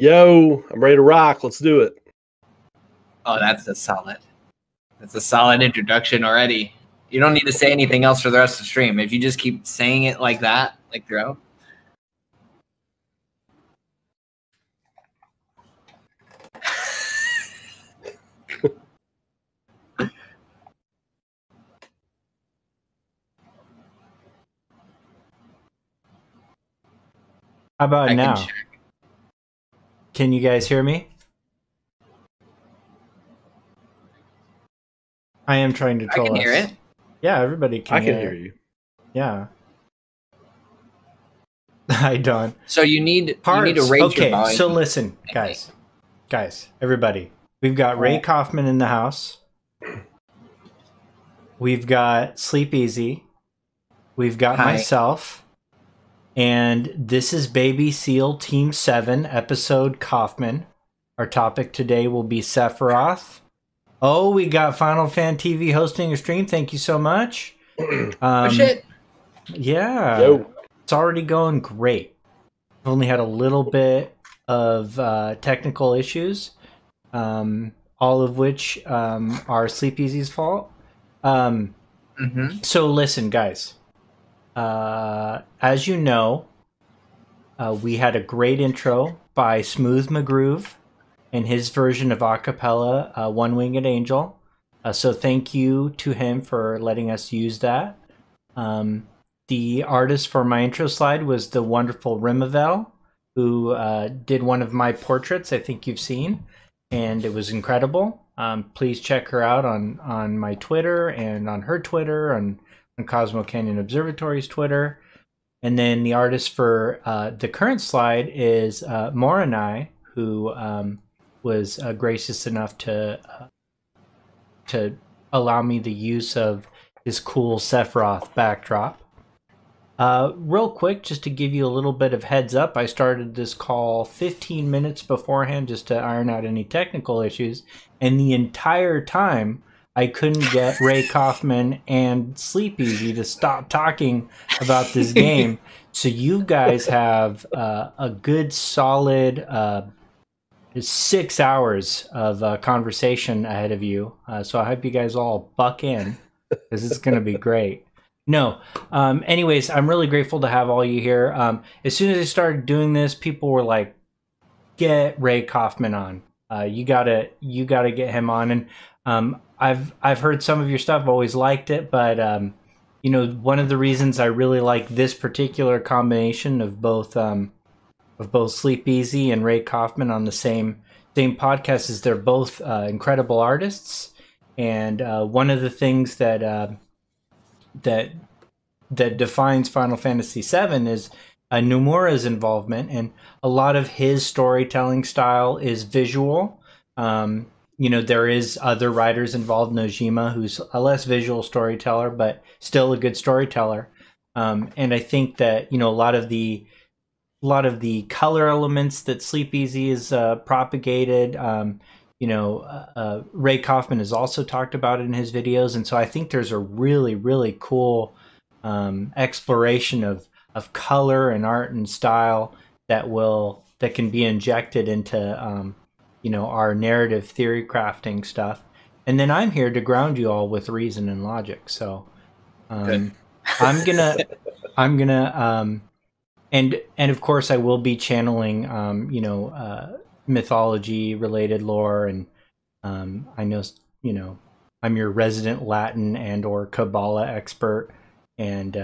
Yo, I'm ready to rock. Let's do it. Oh, that's a solid introduction already. You don't need to say anything else for the rest of the stream. If you just keep saying it like that, like throughout. How about now? Can you guys hear me? I am trying to troll us. I can hear it. Yeah, everybody can hear it. I can hear you. Yeah. Hi, Don. So you need to raise your volume. Okay, so listen, guys, everybody. We've got Ray Coffman in the house. We've got sleepezi. We've got myself. And this is Babyseal Team VII, episode Coffman. Our topic today will be Sephiroth. Oh, we got Final Fan TV hosting a stream. Thank you so much. Oh, shit. Yeah. Yo. It's already going great. I've only had a little bit of technical issues, all of which are sleepezi's fault. So listen, guys. As you know, we had a great intro by Smooth McGroove and his version of acapella, One Winged Angel. So thank you to him for letting us use that. The artist for my intro slide was the wonderful Rimavel, who did one of my portraits I think you've seen, and it was incredible. Please check her out on my Twitter and on her Twitter, on Cosmo Canyon Observatory's Twitter. And then the artist for the current slide is Moranai, who was gracious enough to allow me the use of his cool Sephiroth backdrop. Real quick, just to give you a little bit of heads up, I started this call 15 minutes beforehand just to iron out any technical issues, and the entire time I couldn't get Ray Coffman and sleepezi to stop talking about this game. So you guys have a good solid 6 hours of conversation ahead of you. So I hope you guys all buck in, because it's going to be great. No. Anyways, I'm really grateful to have all you here. As soon as I started doing this, people were like, get Ray Coffman on. You gotta get him on. And I've heard some of your stuff, always liked it, but you know, one of the reasons I really like this particular combination of both sleepezi and Ray Coffman on the same podcast is they're both incredible artists. And one of the things that defines Final Fantasy VII is Nomura's involvement, and a lot of his storytelling style is visual. You know, there is other writers involved, Nojima, who's a less visual storyteller, but still a good storyteller. And I think that, you know, a lot of the color elements that sleepezi is propagated, you know, Ray Coffman has also talked about it in his videos. And so I think there's a really, really cool exploration of color and art and style that can be injected into, you know, our narrative theory crafting stuff. And then I'm here to ground you all with reason and logic. So I'm gonna and of course I will be channeling you know, mythology related lore, and I know, you know, I'm your resident Latin and or Kabbalah expert, and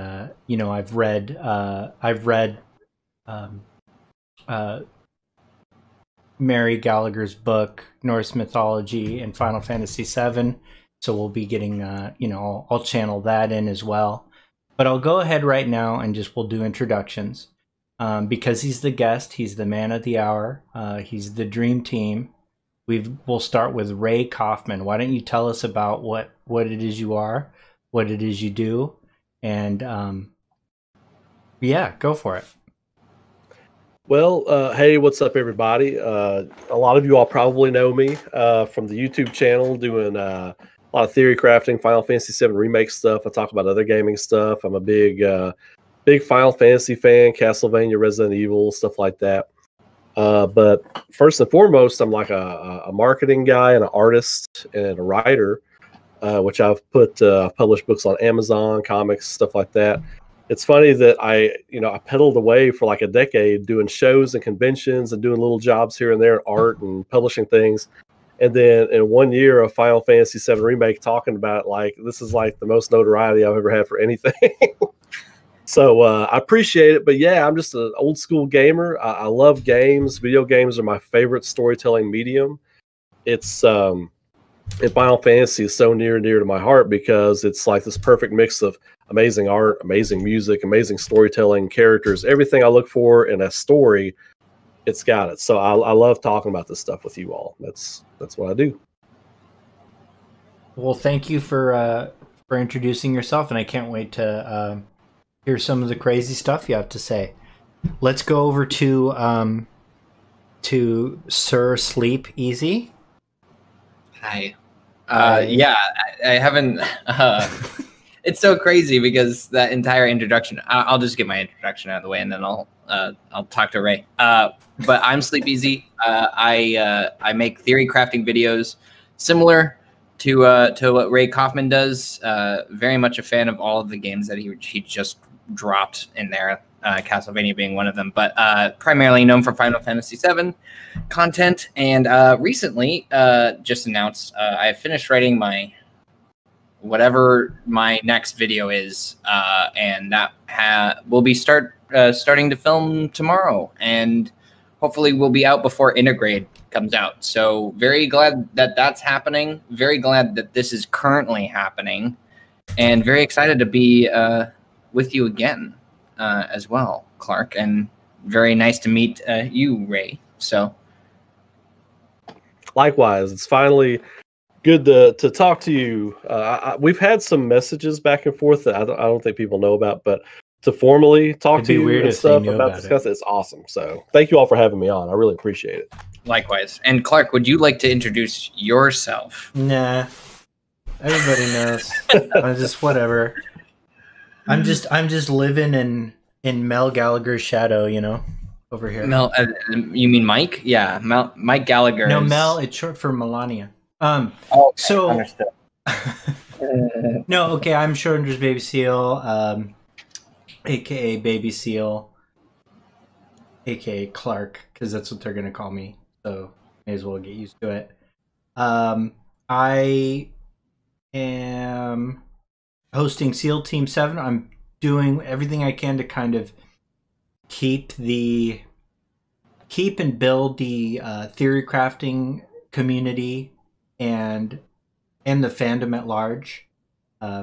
you know, I've read Mary Gallagher's book, Norse Mythology and Final Fantasy VII. So we'll be getting, you know, I'll channel that in as well. But I'll go ahead right now and we'll do introductions. Because he's the guest, he's the man of the hour, he's the dream team. We'll start with Ray Coffman. Why don't you tell us about what it is you are, what it is you do, and yeah, go for it. Well, hey, what's up, everybody? A lot of you all probably know me from the YouTube channel, doing a lot of theory crafting, Final Fantasy VII Remake stuff. I talk about other gaming stuff. I'm a big Final Fantasy fan, Castlevania, Resident Evil, stuff like that. But first and foremost, I'm like a marketing guy and an artist and a writer, which I've published books on Amazon, comics, stuff like that. It's funny that I pedaled away for like a decade doing shows and conventions and doing little jobs here and there in art and publishing things. And then in 1 year of Final Fantasy VII Remake, talking about like this is like the most notoriety I've ever had for anything. So I appreciate it, but yeah, I'm just an old school gamer. I love games. Video games are my favorite storytelling medium. It's and Final Fantasy is so near and dear to my heart because it's like this perfect mix of amazing art, amazing music, amazing storytelling, characters, everything I look for in a story. It's got it. So I love talking about this stuff with you all. That's what I do. Well, thank you for introducing yourself, and I can't wait to hear some of the crazy stuff you have to say. Let's go over to Sir Sleepezi. Hi. Yeah, I haven't. It's so crazy because that entire introduction. I'll just get my introduction out of the way, and then I'll talk to Ray. But I'm Sleepezi. I make theory crafting videos, similar to what Ray Coffman does. Very much a fan of all of the games that he just dropped in there, Castlevania being one of them, but primarily known for Final Fantasy VII content. And recently just announced I have finished writing whatever my next video is, and that will be starting to film tomorrow, and hopefully will be out before Intergrade comes out. So very glad that that's happening, very glad that this is currently happening, and very excited to be with you again as well, Clark, and very nice to meet you, Ray. So likewise, it's finally good to talk to you. We've had some messages back and forth that I don't think people know about, but to formally talk to you and stuff about discuss it's awesome. So thank you all for having me on. I really appreciate it. Likewise. And Clark, would you like to introduce yourself? Nah, everybody knows. I'm just whatever. I'm just living in Mel Gallagher's shadow, over here. Mel, you mean Mike? Yeah, Mike Gallagher. No, Mel. It's short for Melania. So understood. No, okay. I'm Schrodingersbabyseal, aka Babyseal, aka Clark, because that's what they're gonna call me. So may as well get used to it. I am hosting SEAL Team 7. I'm doing everything I can to kind of keep and build the theory crafting community and the fandom at large,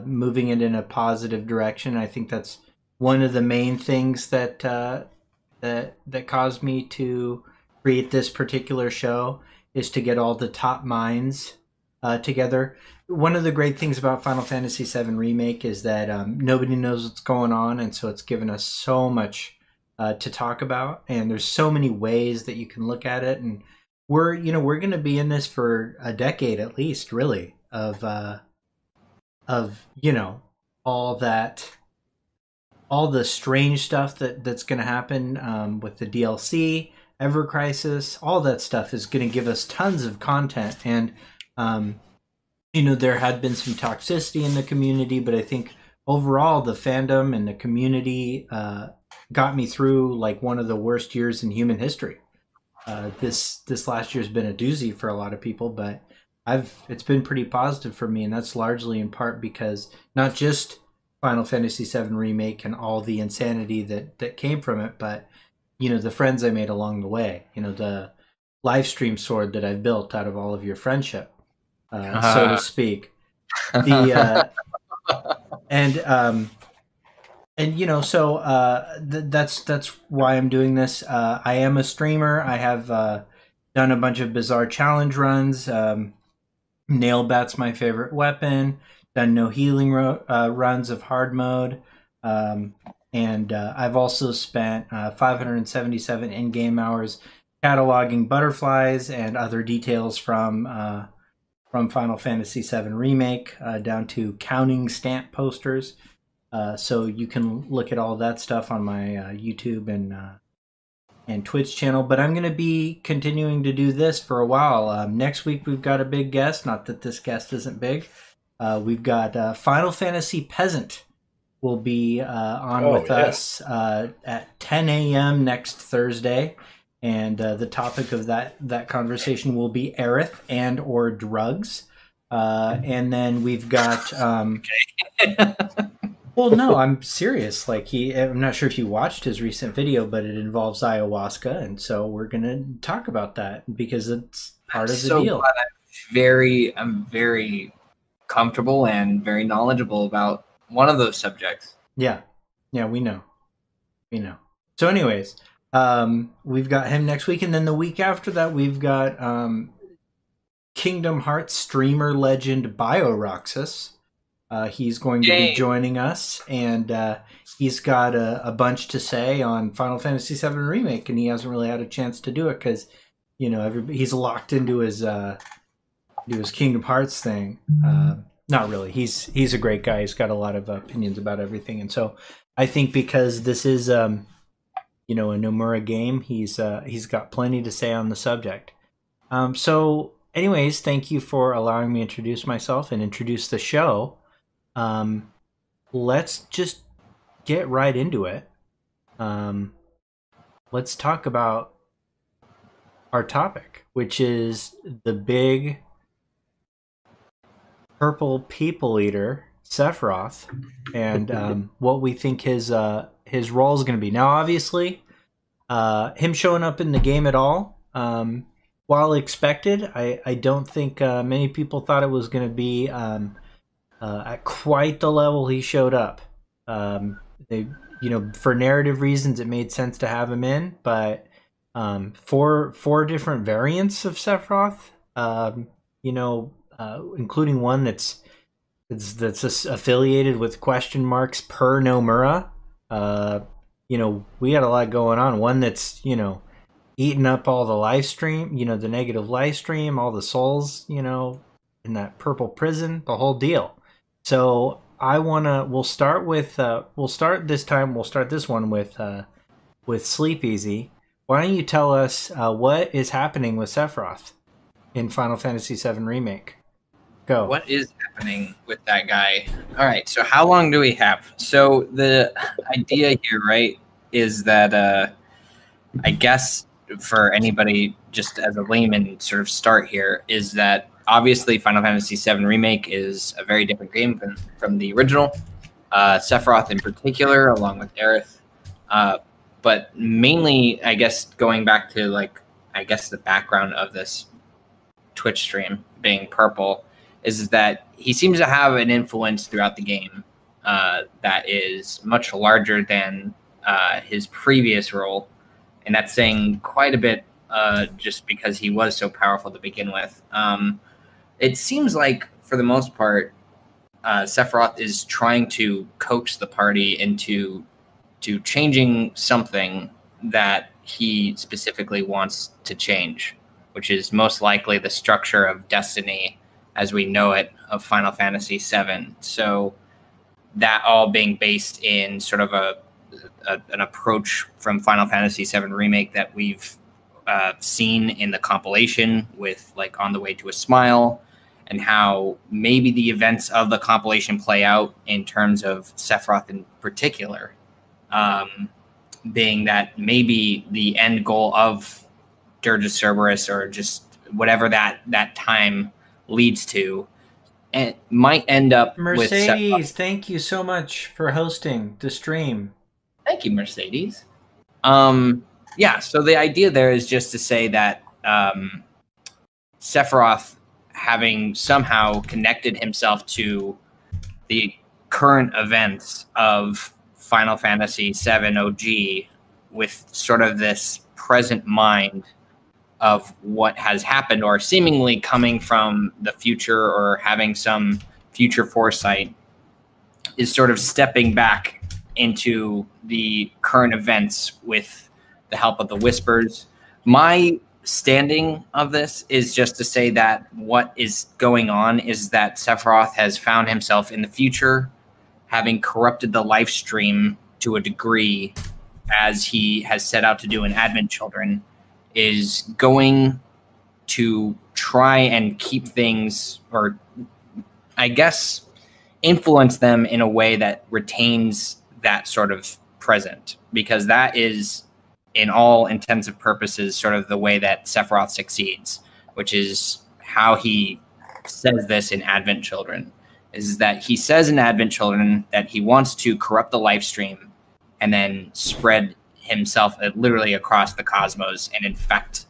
moving it in a positive direction. I think that's one of the main things that caused me to create this particular show, is to get all the top minds together. One of the great things about Final Fantasy VII Remake is that nobody knows what's going on, and so it's given us so much to talk about, and there's so many ways that you can look at it, and we're going to be in this for a decade at least, really, of all the strange stuff that's going to happen with the DLC, Ever Crisis. All that stuff is going to give us tons of content, and there had been some toxicity in the community, but I think overall the fandom and the community got me through like one of the worst years in human history. This last year's been a doozy for a lot of people, but it's been pretty positive for me, and that's largely in part because not just Final Fantasy VII Remake and all the insanity that came from it, but the friends I made along the way, the live stream sword that I've built out of all of your friendship, so to speak. That's why I'm doing this. I am a streamer. I have done a bunch of bizarre challenge runs. Nail bat's my favorite weapon. Done no healing runs of hard mode. And I've also spent 577 in-game hours cataloging butterflies and other details from Final Fantasy VII Remake, down to counting stamp posters. So you can look at all that stuff on my YouTube and Twitch channel, but I'm going to be continuing to do this for a while. Next week we've got a big guest, not that this guest isn't big. We've got Final Fantasy Peasant will be on with us at 10 a.m. next Thursday, and the topic of that conversation will be Aerith and or drugs. And then we've got well, no, I'm serious. Like I'm not sure if you watched his recent video, but it involves ayahuasca, and so we're gonna talk about that because it's part of the deal. Glad I'm very comfortable and very knowledgeable about one of those subjects. Yeah, we know. So, anyways, we've got him next week, and then the week after that, we've got Kingdom Hearts streamer legend BioRoxas. He's going to be joining us, and he's got a bunch to say on Final Fantasy VII Remake, and he hasn't really had a chance to do it because, he's locked into his Kingdom Hearts thing. Not really. He's a great guy. He's got a lot of opinions about everything, and so I think because this is a Nomura game, he's got plenty to say on the subject. So, anyways, thank you for allowing me to introduce myself and introduce the show. Let's just get right into it. Let's talk about our topic, which is the big purple people eater, Sephiroth, and what we think his role is going to be. Now, obviously, him showing up in the game at all, while expected, I don't think many people thought it was going to be at quite the level he showed up. For narrative reasons, it made sense to have him in, but four different variants of Sephiroth, including one that's affiliated with question marks per Nomura. We got a lot going on. One that's eating up all the live stream, the negative live stream, all the souls, in that purple prison, the whole deal. So we'll start this one with sleepezi. Why don't you tell us what is happening with Sephiroth in Final Fantasy VII Remake? Go. What is happening with that guy? All right, so how long do we have? So the idea here, right, is that I guess for anybody just as a layman sort of start here is that obviously Final Fantasy VII Remake is a very different game from the original. Sephiroth in particular, along with Aerith. But mainly, I guess, going back to the background of this Twitch stream being purple is that he seems to have an influence throughout the game that is much larger than his previous role. And that's saying quite a bit just because he was so powerful to begin with. It seems like, for the most part, Sephiroth is trying to coax the party into changing something that he specifically wants to change, which is most likely the structure of Destiny as we know it of Final Fantasy VII. So that all being based in sort of an approach from Final Fantasy VII Remake that we've seen in the compilation with On the Way to a Smile, and how maybe the events of the compilation play out in terms of Sephiroth in particular, being that maybe the end goal of Dirge Cerberus, or just whatever that time leads to, and might end up Mercedes, with thank you so much for hosting the stream. Thank you, Mercedes. Yeah, so the idea there is just to say that Sephiroth, having somehow connected himself to the current events of Final Fantasy VII OG with sort of this present mind of what has happened, or seemingly coming from the future or having some future foresight, is sort of stepping back into the current events with the help of the Whispers. My standing of this is just to say that what is going on is that Sephiroth has found himself in the future, having corrupted the life stream to a degree as he has set out to do in Advent Children, is going to try and keep things, or I guess influence them in a way that retains that sort of present, because that is, in all intents and purposes, sort of the way that Sephiroth succeeds, which is how he says this in Advent Children, is that he says in Advent Children that he wants to corrupt the life stream and then spread himself literally across the cosmos and infect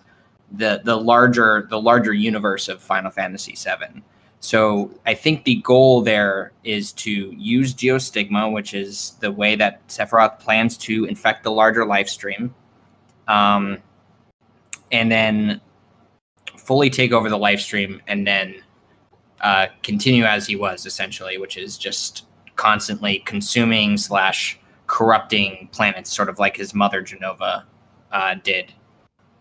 the larger universe of Final Fantasy VII. So I think the goal there is to use Geostigma, which is the way that Sephiroth plans to infect the larger life stream, and then fully take over the life stream, and then continue as he was, essentially, which is just constantly consuming / corrupting planets, sort of like his mother Jenova did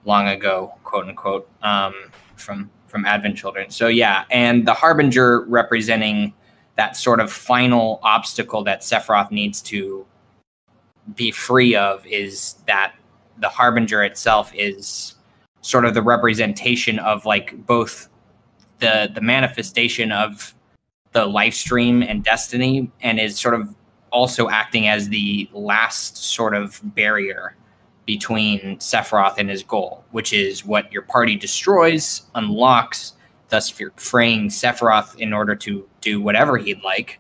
long ago, quote unquote, from Advent Children. So yeah, and the Harbinger representing that sort of final obstacle that Sephiroth needs to be free of, is that the Harbinger itself is sort of the representation of like both the manifestation of the life stream and destiny, and is sort of also acting as the last sort of barrier between Sephiroth and his goal, which is what your party destroys, unlocks, thus freeing Sephiroth in order to do whatever he'd like.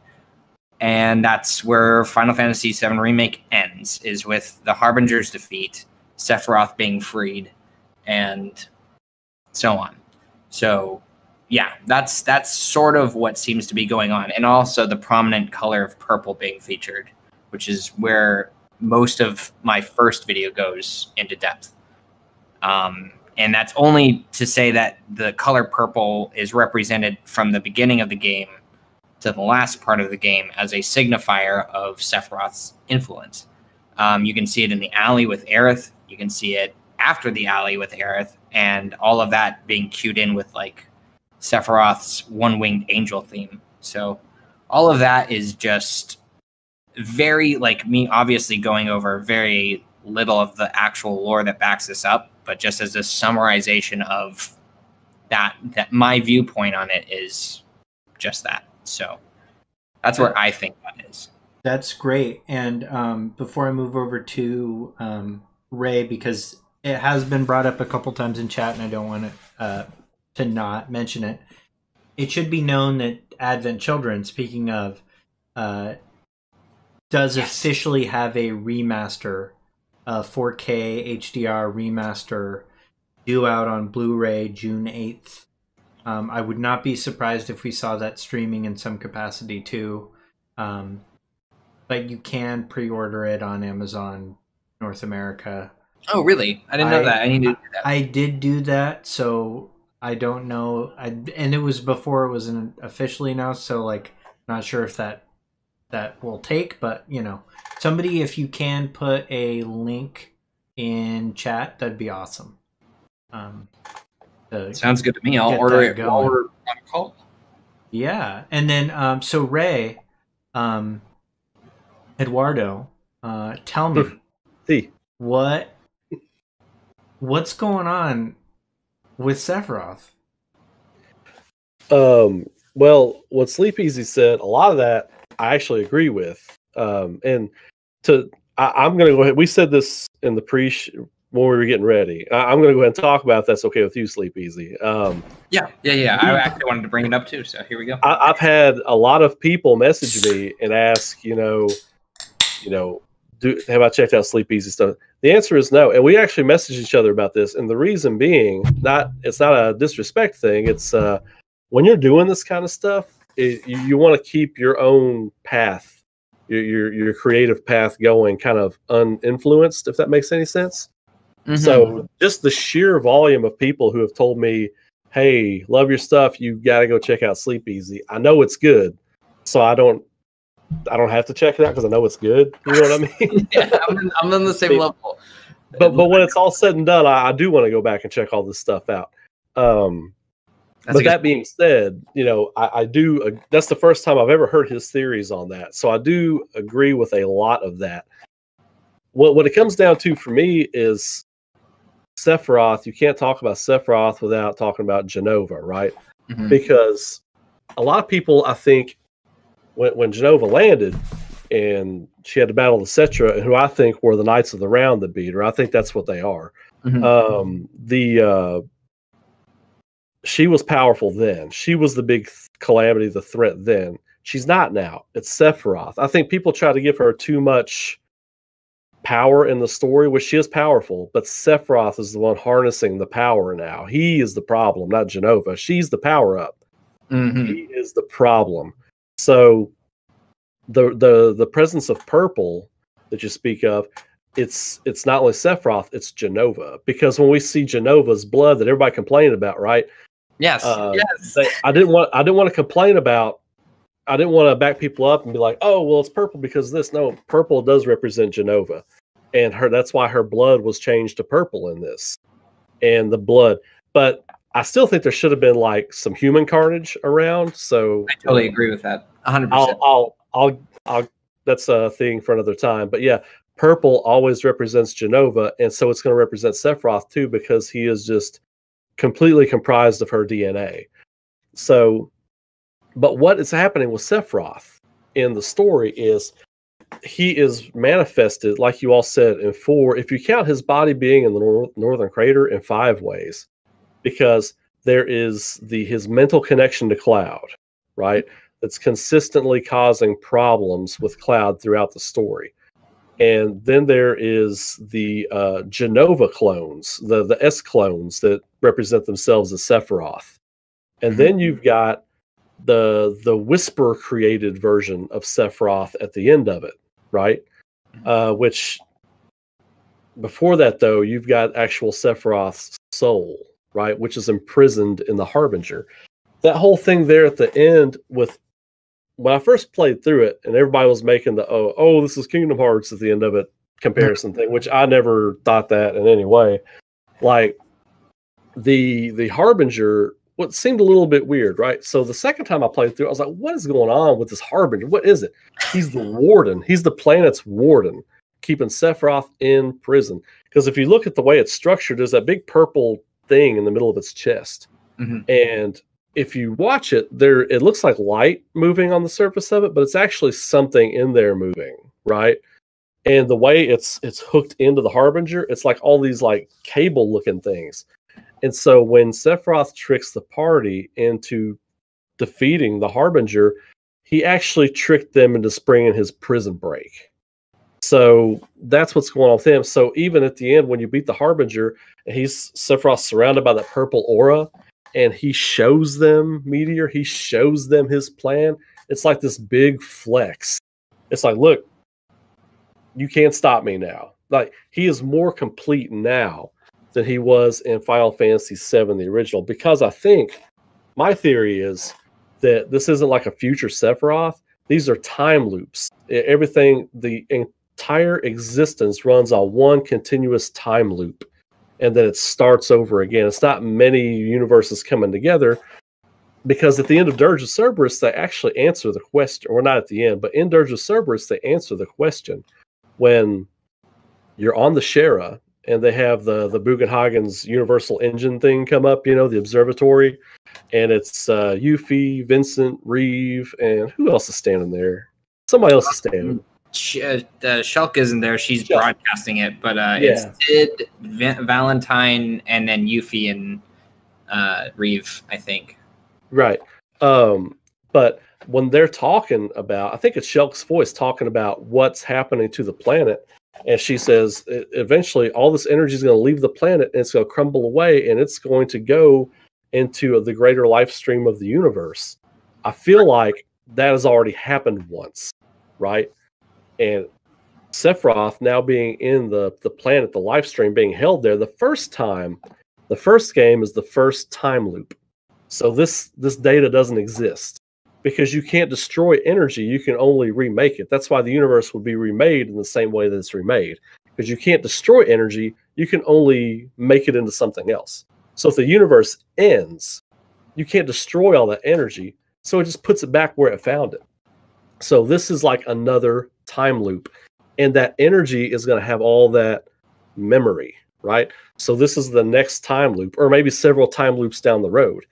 And that's where Final Fantasy VII Remake ends, is with the Harbinger's defeat, Sephiroth being freed, and so on. So yeah, that's sort of what seems to be going on. And also the prominent color of purple being featured, which is where most of my first video goes into depth. And that's only to say that the color purple is represented from the beginning of the game to the last part of the game as a signifier of Sephiroth's influence. You can see it in the alley with Aerith. You can see it after the alley with Aerith, and all of that being cued in with like Sephiroth's one-winged angel theme. So all of that is just very, like, me obviously going over very little of the actual lore that backs this up, but just as a summarization of that my viewpoint on it is just that. So that's where I think that is. That's great. And before I move over to Ray, because it has been brought up a couple times in chat and I don't want to not mention it, it should be known that Advent Children, speaking of, does officially have a remaster, 4K HDR remaster, due out on Blu-ray June 8th. I would not be surprised if we saw that streaming in some capacity too. But you can pre-order it on Amazon North America. Oh, really? I didn't know that. I need to do that. I did do that, so I don't know. And it was before it was officially announced, so like, not sure if that will take, but you know, somebody, if you can put a link in chat, that'd be awesome. Sounds good to me. I'll order it while we're on a call. Yeah, and then so Ray, Eduardo, tell me what's going on with Sephiroth? Well, what sleepezi said, a lot of that I actually agree with. I'm going to go ahead. We said this in the when we were getting ready. I'm going to go ahead and talk about if that's okay with you, sleepezi. Yeah. I actually wanted to bring it up too, so here we go. I've had a lot of people message me and ask, have I checked out sleepezi stuff? The answer is no. And we actually messaged each other about this. And the reason being, it's not a disrespect thing. It's when you're doing this kind of stuff, you want to keep your own path, your creative path going kind of uninfluenced, if that makes any sense. Mm-hmm. So just the sheer volume of people who have told me, hey, love your stuff, you got to go check out sleepezi. I know it's good, so I don't have to check it out because I know it's good. You know what I mean? Yeah, I'm on the same level. But when it's all said and done, I do want to go back and check all this stuff out. But that being said, I do. That's the first time I've ever heard his theories on that. So I do agree with a lot of that. what it comes down to for me is Sephiroth. You can't talk about Sephiroth without talking about Jenova, right? Mhm. Because a lot of people, I think, when Jenova landed and she had to battle the Cetra, who I think were the Knights of the Round that beat her. I think that's what they are. Mhm. She was powerful then. She was the big calamity, the threat then. She's not now. It's Sephiroth. I think people try to give her too much power in the story, which she is powerful, but Sephiroth is the one harnessing the power now. He is the problem, not Jenova. She's the power up. Mhm. He is the problem. So the presence of purple that you speak of, it's not only Sephiroth, it's Jenova. Because when we see Jenova's blood that everybody complained about, right? Yes. I didn't want to complain about. I didn't want to back people up and be like, oh, well, it's purple because of this. No, purple does represent Jenova, and that's why her blood was changed to purple in this, and the blood. But I still think there should have been like some human carnage around. So I totally agree with that. 100%. I'll. That's a thing for another time. But yeah, purple always represents Jenova, and so it's going to represent Sephiroth too because he is just completely comprised of her DNA. So, but what is happening with Sephiroth in the story is he is manifested, like you all said, in 4. If you count his body being in the northern crater, in 5 ways, because there is his mental connection to Cloud, right? That's consistently causing problems with Cloud throughout the story. And then there is the Jenova clones, the S clones that represent themselves as Sephiroth. And then you've got the Whisper created version of Sephiroth at the end of it, right? Which before that, though, you've got actual Sephiroth's soul, right? Which is imprisoned in the Harbinger. That whole thing there at the end with when I first played through it, and everybody was making the oh, this is Kingdom Hearts at the end of it comparison thing, which I never thought that in any way. Like the Harbinger, what seemed a little bit weird, right? So the second time I played through, I was like, what is going on with this Harbinger? What is it? He's the warden. He's the planet's warden, keeping Sephiroth in prison. Because if you look at the way it's structured, there's that big purple thing in the middle of its chest, and if you watch it, it looks like light moving on the surface of it, but it's actually something in there moving, right? And the way it's hooked into the Harbinger, it's like all these like cable looking things. And so when Sephiroth tricks the party into defeating the Harbinger, he actually tricked them into springing his prison break. So that's what's going on with him. So even at the end, when you beat the Harbinger, and Sephiroth surrounded by that purple aura, and he shows them Meteor, he shows them his plan. It's like this big flex. It's like, look, you can't stop me now. Like, he is more complete now than he was in Final Fantasy VII, the original, because I think my theory is that this isn't like a future Sephiroth. These are time loops. Everything, the entire existence runs on one continuous time loop, and then it starts over again. It's not many universes coming together, because at the end of Dirge of Cerberus, they actually answer the question, or not at the end, but in Dirge of Cerberus, they answer the question when you're on the Shera and they have the Bugenhagen's universal engine thing come up, the observatory, and it's Yuffie, Vincent, Reeve, and who else is standing there? Somebody else is standing. Shulk isn't there. She's broadcasting it, but it's Sid, Valentine, and then Yuffie and Reeve, I think. Right. But when they're talking about, I think it's Shulk's voice talking about what's happening to the planet, and she says eventually all this energy is going to leave the planet and it's going to crumble away and it's going to go into the greater life stream of the universe. I feel like that has already happened once, right? And Sephiroth now being in the planet, the life stream being held there, the first game is the first time loop. So this data doesn't exist because you can't destroy energy. You can only remake it. That's why the universe would be remade in the same way that it's remade, because you can't destroy energy. You can only make it into something else. So if the universe ends, you can't destroy all that energy. So it just puts it back where it found it. So this is like another time loop. and that energy is going to have all that memory, right? So this is the next time loop, or maybe several time loops down the road.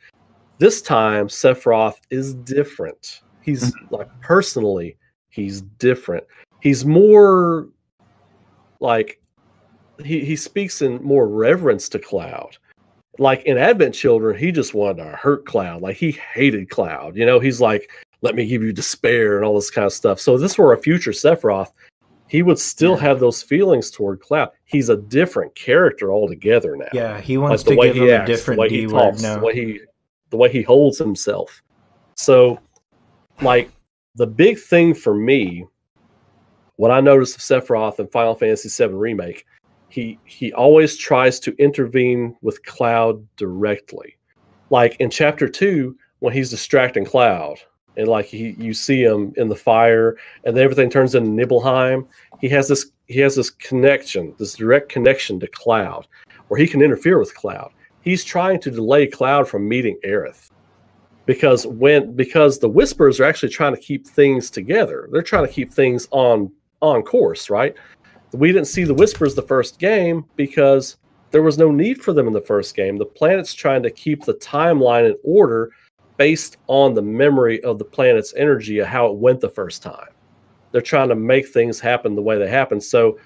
This time, Sephiroth is different. He's like, personally, he's different. He's more like, he speaks in more reverence to Cloud. Like in Advent Children, he just wanted to hurt Cloud. Like he hated Cloud. You know, he's like, let me give you despair and all this kind of stuff. So if this were a future Sephiroth, he would still have those feelings toward Cloud. He's a different character altogether now. Yeah, he wants to give him a different D word now. The way he holds himself. So, like, the big thing for me, what I noticed of Sephiroth in Final Fantasy VII Remake, he always tries to intervene with Cloud directly. Like in Chapter 2, when he's distracting Cloud, and like you see him in the fire, and then everything turns into Nibelheim. He has this connection, this direct connection to Cloud, where he can interfere with Cloud. He's trying to delay Cloud from meeting Aerith, because the Whispers are actually trying to keep things together. They're trying to keep things on course, right? We didn't see the Whispers the first game because there was no need for them in the first game. The planet's trying to keep the timeline in order based on the memory of the planet's energy of how it went the first time. They're trying to make things happen the way they happen. So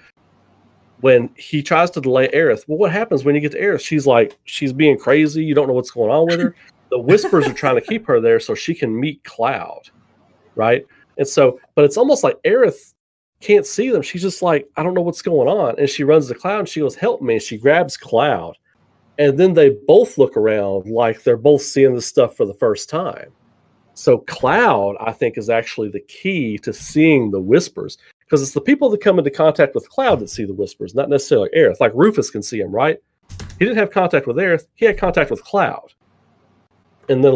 when he tries to delay Aerith, well, what happens when you get to Aerith? She's being crazy. You don't know what's going on with her. The Whispers are trying to keep her there so she can meet Cloud, right? And so, but it's almost like Aerith can't see them. She's just like, I don't know what's going on. And she runs to Cloud and she goes, help me. And she grabs Cloud. And then they both look around like they're both seeing this stuff for the first time. So Cloud, I think, is actually the key to seeing the Whispers, because it's the people that come into contact with Cloud that see the Whispers, not necessarily Aerith. Like Rufus can see him, right? He didn't have contact with Aerith. He had contact with Cloud. And then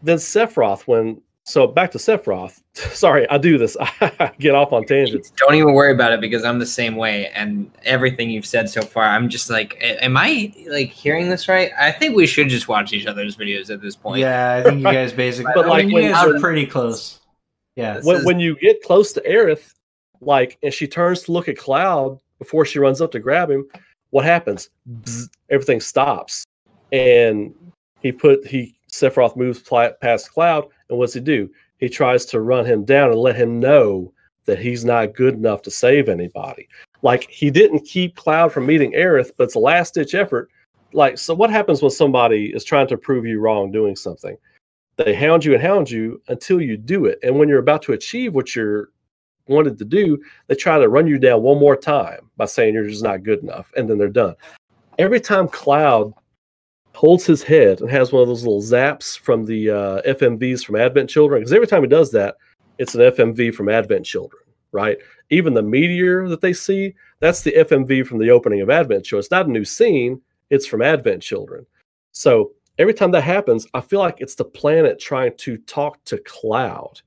then Sephiroth, so back to Sephiroth. Sorry, I do this. I get off on tangents. Don't even worry about it, because I'm the same way. And everything you've said so far, I'm just like, am I like hearing this right? I think we should just watch each other's videos at this point. Yeah, I think you guys basically, but like, you guys are pretty close. Yeah. When you get close to Aerith, and she turns to look at Cloud before she runs up to grab him, what happens? Bzz, everything stops. And Sephiroth moves past Cloud, and what's he do? He tries to run him down and let him know that he's not good enough to save anybody. Like, he didn't keep Cloud from meeting Aerith, but it's a last-ditch effort. Like, so what happens when somebody is trying to prove you wrong doing something? They hound you and hound you until you do it. And when you're about to achieve what you're wanted to do, they try to run you down one more time by saying you're just not good enough, and then they're done. Every time Cloud holds his head and has one of those little zaps from the FMVs from Advent Children, because every time he does that, it's an FMV from Advent Children, right? Even the meteor that they see, that's the FMV from the opening of Advent Children. It's not a new scene, it's from Advent Children. So every time that happens, I feel like it's the planet trying to talk to Cloud.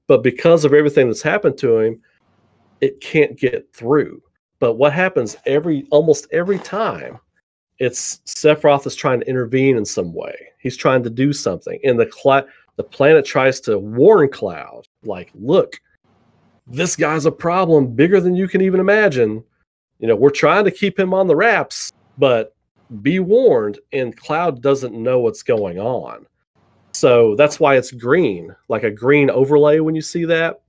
But because of everything that's happened to him, it can't get through. But what happens almost every time, it's Sephiroth is trying to intervene in some way. He's trying to do something. And the planet tries to warn Cloud, like, look, this guy's a problem bigger than you can even imagine. You know, we're trying to keep him on the wraps, but be warned. And Cloud doesn't know what's going on. So that's why it's green, like a green overlay when you see that,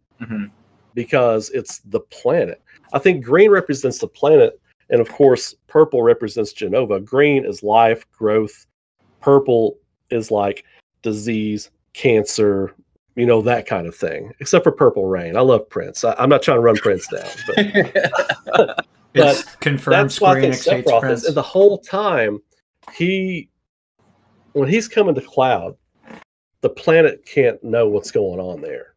because it's the planet. I think green represents the planet. And of course, purple represents Jenova. Green is life, growth. Purple is like disease, cancer, that kind of thing. Except for Purple Rain. I love Prince. I'm not trying to run Prince down. But, it's confirmed Square Enix hates Prince. And the whole time, when he's coming to Cloud, the planet can't know what's going on there.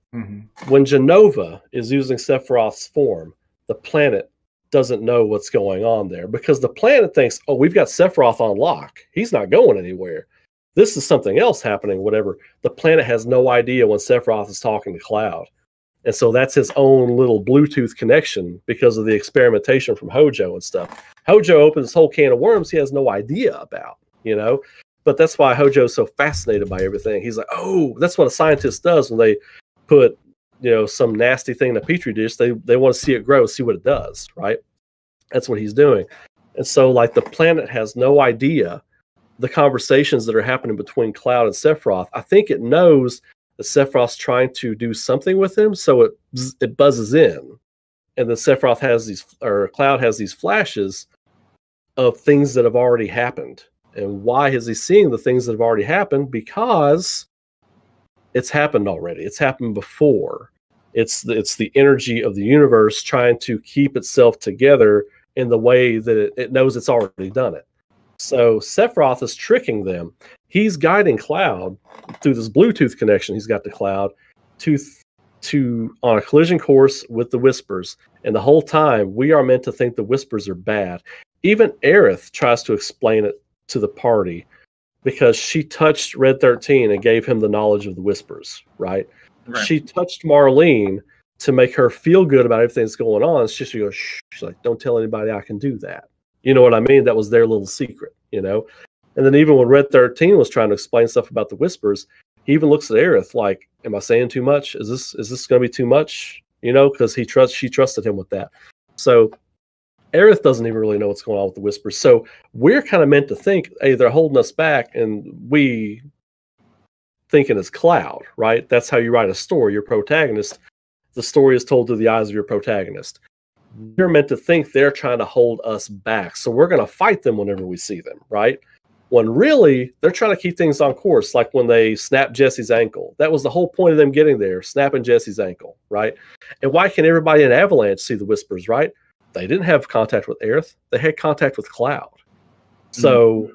When Jenova is using Sephiroth's form, the planet doesn't know what's going on there, because the planet thinks, oh, we've got Sephiroth on lock. He's not going anywhere. This is something else happening, whatever. The planet has no idea when Sephiroth is talking to Cloud. And so that's his own little Bluetooth connection because of the experimentation from Hojo and stuff. Hojo opens this whole can of worms he has no idea about, But that's why Hojo's so fascinated by everything. He's like, oh, that's what a scientist does when they put some nasty thing in a petri dish. They want to see it grow, see what it does, right? That's what he's doing. And so, like, the planet has no idea the conversations that are happening between Cloud and Sephiroth. I think it knows that Sephiroth's trying to do something with him, so it buzzes in. And then Sephiroth Cloud has these flashes of things that have already happened. And why is he seeing the things that have already happened? Because it's happened already. It's happened before. It's the energy of the universe trying to keep itself together in the way that it knows it's already done it. So Sephiroth is tricking them. He's guiding Cloud through this Bluetooth connection he's got to Cloud to on a collision course with the Whispers. And the whole time, we are meant to think the Whispers are bad. Even Aerith tries to explain it to the party because she touched Red 13 and gave him the knowledge of the Whispers, right? She touched Marlene to make her feel good about everything that's going on. She goes, shh. She's like, don't tell anybody I can do that. You know what I mean? That was their little secret, And then even when Red 13 was trying to explain stuff about the Whispers, he even looks at Aerith like, am I saying too much? Is this going to be too much? Because she trusted him with that. So Aerith doesn't even really know what's going on with the Whispers. So we're kind of meant to think, hey, they're holding us back, and we thinking it's Cloud, right? That's how you write a story. Your protagonist, the story is told through the eyes of your protagonist. We're meant to think they're trying to hold us back. So we're going to fight them whenever we see them, right? When really, they're trying to keep things on course, like when they snapped Jesse's ankle. That was the whole point of them getting there, snapping Jesse's ankle, right? And why can everybody in Avalanche see the Whispers, right? They didn't have contact with Aerith. They had contact with Cloud. So,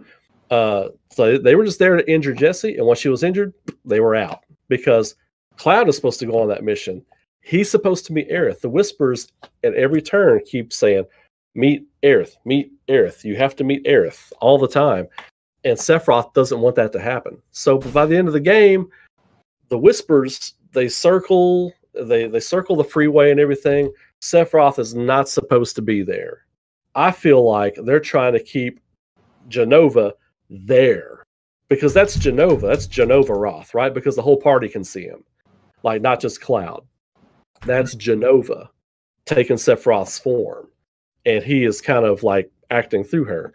so they were just there to injure Jesse, and once she was injured, they were out. Because Cloud is supposed to go on that mission. He's supposed to meet Aerith. The Whispers at every turn keep saying, meet Aerith, meet Aerith. You have to meet Aerith all the time. And Sephiroth doesn't want that to happen. So by the end of the game, the Whispers, they circle the freeway and everything. Sephiroth is not supposed to be there. I feel like they're trying to keep Jenova there. Because that's Jenova. That's Jenova Roth, right? Because the whole party can see him. Like, not just Cloud. That's Jenova taking Sephiroth's form. And he is kind of like acting through her.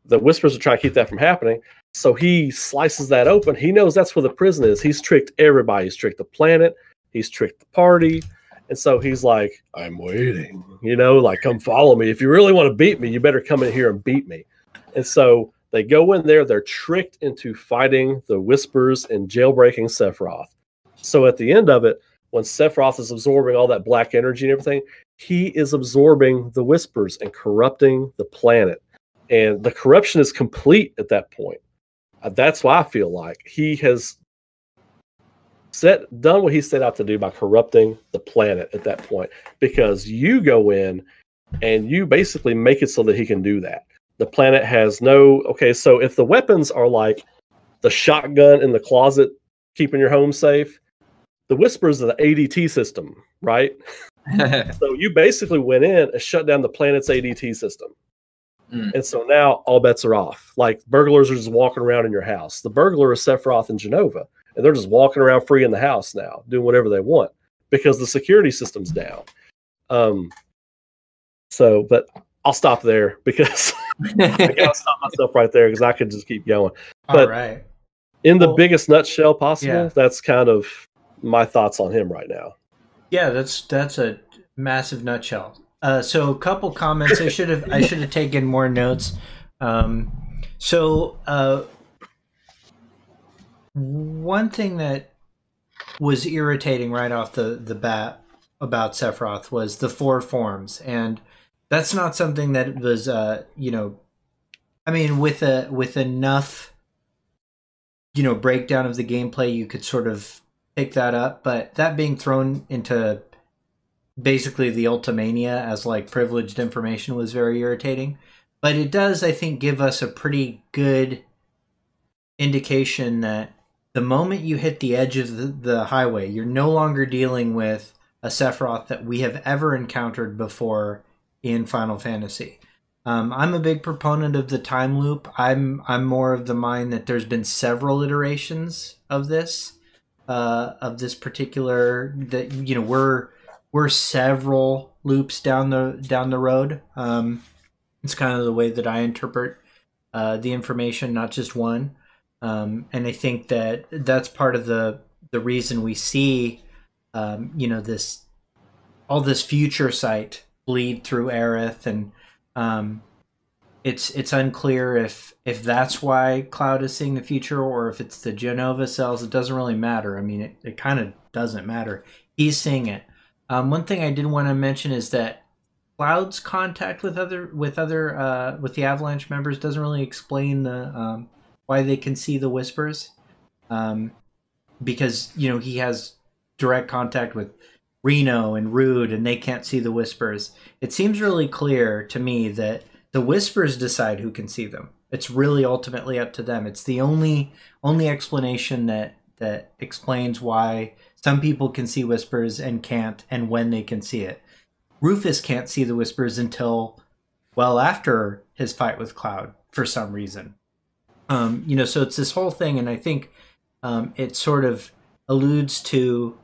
The Whispers are trying to keep that from happening. So he slices that open. He knows that's where the prison is. He's tricked everybody. He's tricked the planet. He's tricked the party. And so he's like, I'm waiting. Like, come follow me. If you really want to beat me, you better come in here and beat me. And so they go in there. They're tricked into fighting the Whispers and jailbreaking Sephiroth. So at the end of it, when Sephiroth is absorbing all that black energy and everything, he is absorbing the Whispers and corrupting the planet. And the corruption is complete at that point. That's why I feel like he has done what he set out to do by corrupting the planet at that point. Because you go in and you basically make it so that he can do that. The planet has so if the weapons are like the shotgun in the closet keeping your home safe, the Whispers are the ADT system, right? So you basically went in and shut down the planet's ADT system. And so now all bets are off. Like, burglars are just walking around in your house. The burglar is Sephiroth and Jenova, and they're just walking around free in the house now, doing whatever they want because the security system's down. But I'll stop there because I gotta stop myself right there because I could just keep going. But all right. In the biggest nutshell possible, that's kind of my thoughts on him right now. Yeah, that's a massive nutshell. So a couple comments. I should have taken more notes. One thing that was irritating right off the bat about Sephiroth was the 4 forms, and that's not something that was with enough breakdown of the gameplay you could sort of pick that up, but that being thrown into basically the Ultimania as like privileged information was very irritating. But it does, I think, give us a pretty good indication that the moment you hit the edge of the highway, you're no longer dealing with a Sephiroth that we have ever encountered before in Final Fantasy. I'm a big proponent of the time loop. I'm more of the mind that there's been several iterations of this. of this particular, that you know, we're several loops down the road. It's kind of the way that I interpret the information, not just one. And I think that that's part of the reason we see, you know, this all this future sight bleed through Aerith, and it's unclear if that's why Cloud is seeing the future, or if it's the Jenova cells. It doesn't really matter. I mean, it kind of doesn't matter. He's seeing it. One thing I did want to mention is that Cloud's contact with the Avalanche members doesn't really explain the why they can see the whispers, because you know he has direct contact with Reno and Rude, and they can't see the whispers. It seems really clear to me that the whispers decide who can see them. It's really ultimately up to them. It's the only explanation that explains why some people can see whispers and can't, and when they can see it. Rufus can't see the whispers until well after his fight with Cloud for some reason. You know, so it's this whole thing, and I think it sort of alludes to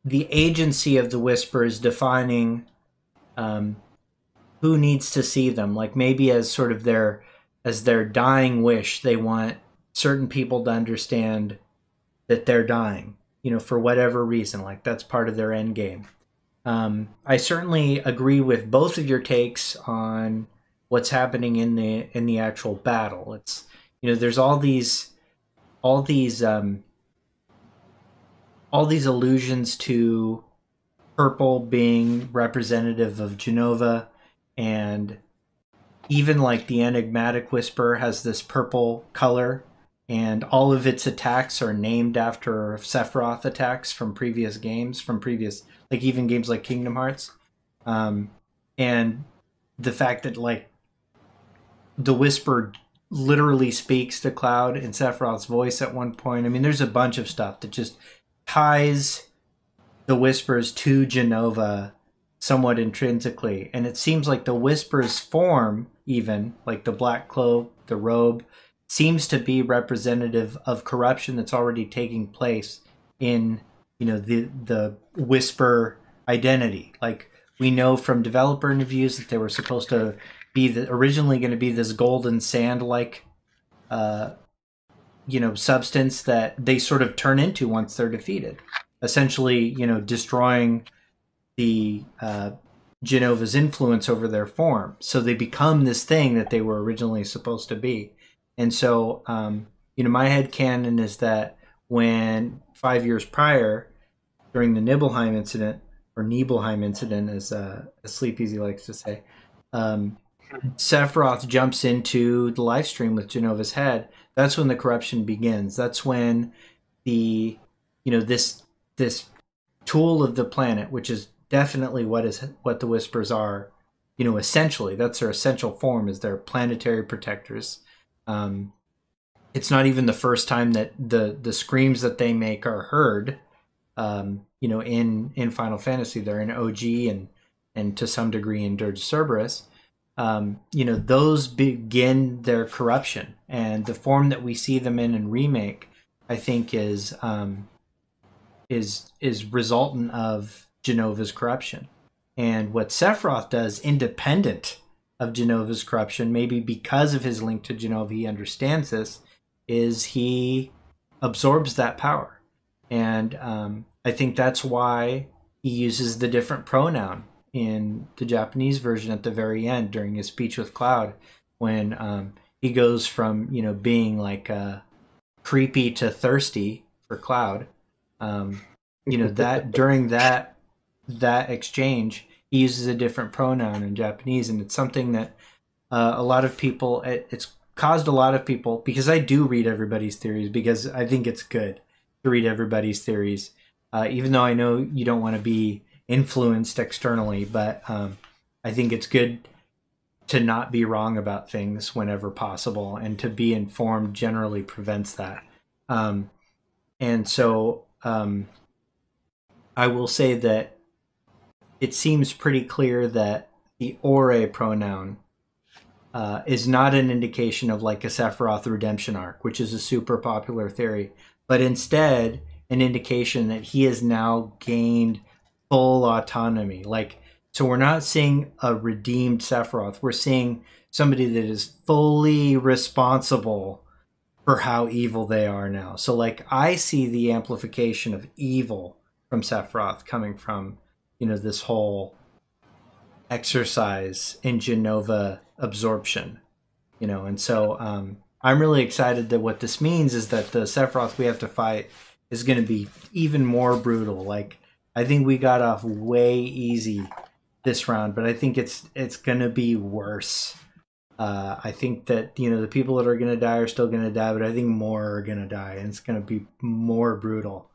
the agency of the whispers defining who needs to see them. Like maybe as sort of their dying wish, they want certain people to understand that they're dying, you know, for whatever reason. Like that's part of their end game. I certainly agree with both of your takes on what's happening in the actual battle. It's, you know, there's all these allusions to purple being representative of Jenova, and even like the enigmatic whisper has this purple color, and all of its attacks are named after Sephiroth attacks from previous games, like even games like Kingdom Hearts. And the fact that like the whisper literally speaks to Cloud in Sephiroth's voice at one point. I mean, there's a bunch of stuff that just ties the whispers to Jenova somewhat intrinsically. And it seems like the whisper's form, even like the black cloak, the robe, seems to be representative of corruption that's already taking place in, you know, the whisper identity. Like we know from developer interviews that they were supposed to be originally going to be this golden sand like you know, substance that they sort of turn into once they're defeated, essentially, you know, destroying the Jenova's influence over their form. So they become this thing that they were originally supposed to be. And so, you know, my headcanon is that when 5 years prior, during the Nibelheim incident, or Nibelheim incident, as Sleepezi likes to say, Sephiroth jumps into the live stream with Jenova's head. That's when the corruption begins. That's when the, you know, this tool of the planet, which is definitely what the Whispers are, you know, essentially that's their essential form, is they're planetary protectors. It's not even the first time that the screams that they make are heard. You know, in Final Fantasy, they're in OG and to some degree in Dirge Cerberus. You know, those begin their corruption, and the form that we see them in Remake, I think, is resultant of Jenova's corruption. And what Sephiroth does, independent of Jenova's corruption, maybe because of his link to Jenova, he understands this, is he absorbs that power. And I think that's why he uses the different pronoun in the Japanese version at the very end during his speech with Cloud, when he goes from, you know, being like creepy to thirsty for Cloud. You know, that during that exchange, he uses a different pronoun in Japanese, and it's something that a lot of people, it's caused a lot of people, because I do read everybody's theories, because I think it's good to read everybody's theories, even though I know you don't want to be influenced externally, but I think it's good to not be wrong about things whenever possible, and to be informed generally prevents that. And so I will say that it seems pretty clear that the ore pronoun is not an indication of like a Sephiroth redemption arc, which is a super popular theory. but instead an indication that he has now gained full autonomy. Like, so we're not seeing a redeemed Sephiroth. We're seeing somebody that is fully responsible for how evil they are now. So like, I see the amplification of evil from Sephiroth coming from, this whole exercise in Jenova absorption, and so I'm really excited that what this means is that the Sephiroth we have to fight is going to be even more brutal. Like, I think we got off way easy this round, but I think it's going to be worse. I think that the people that are going to die are still going to die, but I think more are going to die, and it's going to be more brutal.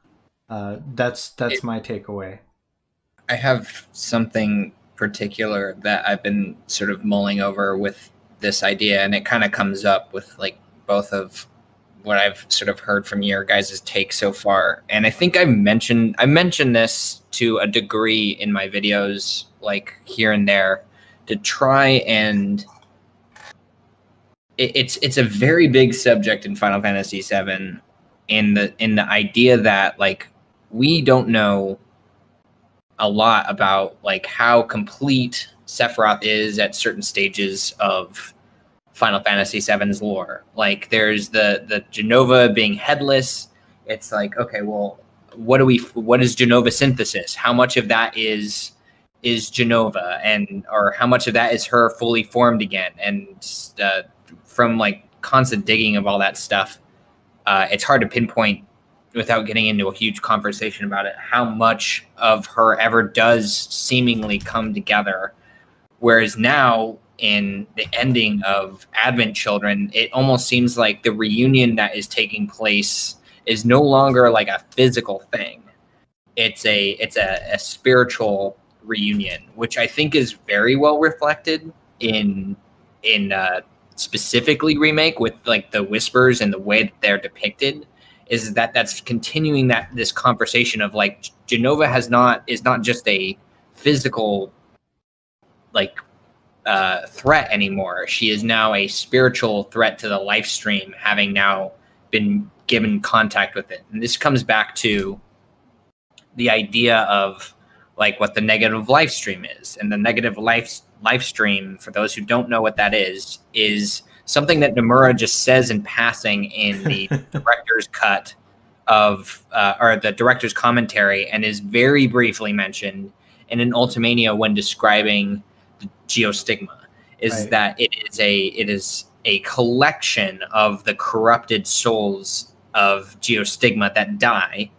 That's my takeaway. I have something particular that I've been sort of mulling over with this idea, and it kind of comes up with like both of what I've sort of heard from your guys' take so far. And I think I mentioned this to a degree in my videos, like here and there, to try and it's a very big subject in Final Fantasy VII, in the idea that like we don't know a lot about like how complete Sephiroth is at certain stages of Final Fantasy VII's lore. Like there's the Jenova being headless. It's like, okay, well, what is Jenova synthesis? How much of that is Jenova, or how much of that is her fully formed again? And from like constant digging of all that stuff, it's hard to pinpoint without getting into a huge conversation about it, how much of her ever does seemingly come together. Whereas now in the ending of Advent Children, it almost seems like the reunion that is taking place is no longer like a physical thing. It's a spiritual reunion, which I think is very well reflected in specifically Remake, with like the whispers and the way that they're depicted. Is that's continuing this conversation of like Jenova is not just a physical like threat anymore. She is now a spiritual threat to the life stream, having now been given contact with it. And this comes back to the idea of like what the negative life stream is. And the negative life stream, for those who don't know what that is something that Nomura just says in passing in the director's cut of, or the director's commentary, and is very briefly mentioned in an Ultimania when describing the Geostigma, is right. That it is a collection of the corrupted souls of Geostigma that die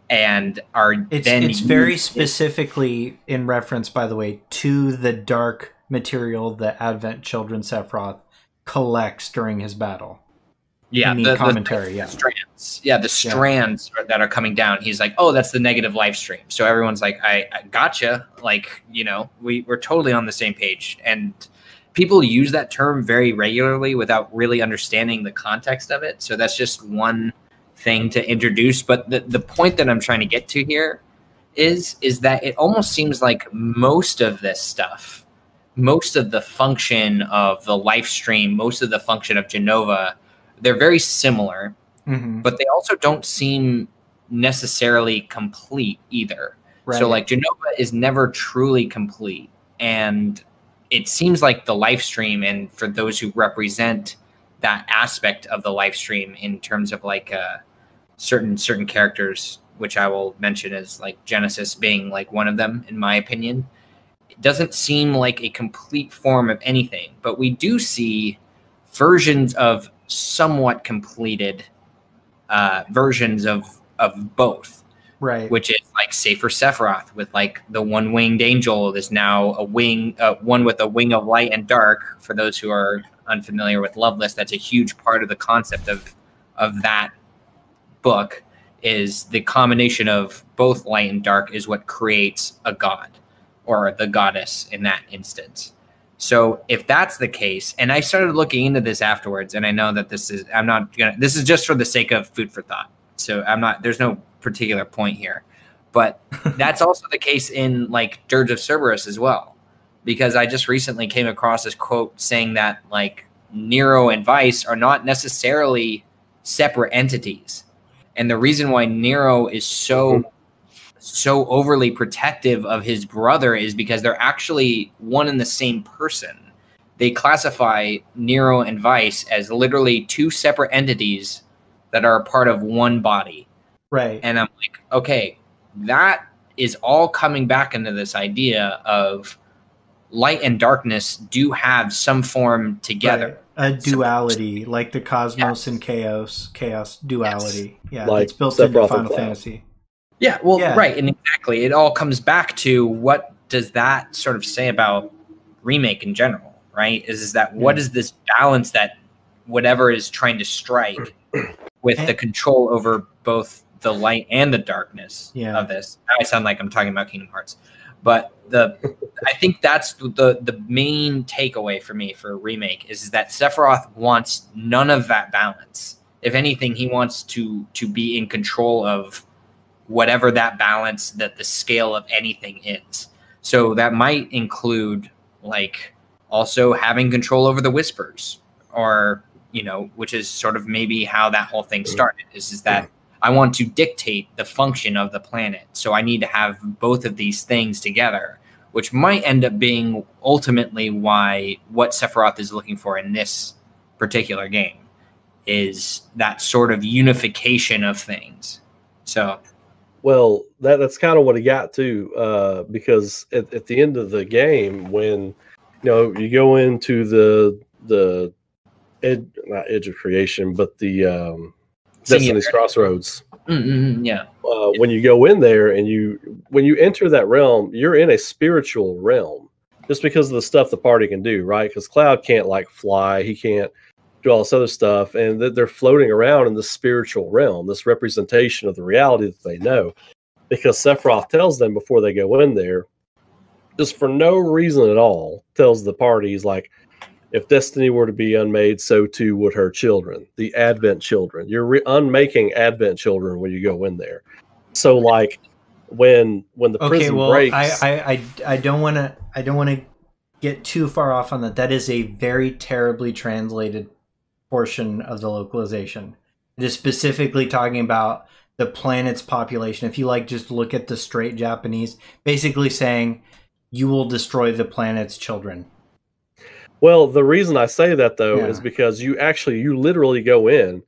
and are it's very specifically in reference, by the way, to the dark material that Advent Children Sephiroth collects during his battle. Yeah, in the commentary. The strands. Yeah, the strands that are coming down. He's like, oh, that's the negative life stream. So everyone's like, I gotcha. Like, we're totally on the same page. And people use that term very regularly without really understanding the context of it. So that's just one thing to introduce. But the point that I'm trying to get to here is that it almost seems like most of this stuff, most of the function of the life stream, most of the function of Jenova, they're very similar, but they also don't seem necessarily complete either. Right. So like Jenova is never truly complete. And it seems like the life stream, and for those who represent that aspect of the life stream in terms of like certain characters, which I will mention as like Genesis being like one of them, in my opinion, it doesn't seem like a complete form of anything. But we do see versions of somewhat completed versions of both, right? Which is like Safer Sephiroth with like the one-winged angel is now a wing, one with a wing of light and dark. For those who are unfamiliar with Loveless, that's a huge part of the concept of that book. Is the combination of both light and dark is what creates a god, or the goddess in that instance. So if that's the case, and I started looking into this afterwards, and I know that this is just for the sake of food for thought. So there's no particular point here, but that's also the case in like Dirge of Cerberus as well, because I just recently came across this quote saying that like Nero and Vice are not necessarily separate entities. And the reason why Nero is so overly protective of his brother is because they're actually one and the same person. They classify Nero and Vice as literally two separate entities that are a part of one body. Right. And I'm like, okay, that is all coming back into this idea of light and darkness do have some form together. Right. A duality, like the cosmos and chaos duality. Yes. Yeah, like that's built Sephiroth into Final Fantasy. Yeah, well, right, and exactly. It all comes back to what does that sort of say about Remake in general, right? Is that what is this balance that whatever is trying to strike with the control over both the light and the darkness of this? Now I sound like I'm talking about Kingdom Hearts. But I think that's the main takeaway for me for Remake is that Sephiroth wants none of that balance. If anything, he wants to be in control of whatever that balance, that the scale of anything is. So that might include like also having control over the whispers, or which is sort of maybe how that whole thing started. Is that I want to dictate the function of the planet, so I need to have both of these things together, which might end up being ultimately what Sephiroth is looking for in this particular game, is that sort of unification of things. So. Well, that's kind of what he got to, because at the end of the game, when you go into the not Edge of Creation, but the Destiny's Crossroads. Yeah. When you go in there and when you enter that realm, you're in a spiritual realm, just because of the stuff the party can do, right? Because Cloud can't like fly, he can't do all this other stuff, and they're floating around in the spiritual realm, this representation of the reality that they know, because Sephiroth tells them before they go in there, just for no reason at all, tells the parties like, if Destiny were to be unmade, so too would her children, the Advent children. You're unmaking Advent children when you go in there. So like when the prison breaks, I don't want to get too far off on that. That is a very terribly translated portion of the localization. It is specifically talking about the planet's population. If you just look at the straight Japanese, basically saying you will destroy the planet's children. Well, the reason I say that though is because you literally go in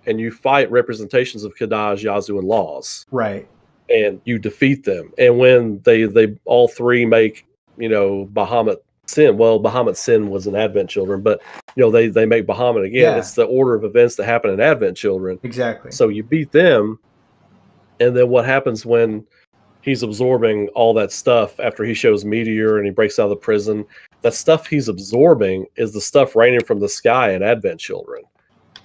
and you fight representations of Kadaj, Yazoo, and Laws, right? And you defeat them. And when they all three make Bahamut Sin. Well, Bahamut Sin was an Advent children, but they make Bahamut again. It's the order of events that happen in Advent children. Exactly. So you beat them, and then what happens when he's absorbing all that stuff after he shows Meteor and he breaks out of the prison? That stuff he's absorbing is the stuff raining from the sky in Advent children.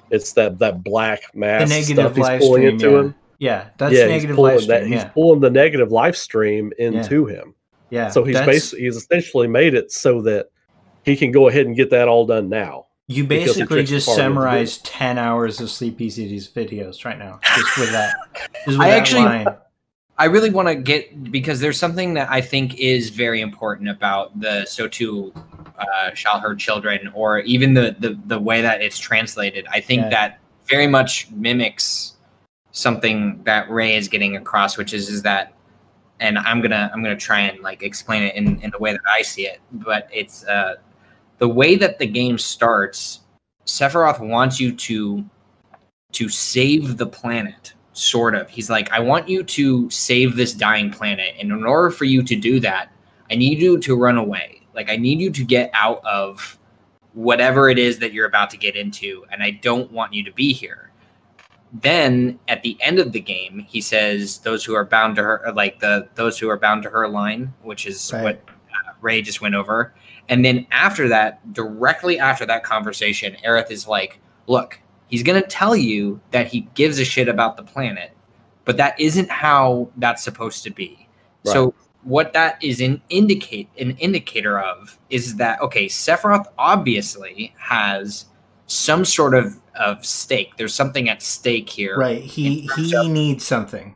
It's that black mass stuff he's pulling into him. Yeah, that's negative life stream. He's pulling the negative life stream into him. Yeah. So he's essentially made it so that he can go ahead and get that all done now. You basically just summarized 10 hours of sleepez's videos right now, just with that. I really want to get, because there's something that I think is very important about the "so too shall her children," or even the way that it's translated. I think that very much mimics something that Ray is getting across, which is that, and I'm gonna try and explain it in the way that I see it. But it's the way that the game starts. Sephiroth wants you to save the planet. Sort of. He's like, I want you to save this dying planet. And in order for you to do that, I need you to run away. I need you to get out of whatever it is that you're about to get into. And I don't want you to be here. Then at the end of the game, he says, those who are bound to her, those who are bound to her line, which is what Ray just went over. And then after that, directly after that conversation, Aerith is like, look, he's going to tell you that he gives a shit about the planet, but that isn't how that's supposed to be. Right. So what that is an indicator of is that, okay, Sephiroth obviously has some sort of stake. There's something at stake here. Right. He needs something.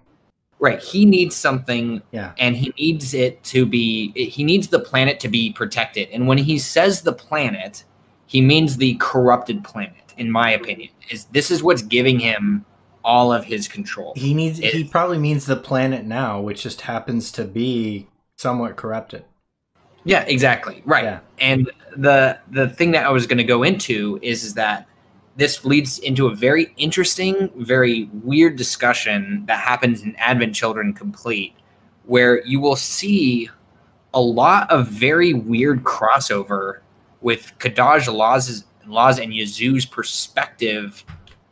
Right. He needs something. Yeah. And he needs he needs the planet to be protected. And when he says the planet, he means the corrupted planet. In my opinion, this is what's giving him all of his control. He probably means the planet now, which just happens to be somewhat corrupted. Yeah, exactly. Right. Yeah. And the thing that I was going to go into is that this leads into a very interesting, very weird discussion that happens in Advent Children Complete, where you will see a lot of very weird crossover with Kadaj Laz and Yazoo's perspective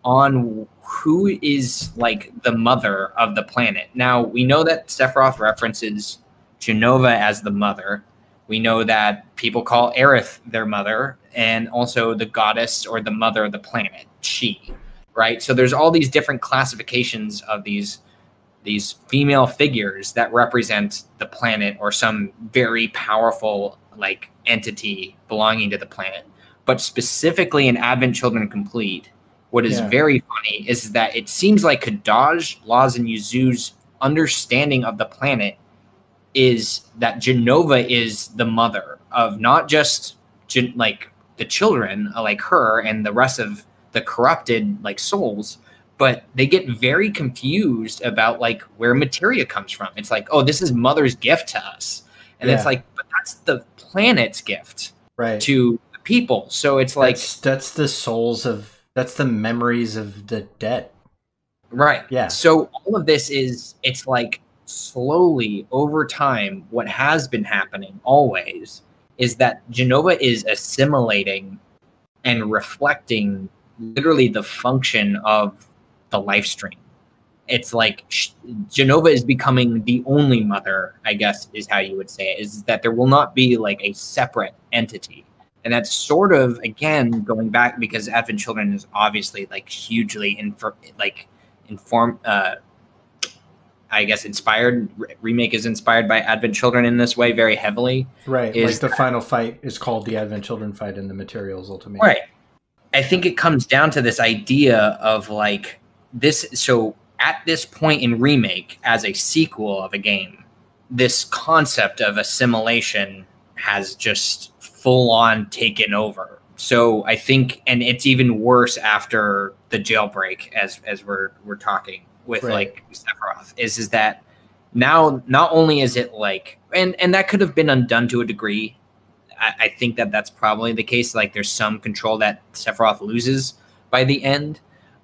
on who is like the mother of the planet. Now, we know that Sephiroth references Jenova as the mother. We know that people call Aerith their mother, and also the goddess or the mother of the planet, she, right? So there's all these different classifications of these female figures that represent the planet or some very powerful like entity belonging to the planet. But specifically in Advent Children Complete, what is very funny is that it seems like Kadaj, Laz, and Yazoo's understanding of the planet is that Jenova is the mother of not just like the children like her and the rest of the corrupted like souls, but they get very confused about like where materia comes from. It's like, oh, this is mother's gift to us. And it's like, but that's the planet's gift to the people. So it's like that's the souls of, that's the memories of the dead. Right. Yeah. So all of this is, it's like slowly over time, what has been happening always is that Jenova is assimilating and reflecting literally the function of the life stream. It's like Jenova is becoming the only mother, I guess is how you would say it, is that there will not be like a separate entity. And that's sort of, again, going back because Advent Children is obviously like hugely informed, I guess inspired. Remake is inspired by Advent Children in this way very heavily. Right, like the final fight is called the Advent Children fight in the Materials Ultimate. Right. I think it comes down to this idea of like this. So at this point in Remake, as a sequel of a game, this concept of assimilation has just full on taken over. So I think, and it's even worse after the jailbreak, as we're talking with like Sephiroth, is that now not only is it like, and that could have been undone to a degree. I think that that's probably the case. Like there's some control that Sephiroth loses by the end,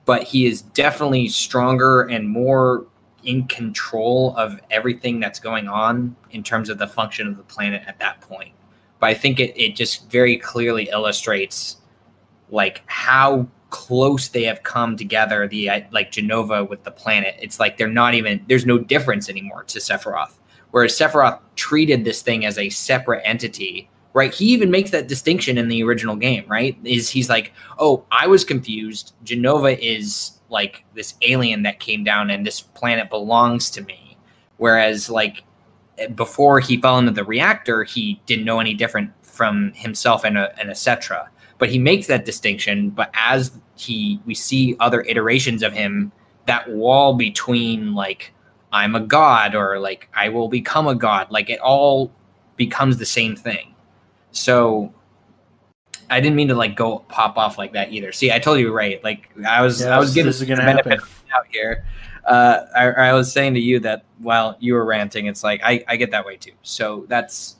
but he is definitely stronger and more in control of everything that's going on in terms of the function of the planet at that point. But I think it just very clearly illustrates like how close they have come together, the like Jenova with the planet. It's like they're not even, there's no difference anymore to Sephiroth. Whereas Sephiroth treated this thing as a separate entity, right? He even makes that distinction in the original game, right? He's like, oh, I was confused. Jenova is like this alien that came down and this planet belongs to me. Whereas like before he fell into the reactor, he didn't know any different from himself and etc. But he makes that distinction. But as we see other iterations of him, that wall between like I'm a god or like I will become a god, like it all becomes the same thing. So I didn't mean to like go pop off like that either. See, I told you right. Like I was giving the benefit out here. I was saying to you that while you were ranting, it's like I get that way too. So that's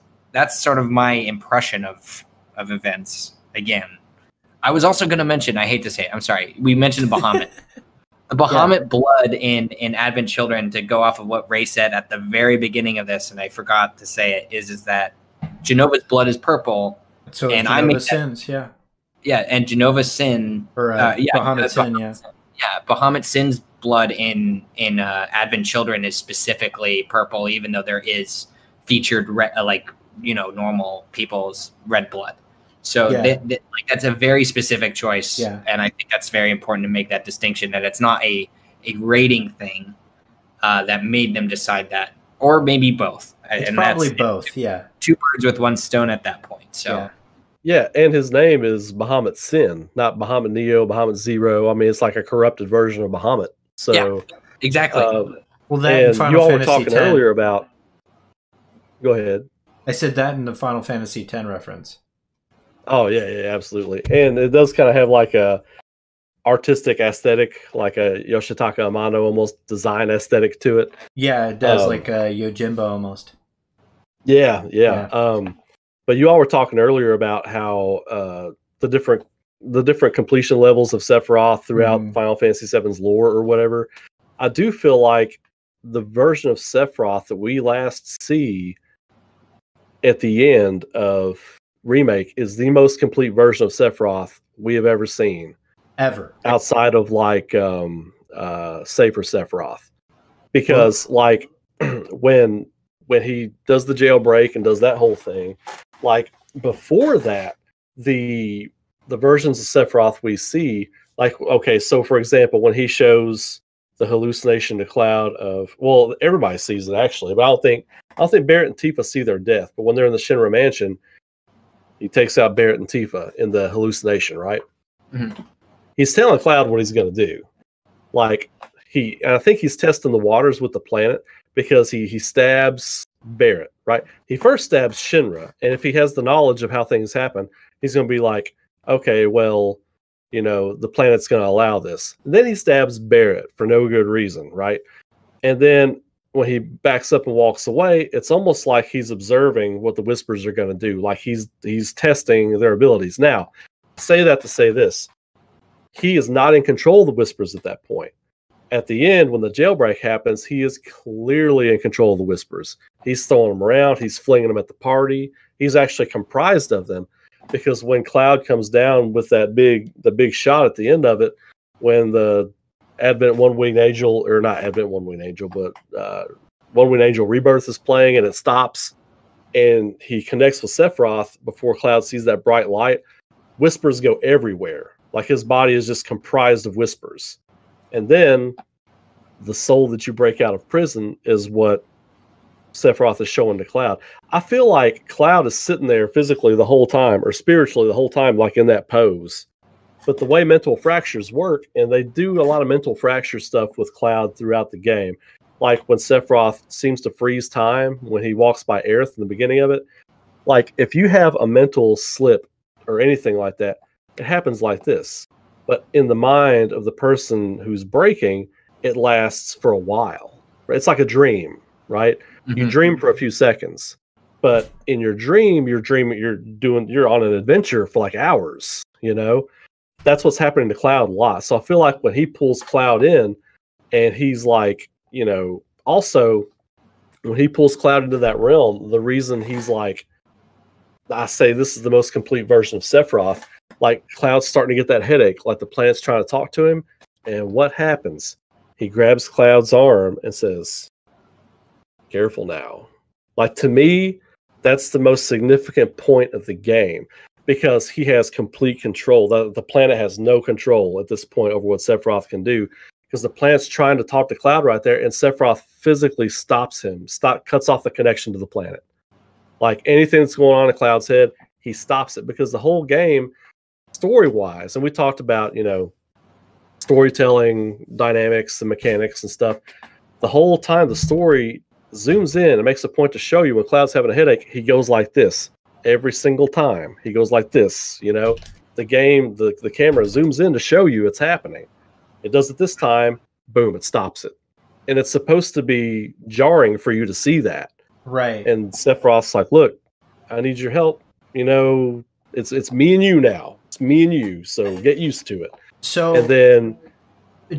sort of my impression of events. Again, I was also going to mention, I hate to say it, I'm sorry, we mentioned Bahamut. The Bahamut blood in Advent Children, to go off of what Ray said at the very beginning of this, and I forgot to say it, is that Jenova's blood is purple. So and Jenova Sin's, and Jenova Sin, Bahamut Sin, Bahamut Sin's blood in Advent Children is specifically purple, even though there is featured normal people's red blood. So that's a very specific choice, and I think that's very important to make that distinction, that it's not a rating thing that made them decide that, or maybe both. It's probably both, two birds with one stone at that point. So and his name is Bahamut Sin, not Bahamut Neo, Bahamut Zero. I mean, it's like a corrupted version of Bahamut. So exactly. Well, that in Final you all Fantasy were talking 10. earlier about. Go ahead. I said that in the Final Fantasy X reference. Oh yeah, absolutely. And it does kind of have like a artistic aesthetic, like a Yoshitaka Amano almost design aesthetic to it. Yeah, it does, like a Yojimbo almost. Yeah. But you all were talking earlier about how the different completion levels of Sephiroth throughout Final Fantasy VII's lore or whatever. I do feel like the version of Sephiroth that we last see at the end of Remake is the most complete version of Sephiroth we have ever seen. Ever. Outside of like Safer Sephiroth. Because like when he does the jailbreak and does that whole thing, like before that, the versions of Sephiroth we see, like, okay, so for example, when he shows the hallucination to Cloud of, well, everybody sees it actually, but I don't think Barrett and Tifa see their death, but when they're in the Shinra mansion, he takes out Barrett and Tifa in the hallucination, right? Mm-hmm. He's telling Cloud what he's going to do. Like, I think he's testing the waters with the planet because he stabs Barrett, right? He first stabs Shinra, and if he has the knowledge of how things happen, he's going to be like, okay, well, you know, the planet's going to allow this. And then he stabs Barrett for no good reason, right? And then when he backs up and walks away, it's almost like he's observing what the Whispers are going to do. Like he's testing their abilities. Now, say that to say this. He is not in control of the Whispers at that point. At the end, when the jailbreak happens, he is clearly in control of the Whispers. He's throwing them around. He's flinging them at the party. He's actually comprised of them. Because when Cloud comes down with the big shot at the end of it, when the Advent One-Winged Angel, or not Advent One-Winged Angel, but One-Winged Angel Rebirth is playing and it stops, and he connects with Sephiroth before Cloud sees that bright light, Whispers go everywhere. Like his body is just comprised of Whispers. And then the soul that you break out of prison is what Sephiroth is showing to Cloud. I feel like Cloud is sitting there physically the whole time, or spiritually the whole time, like in that pose. But the way mental fractures work, and they do a lot of mental fracture stuff with Cloud throughout the game, like when Sephiroth seems to freeze time when he walks by Aerith in the beginning of it. Like if you have a mental slip or anything like that, it happens like this. But in the mind of the person who's breaking, it lasts for a while. Right? It's like a dream, right? Mm-hmm. You dream for a few seconds, but in your dream, you're on an adventure for like hours, you know? That's what's happening to Cloud a lot. So I feel like when he pulls Cloud in and he's like, you know, also when he pulls Cloud into that realm, the reason he's like, I say this is the most complete version of Sephiroth, like Cloud's starting to get that headache, like the planet's trying to talk to him. And what happens? He grabs Cloud's arm and says, careful now. Like to me, that's the most significant point of the game because he has complete control. The planet has no control at this point over what Sephiroth can do because the planet's trying to talk to Cloud right there, and Sephiroth physically stops him, cuts off the connection to the planet. Like anything that's going on in Cloud's head, he stops it because the whole game, story-wise, and we talked about, you know, storytelling dynamics and mechanics and stuff. The whole time the story zooms in and makes a point to show you when Cloud's having a headache, he goes like this every single time. He goes like this, you know. The game, the camera zooms in to show you it's happening. It does it this time, boom, it stops it. And it's supposed to be jarring for you to see that. Right. And Sephiroth's like, look, I need your help. You know, it's me and you now. It's me and you, so get used to it. So and then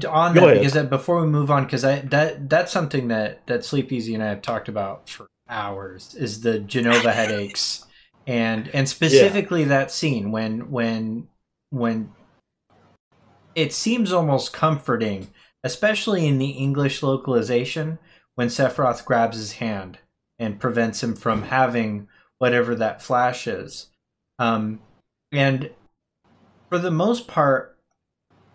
on that, because before we move on, because that's something that sleepezi and I have talked about for hours is the Jenova headaches, and specifically that scene when it seems almost comforting, especially in the English localization, when Sephiroth grabs his hand and prevents him from having whatever that flash is, and for the most part,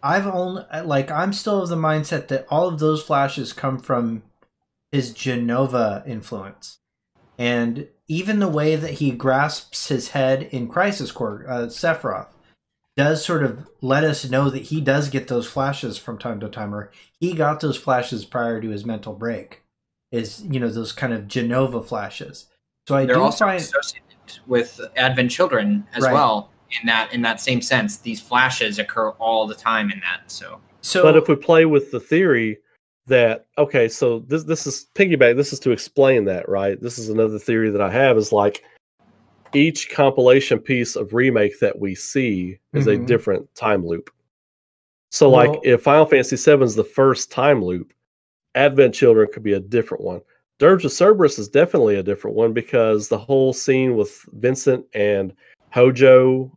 I'm still of the mindset that all of those flashes come from his Jenova influence. And even the way that he grasps his head in Crisis Core, Sephiroth, does sort of let us know that he does get those flashes from time to time, or he got those flashes prior to his mental break. Is, you know, those kind of Jenova flashes. So they're also associated with Advent Children as well. in that same sense. These flashes occur all the time in that. So but if we play with the theory that, okay, so this is piggyback, this is to explain that, right? This is another theory that I have, is like each compilation piece of Remake that we see is a different time loop. So like if Final Fantasy VII is the first time loop, Advent Children could be a different one. Dirge of Cerberus is definitely a different one, because the whole scene with Vincent and Hojo,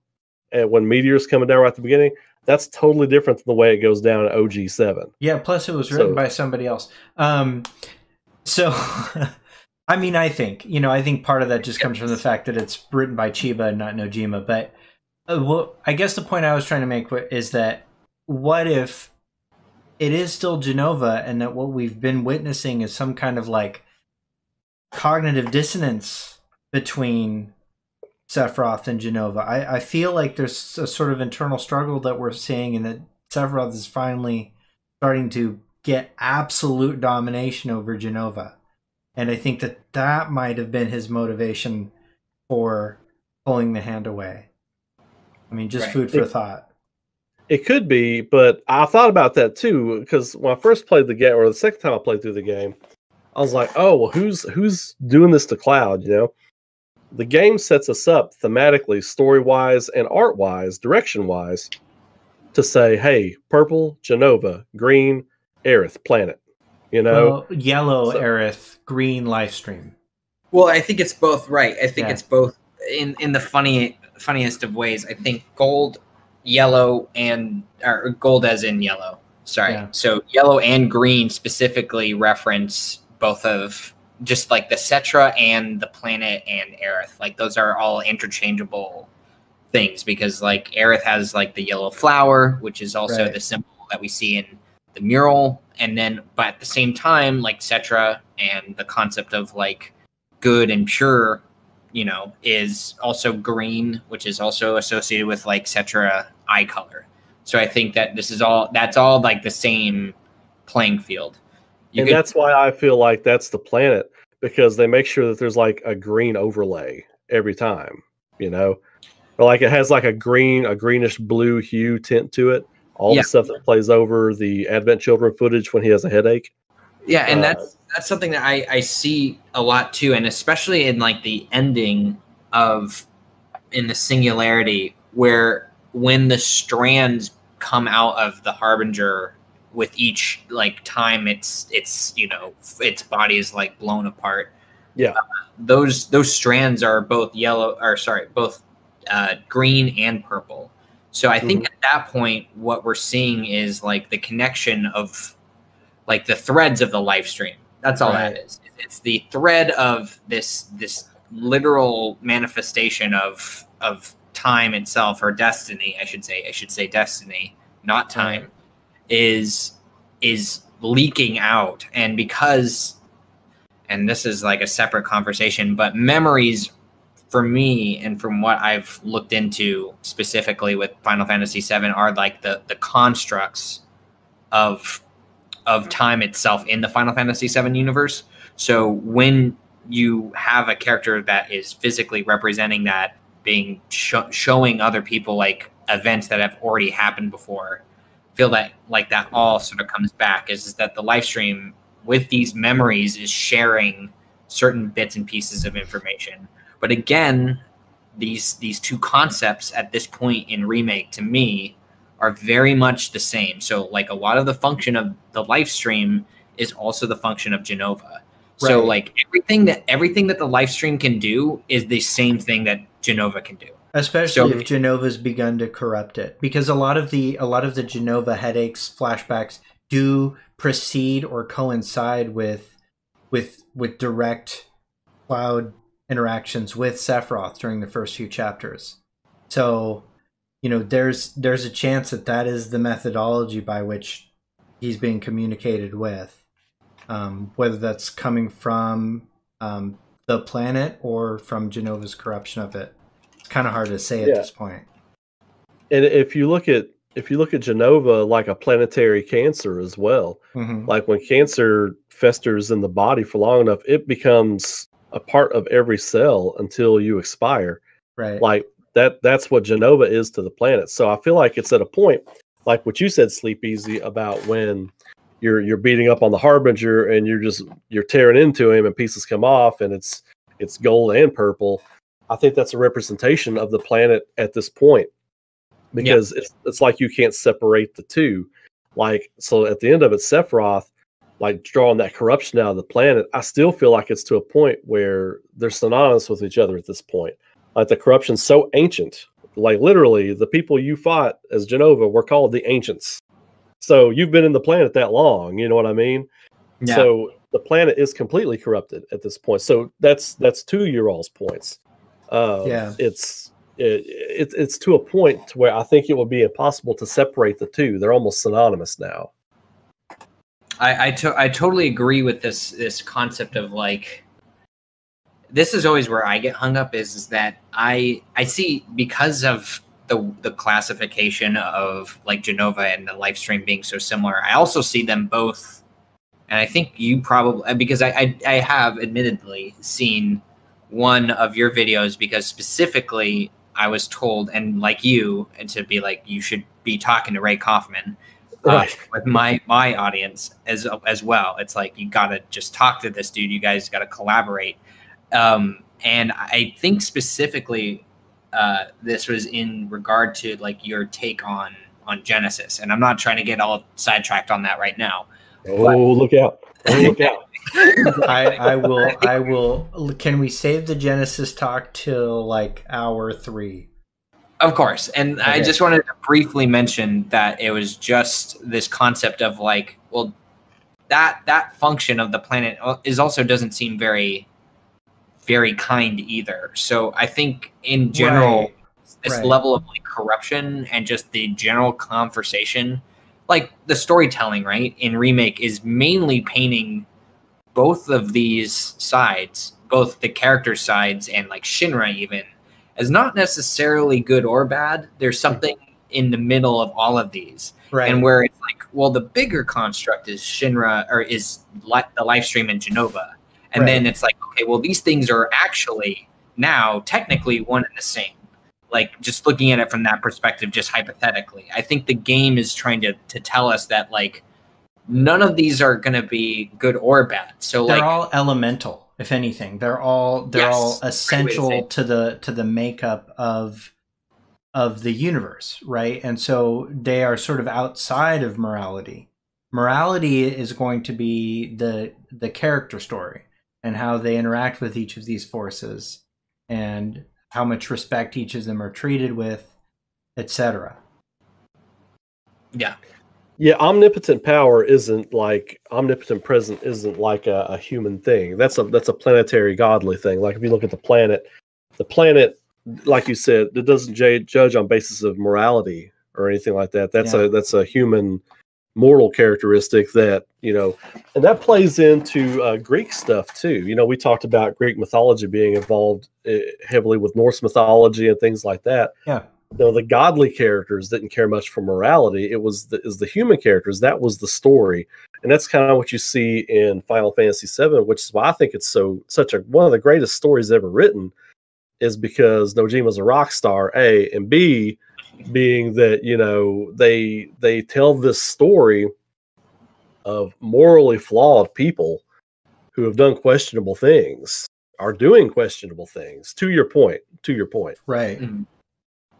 and when Meteor's coming down right at the beginning, that's totally different than the way it goes down in OG7. Yeah, plus it was written by somebody else. So, I mean, I think part of that just comes from the fact that it's written by Chiba and not Nojima. But I guess the point I was trying to make is that what if it is still Jenova, and that what we've been witnessing is some kind of like cognitive dissonance between Sephiroth and Jenova. I feel like there's a sort of internal struggle that we're seeing, and that Sephiroth is finally starting to get absolute domination over Jenova. And I think that might have been his motivation for pulling the hand away. I mean, just food for thought. It could be, but I thought about that too, because when I first played the game, or the second time I played through the game, I was like, oh, well, who's doing this to Cloud, The game sets us up thematically, story-wise, and art-wise, direction-wise, to say, hey, purple, Jenova, green, Aerith, planet. Well, yellow, Aerith, green, Lifestream. Well, I think it's both, right? I think it's both in the funniest of ways. I think gold, yellow, or gold as in yellow. Sorry. Yeah. So yellow and green specifically reference both of just like the Cetra and the planet and Aerith. Like those are all interchangeable things, because like Aerith has like the yellow flower, which is also the symbol that we see in the mural. And then, but at the same time, like Cetra and the concept of like good and pure, is also green, which is also associated with like Cetra eye color. So I think that that's all like the same playing field. That's why I feel like that's the planet, because they make sure that there's like a green overlay every time, or like it has like a greenish blue hue tint to it. All the stuff that plays over the Advent Children footage when he has a headache. Yeah, and that's something that I see a lot too, and especially in like the ending in the Singularity, where when the strands come out of the Harbinger with each like time its body is like blown apart. Yeah. Those strands are both green and purple. So I think at that point, what we're seeing is like the connection of like the threads of the life stream. That's all that is. It's the thread of this literal manifestation of time itself, or destiny, I should say destiny, not time, is leaking out. And this is like a separate conversation, but memories for me, and from what I've looked into specifically with Final Fantasy VII, are like the constructs of time itself in the Final Fantasy VII universe. So when you have a character that is physically representing that, being showing other people like events that have already happened before, feel that like that all sort of comes back, is that the live stream with these memories is sharing certain bits and pieces of information. But again, these two concepts at this point in Remake, to me, are very much the same. So like a lot of the function of the live stream is also the function of Jenova. So like everything that the live stream can do is the same thing that Jenova can do. Especially if Jenova's begun to corrupt it, because a lot of the Jenova headaches, flashbacks do precede or coincide with direct Cloud interactions with Sephiroth during the first few chapters. So, there's a chance that is the methodology by which he's being communicated with, whether that's coming from the planet or from Jenova's corruption of it. It's kind of hard to say at this point. And if you look at Jenova like a planetary cancer as well, like when cancer festers in the body for long enough, it becomes a part of every cell until you expire. Right. Like that's what Jenova is to the planet. So I feel like it's at a point, like what you said, Sleepezi, about when you're beating up on the Harbinger and you're tearing into him and pieces come off and it's gold and purple. I think that's a representation of the planet at this point, because it's like you can't separate the two. Like, so at the end of it, Sephiroth, like drawing that corruption out of the planet, I still feel like it's to a point where they're synonymous with each other at this point. Like the corruption's so ancient, like literally the people you fought as Jenova were called the ancients. So you've been in the planet that long, you know what I mean? Yeah. So the planet is completely corrupted at this point. So that's to your all's points. It's to a point to where I think it would be impossible to separate the two. They're almost synonymous now. I totally agree with this concept of like, this is always where I get hung up is that I see, because of the classification of like Jenova and the live stream being so similar, I also see them both, and I think you probably, because I have admittedly seen one of your videos, because specifically I was told, and like you, and to be like, you should be talking to Ray Coffman. Right. With my audience as well. It's like, you gotta just talk to this dude. You guys gotta collaborate. And I think specifically this was in regard to like your take on Genesis. And I'm not trying to get all sidetracked on that right now. Oh, look out. Oh, look out. I will. Can we save the Genesis talk till like hour 3? Of course. And okay. I just wanted to briefly mention that it was just this concept of like, well, that function of the planet is also doesn't seem very, very kind either. So I think in general, this level of like corruption and just the general conversation, like the storytelling, right, in Remake is mainly painting both of these sides, both the character sides and like Shinra even, as not necessarily good or bad. There's something in the middle of all of these. Right. And where it's like, well, the bigger construct is Shinra, or is the live stream in Jenova. And then it's like, okay, well, these things are actually now technically one and the same. Like, just looking at it from that perspective, just hypothetically, I think the game is trying to tell us that, like, none of these are going to be good or bad. So they're all elemental, if anything. They're all essential to the makeup of the universe, right? And so they are sort of outside of morality. Morality is going to be the character story and how they interact with each of these forces and how much respect each of them are treated with, etc. Yeah. Yeah, omnipotent power isn't like omnipotent presence isn't like a human thing. That's a planetary godly thing. Like if you look at the planet, like you said, it doesn't judge on basis of morality or anything like that. That's a human mortal characteristic that, you know, and that plays into Greek stuff too. You know, we talked about Greek mythology being involved heavily with Norse mythology and things like that. Yeah. You know, the godly characters didn't care much for morality. It was the human characters. That was the story. And that's kind of what you see in Final Fantasy VII, which is why I think it's such one of the greatest stories ever written, is because Nojima's a rock star, A, and B, being that, you know, they tell this story of morally flawed people who have done questionable things, are doing questionable things, to your point. Right. Mm-hmm.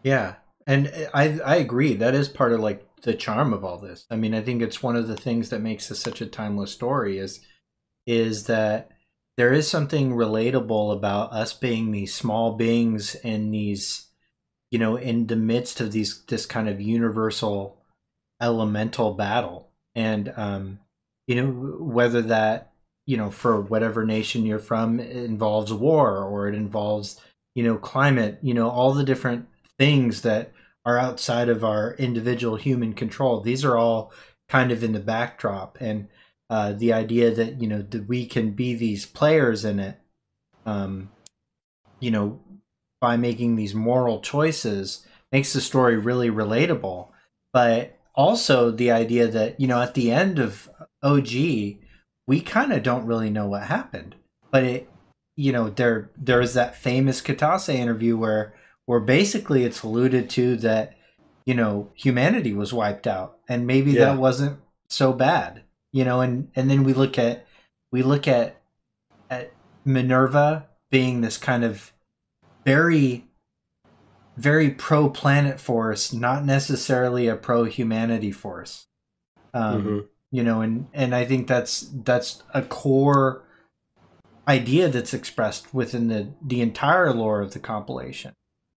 Yeah. And I agree. That is part of like the charm of all this. I mean, I think it's one of the things that makes this such a timeless story is that there is something relatable about us being these small beings in these, you know, in the midst of this kind of universal elemental battle. And, you know, whether that, you know, for whatever nation you're from, it involves war or it involves, you know, climate, you know, all the different things that are outside of our individual human control. These are all kind of in the backdrop. And the idea that, you know, that we can be these players in it, you know, by making these moral choices makes the story really relatable. But also the idea that, you know, at the end of OG, we kind of don't really know what happened. But it, you know, there is that famous Katase interview where where basically it's alluded to that, you know, humanity was wiped out, and maybe that wasn't so bad, you know. And then we look at Minerva being this kind of very, very pro planet force, not necessarily a pro humanity force. You know, and I think that's a core idea that's expressed within the entire lore of the compilation.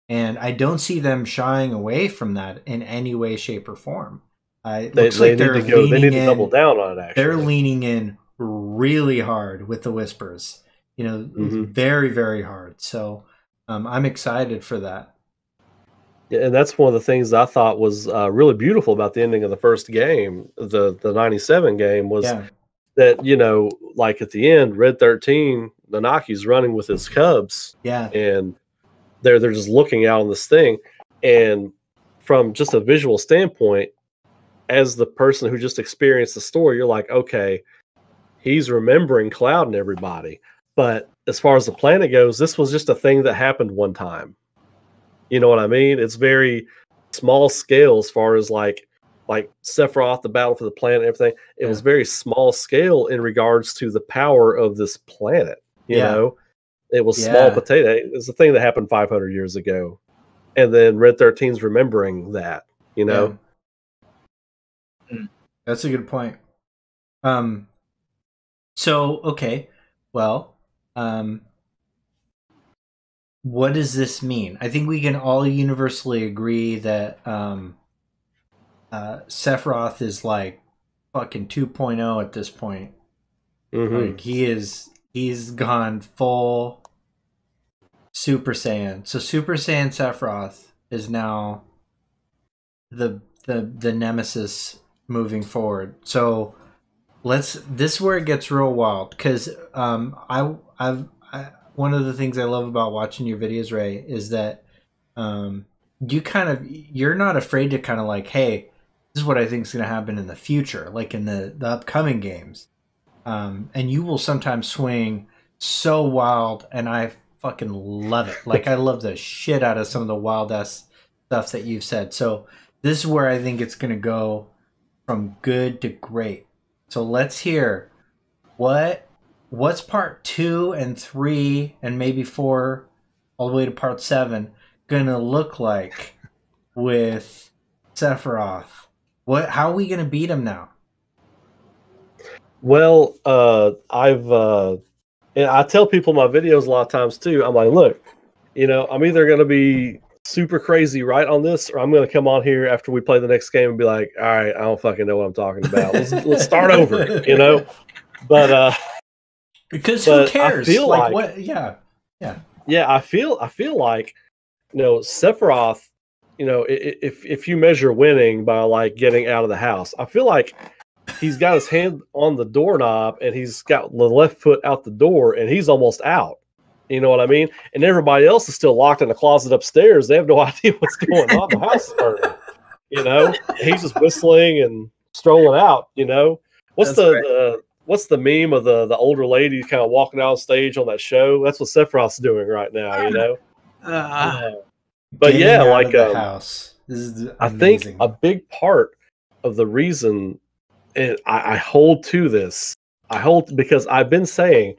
And I don't see them shying away from that in any way, shape, or form. It looks like they're leaning in. They need to double down on it, actually. They're leaning in really hard with the whispers. You know, very, very hard. So I'm excited for that. Yeah, and that's one of the things I thought was really beautiful about the ending of the first game, the 97 game, was that, you know, like at the end, Red 13, Nanaki's running with his cubs. Yeah. And they're just looking out on this thing. And from just a visual standpoint, as the person who just experienced the story, you're like, okay, he's remembering Cloud and everybody. But as far as the planet goes, this was just a thing that happened one time. You know what I mean? It's very small scale as far as like Sephiroth, the battle for the planet, and everything. It was very small scale in regards to the power of this planet. You know, it was small potato. It was a thing that happened 500 years ago, and then Red 13's remembering that. You know, that's a good point. So okay, well, what does this mean? I think we can all universally agree that Sephiroth is like fucking 2.0 at this point. Like he's gone full Super Saiyan. So Super Saiyan Sephiroth is now the nemesis moving forward. So this is where it gets real wild, because one of the things I love about watching your videos, Ray, is that you're not afraid to kind of like, hey, this is what I think is going to happen in the future, like in the upcoming games. And you will sometimes swing so wild, and I fucking love it. Like, I love the shit out of some of the wild ass stuff that you've said. So this is where I think it's going to go from good to great. So let's hear what's part 2 and 3 and maybe 4 all the way to part 7 gonna look like with Sephiroth? How are we gonna beat him now? Well, and I tell people in my videos a lot of times too, I'm like, look, you know, I'm either gonna be super crazy right on this, or I'm gonna come on here after we play the next game and be like, all right, I don't fucking know what I'm talking about. Let's start over, you know? But because who cares? I feel like what? Yeah. I feel like, you know, Sephiroth, you know, if you measure winning by like getting out of the house, I feel like he's got his hand on the doorknob and he's got the left foot out the door and he's almost out. You know what I mean? And everybody else is still locked in the closet upstairs. They have no idea what's going on. The house is burning. You know, he's just whistling and strolling out. You know, what's the meme of the older lady kind of walking out on stage on that show? That's what Sephiroth's doing right now. You know, but yeah, like the house. This is I think a big part of the reason, and I hold to this, because I've been saying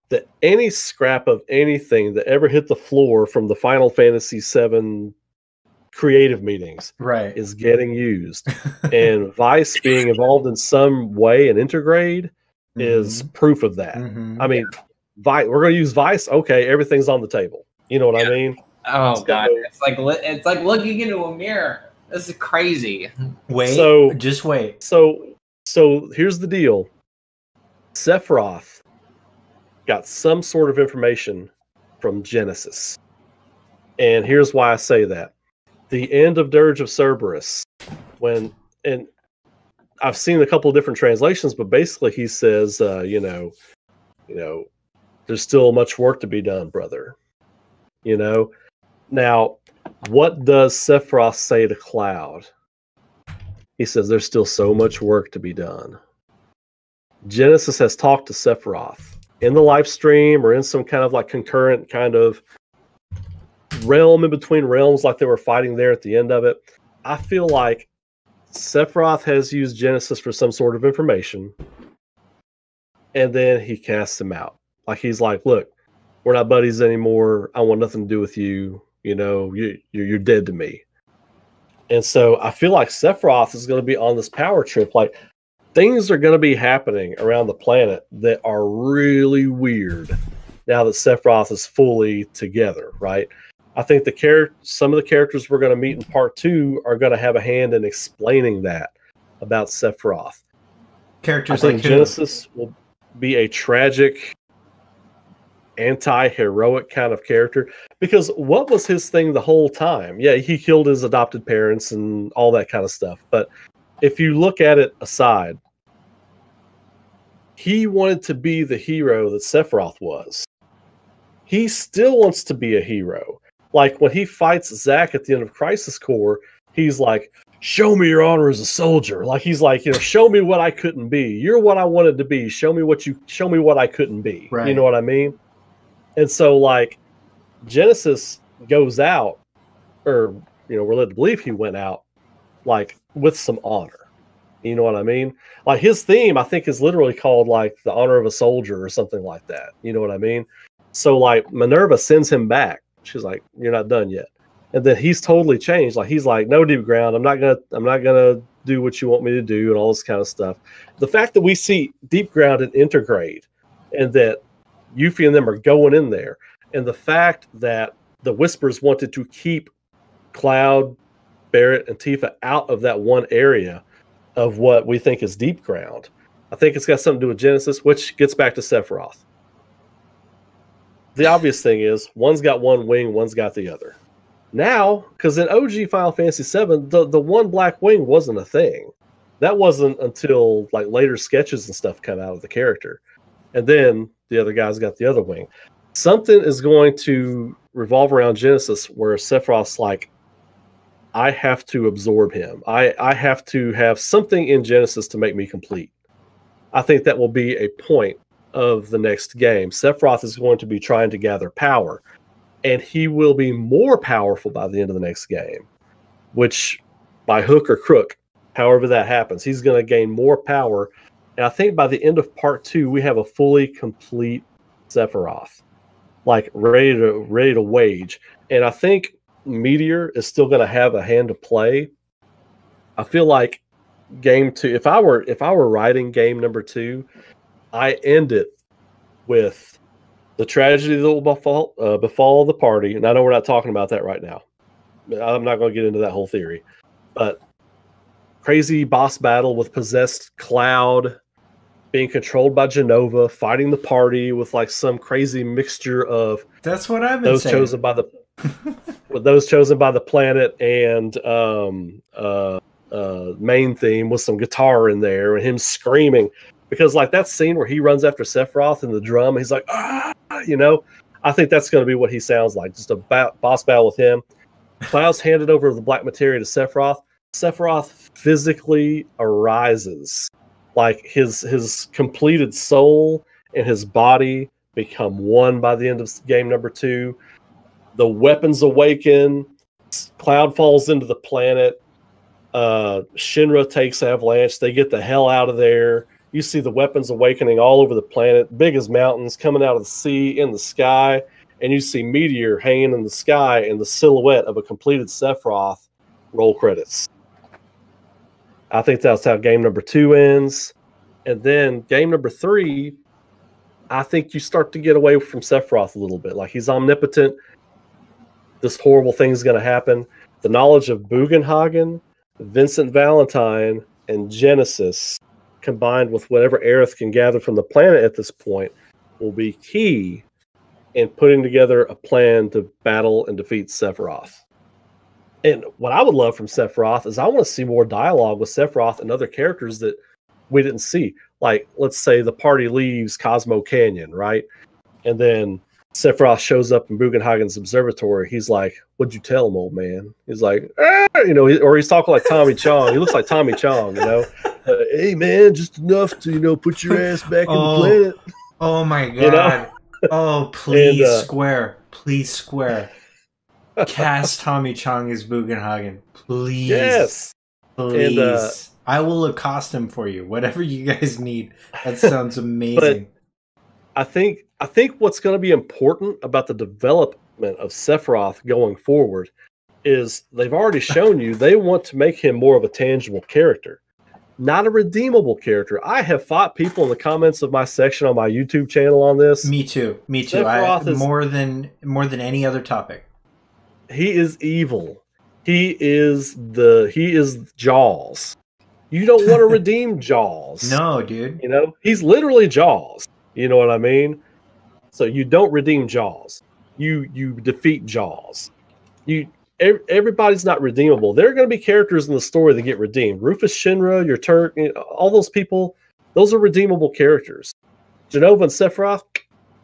that any scrap of anything that ever hit the floor from the Final Fantasy VII creative meetings is getting used. And Vice being involved in some way in Intergrade is proof of that. I mean, Vice, we're going to use Vice. Okay, everything's on the table. You know what I mean? Oh, God. It's like looking into a mirror. This is crazy. Just wait. So here's the deal. Sephiroth got some sort of information from Genesis. And here's why I say that. The end of Dirge of Cerberus, and I've seen a couple of different translations, but basically he says, you know, there's still much work to be done, brother. You know? Now, what does Sephiroth say to Cloud? He says, there's still so much work to be done. Genesis has talked to Sephiroth in the live stream or in some kind of like concurrent kind of realm in between realms, like they were fighting there at the end of it. I feel like Sephiroth has used Genesis for some sort of information, and then he casts him out. Like he's like, "Look, we're not buddies anymore. I want nothing to do with you. You know, you're dead to me." And so I feel like Sephiroth is going to be on this power trip. Like things are going to be happening around the planet that are really weird now that Sephiroth is fully together, right? I think some of the characters we're going to meet in part 2 are going to have a hand in explaining that about Sephiroth. Characters I think like who? Genesis will be a tragic, anti-heroic kind of character, because what was his thing the whole time? Yeah, he killed his adopted parents and all that kind of stuff. But if you look at it aside, he wanted to be the hero that Sephiroth was. He still wants to be a hero. Like when he fights Zack at the end of Crisis Core, he's like, "Show me your honor as a soldier." Like he's like, show me what I couldn't be. You're what I wanted to be. Show me what I couldn't be. Right. You know what I mean? And so like Genesis goes out, or we're led to believe he went out like with some honor. You know what I mean? Like his theme, I think, is literally called like the honor of a soldier or something like that. You know what I mean? So like Minerva sends him back. She's like, "You're not done yet." And then he's totally changed. Like he's like, "No, Deep Ground, I'm not gonna do what you want me to do," and all this kind of stuff. The fact that we see Deep Ground and Intergrade, and that Yuffie and them are going in there, and the fact that the Whispers wanted to keep Cloud, Barrett, and Tifa out of that one area of what we think is Deep Ground, I think it's got something to do with Genesis, which gets back to Sephiroth. The obvious thing is one's got one wing, one's got the other. Now, because in OG Final Fantasy VII, the one black wing wasn't a thing. That wasn't until like later sketches and stuff come out of the character. And then the other guy's got the other wing. Something is going to revolve around Genesis where Sephiroth's like, I have to absorb him. I have to have something in Genesis to make me complete. I think that will be a point of the next game. Sephiroth is going to be trying to gather power, and he will be more powerful by the end of the next game, which by hook or crook, however that happens, he's going to gain more power. And I think by the end of part 2, we have a fully complete Sephiroth, like ready to wage. And I think Meteor is still going to have a hand to play. I feel like game 2, if I were writing game number 2, I end it with the tragedy that will befall the party. And I know we're not talking about that right now. I'm not going to get into that whole theory. But crazy boss battle with possessed Cloud being controlled by Jenova, fighting the party with like some crazy mixture of that's what I've been saying. Chosen by the those chosen by the planet and main theme with some guitar in there and him screaming. Because like that scene where he runs after Sephiroth and the drum, he's like, "Ah," I think that's going to be what he sounds like. Just a boss battle with him. Cloud's handed over the black materia to Sephiroth. Sephiroth physically arises. Like his completed soul and his body become one by the end of game number 2. The weapons awaken. Cloud falls into the planet. Shinra takes Avalanche. They get the hell out of there. You see the weapons awakening all over the planet, big as mountains, coming out of the sea, in the sky, and you see Meteor hanging in the sky in the silhouette of a completed Sephiroth. Roll credits. I think that's how game number 2 ends. And then game number 3, I think you start to get away from Sephiroth a little bit. Like he's omnipotent. This horrible thing is going to happen. The knowledge of Bugenhagen, Vincent Valentine, and Genesis, combined with whatever Aerith can gather from the planet at this point, will be key in putting together a plan to battle and defeat Sephiroth. And what I would love from Sephiroth is I want to see more dialogue with Sephiroth and other characters that we didn't see. Like, let's say the party leaves Cosmo Canyon, right? And then Sephiroth shows up in Bugenhagen's observatory. He's like, "What'd you tell him, old man?" He's like, or he's talking like Tommy Chong. He looks like Tommy Chong, "Hey, man, just enough to, put your ass back in the planet." Oh, my God. Oh, please, Square. Please, Square. Cast Tommy Chong as Bugenhagen, please. Yes. Please. And, I will accost him for you. Whatever you guys need. That sounds amazing. I think what's going to be important about the development of Sephiroth going forward is they've already shown you they want to make him more of a tangible character, not a redeemable character. I have fought people in the comments of my section on my YouTube channel on this. Me too. Sephiroth is more than any other topic. He is evil. He is Jaws. You don't want to redeem Jaws. No, dude. You know, he's literally Jaws. You know what I mean? So you don't redeem Jaws. You defeat Jaws. Everybody's not redeemable. There are going to be characters in the story that get redeemed. Rufus Shinra, your Turk, all those people, those are redeemable characters. Jenova and Sephiroth,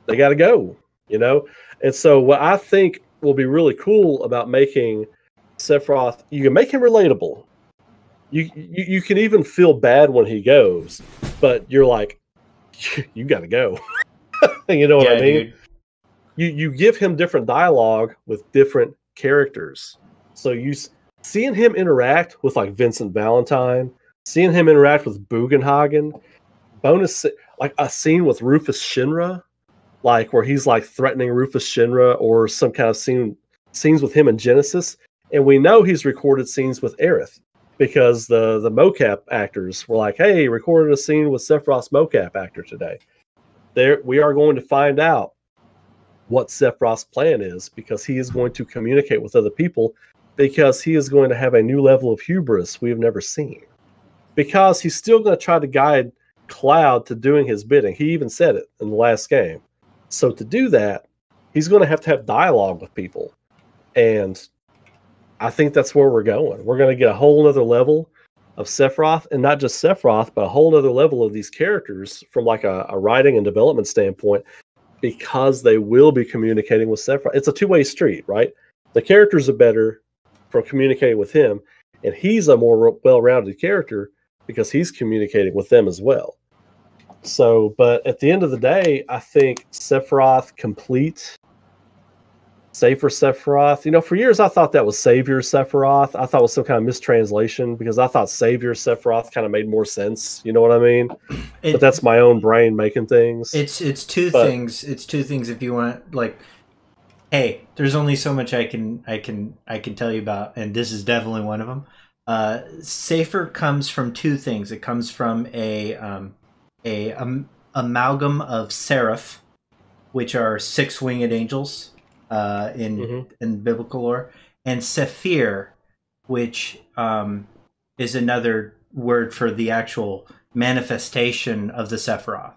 they got to go. You know? And so what I think will be really cool about making Sephiroth, you can make him relatable. You can even feel bad when he goes, but you're like, you got to go. You know what I mean? You give him different dialogue with different characters. So seeing him interact with like Vincent Valentine, seeing him interact with Bugenhagen, bonus like a scene with Rufus Shinra, like where he's like threatening Rufus Shinra, or some kind of scenes with him in Genesis. And we know he's recorded scenes with Aerith because the mocap actors were like, hey, recorded a scene with Sephiroth's mocap actor today. There, we are going to find out what Sephiroth's plan is, because he is going to communicate with other people, because he is going to have a new level of hubris we have never seen. Because he's still going to try to guide Cloud to doing his bidding. He even said it in the last game. So to do that, he's going to have dialogue with people. And I think that's where we're going. We're going to get a whole other level of Sephiroth, and not just Sephiroth, but a whole other level of these characters from like a writing and development standpoint, because they will be communicating with Sephiroth. It's a two-way street, right? The characters are better from communicating with him, and he's a more well-rounded character because he's communicating with them as well. So, but at the end of the day, I think Sephiroth complete, Safer Sephiroth. You know, for years I thought that was Savior Sephiroth. I thought it was some kind of mistranslation, because I thought Savior Sephiroth kind of made more sense. You know what I mean? But that's my own brain making things. It's two things. It's two things. If you want, like, hey, there's only so much I can tell you about, and this is definitely one of them. Safer comes from two things. It comes from a amalgam of seraph, which are six-winged angels. In biblical lore, and Sephir, which is another word for the actual manifestation of the Sephiroth.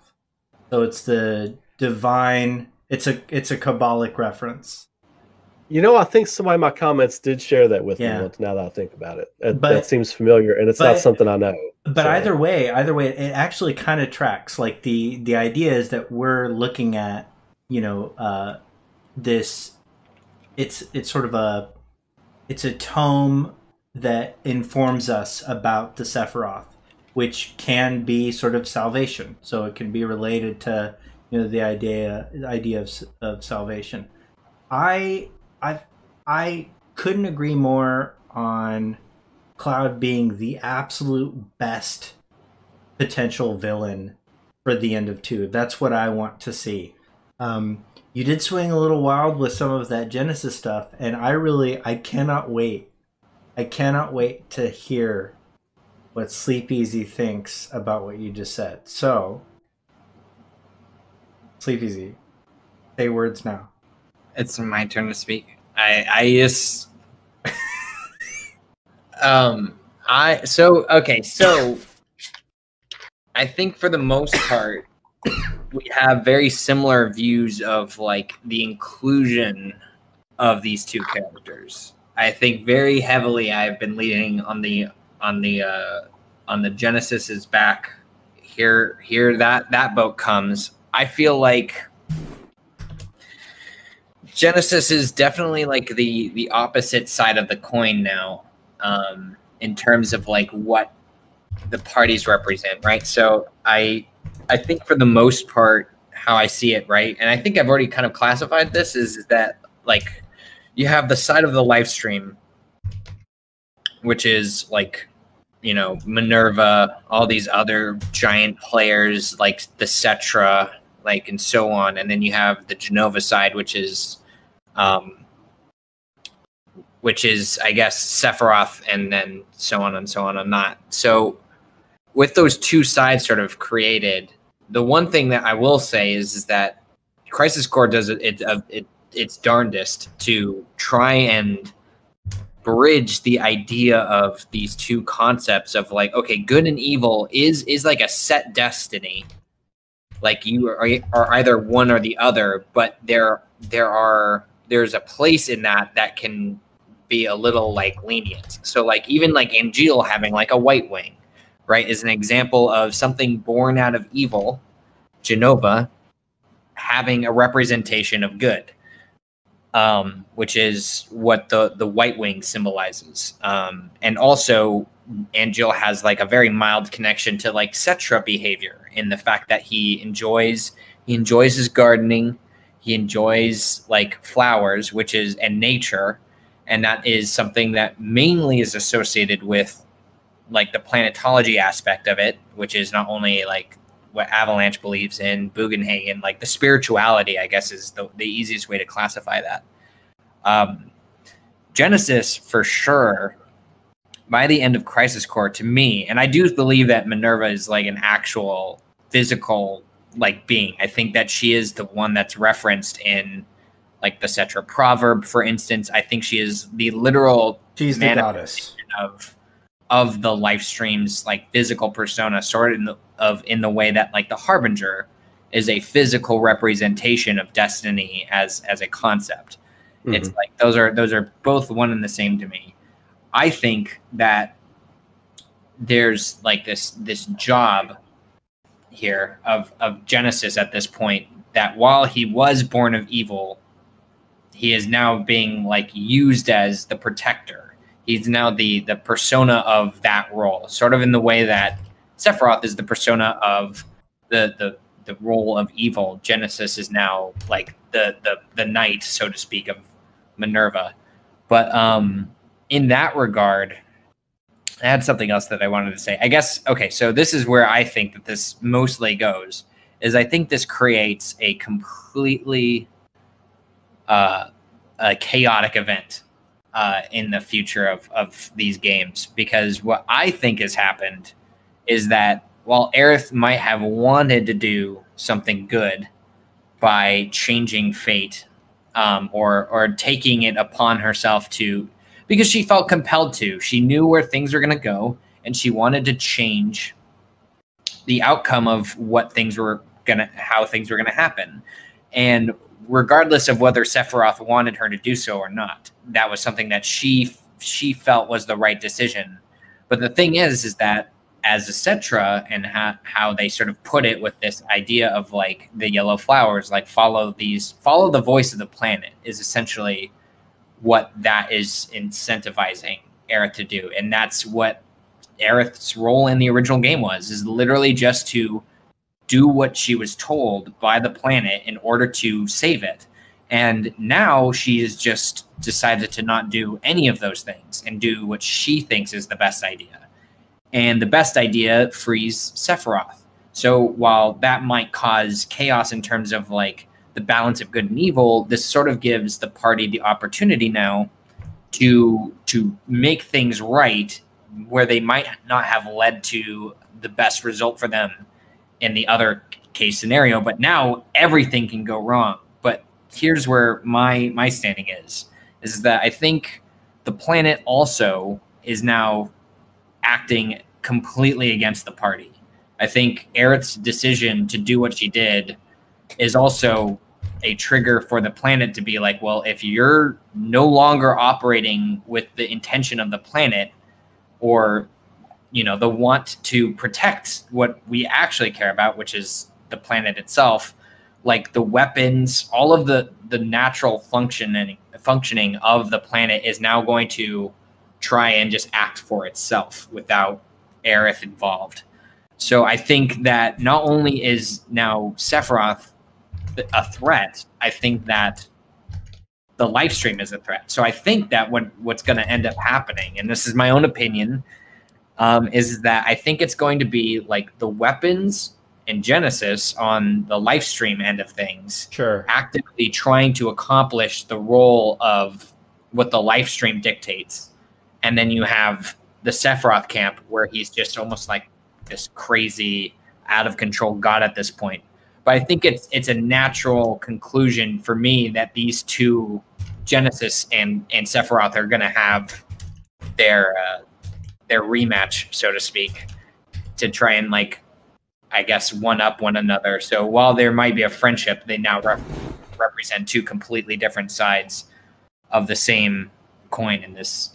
So it's the divine. It's a Kabbalic reference. You know, I think somebody in my comments did share that with me once. Now that I think about it, that seems familiar, and it's not something I know. But either way, it actually kind of tracks. Like the idea is that we're looking at, this, it's sort of it's a tome that informs us about the Sephiroth, which can be sort of salvation. So it can be related to the idea of salvation. I couldn't agree more on Cloud being the absolute best potential villain for the end of 2. That's what I want to see. You did swing a little wild with some of that Genesis stuff, and I cannot wait. I cannot wait to hear what Sleepezi thinks about what you just said. So, Sleepezi, say words now. It's my turn to speak. I just so I think for the most part we have very similar views of like the inclusion of these two characters. I think very heavily I've been leaning on the Genesis is back. Here that boat comes. I feel like Genesis is definitely like the opposite side of the coin now, in terms of like what the parties represent, right? So I think for the most part, how I see it, right, and I think I've already kind of classified this is that like you have the side of the live stream, which is like, you know, Minerva, all these other giant players like the Cetra, like, and so on. And then you have the Jenova side, which is, I guess, Sephiroth, and then so on and so on and not. So with those two sides sort of created, the one thing that I will say is that Crisis Core does its darndest to try and bridge the idea of these two concepts of like, okay, good and evil is like a set destiny. Like you are either one or the other, but there's a place in that can be a little like lenient. So like even like Angeal having like a white wing, right, is an example of something born out of evil. Jenova having a representation of good, which is what the white wing symbolizes. And also Angeal has like a very mild connection to like Cetra behavior in the fact that he enjoys his gardening, he enjoys like flowers, and nature, and that is something that mainly is associated with like the planetology aspect of it, which is not only like what Avalanche believes in, Bugenhagen, like the spirituality, I guess, is the easiest way to classify that. Genesis, for sure, by the end of Crisis Core, to me, and I do believe that Minerva is like an actual physical like being. I think that she is the one that's referenced in like the Cetra proverb, for instance. I think she is the literal She's the goddess of the life stream's like physical persona, sort of in the way that like the Harbinger is a physical representation of destiny as a concept. Mm-hmm. It's like those are both one and the same to me. I think that there's like this job here of Genesis at this point, that while he was born of evil, he is now being like used as the protector. He's now the persona of that role, sort of in the way that Sephiroth is the persona of the role of evil. Genesis is now like the knight, so to speak, of Minerva. But in that regard, I had something else that I wanted to say. I guess, okay, so this is where I think that this mostly goes, is I think this creates a completely a chaotic event in the future of these games. Because what I think has happened is that while Aerith might have wanted to do something good by changing fate, or taking it upon herself to, because she felt compelled to. She knew where things were going to go, and she wanted to change the outcome of how things were going to happen. And regardless of whether Sephiroth wanted her to do so or not, that was something that she felt was the right decision. But the thing is that as a Cetra, and how they sort of put it with this idea of like the yellow flowers, like follow the voice of the planet, is essentially what that is incentivizing Aerith to do. And that's what Aerith's role in the original game is literally just to do what she was told by the planet in order to save it. And now she has just decided to not do any of those things and do what she thinks is the best idea. And the best idea frees Sephiroth. So while that might cause chaos in terms of like the balance of good and evil, this sort of gives the party the opportunity now to make things right where they might not have led to the best result for them in the other case scenario. But now everything can go wrong. But here's where my standing is that I think the planet also is now acting completely against the party. I think Aerith's decision to do what she did is also a trigger for the planet to be like, well, if you're no longer operating with the intention of the planet, or the want to protect what we actually care about, which is the planet itself, like the weapons, all of the natural functioning of the planet is now going to try and just act for itself without Aerith involved. So I think that not only is now Sephiroth a threat, I think that the live stream is a threat. So I think that what's going to end up happening, and this is my own opinion, is that I think it's going to be like the weapons in Genesis on the live stream end of things, actively trying to accomplish the role of what the live stream dictates. And then you have the Sephiroth camp where he's just almost like this crazy, out of control god at this point. But I think it's a natural conclusion for me that these two, Genesis and Sephiroth, are going to have their rematch, so to speak, to try and, like, I guess, one up one another. So while there might be a friendship, they now represent two completely different sides of the same coin in this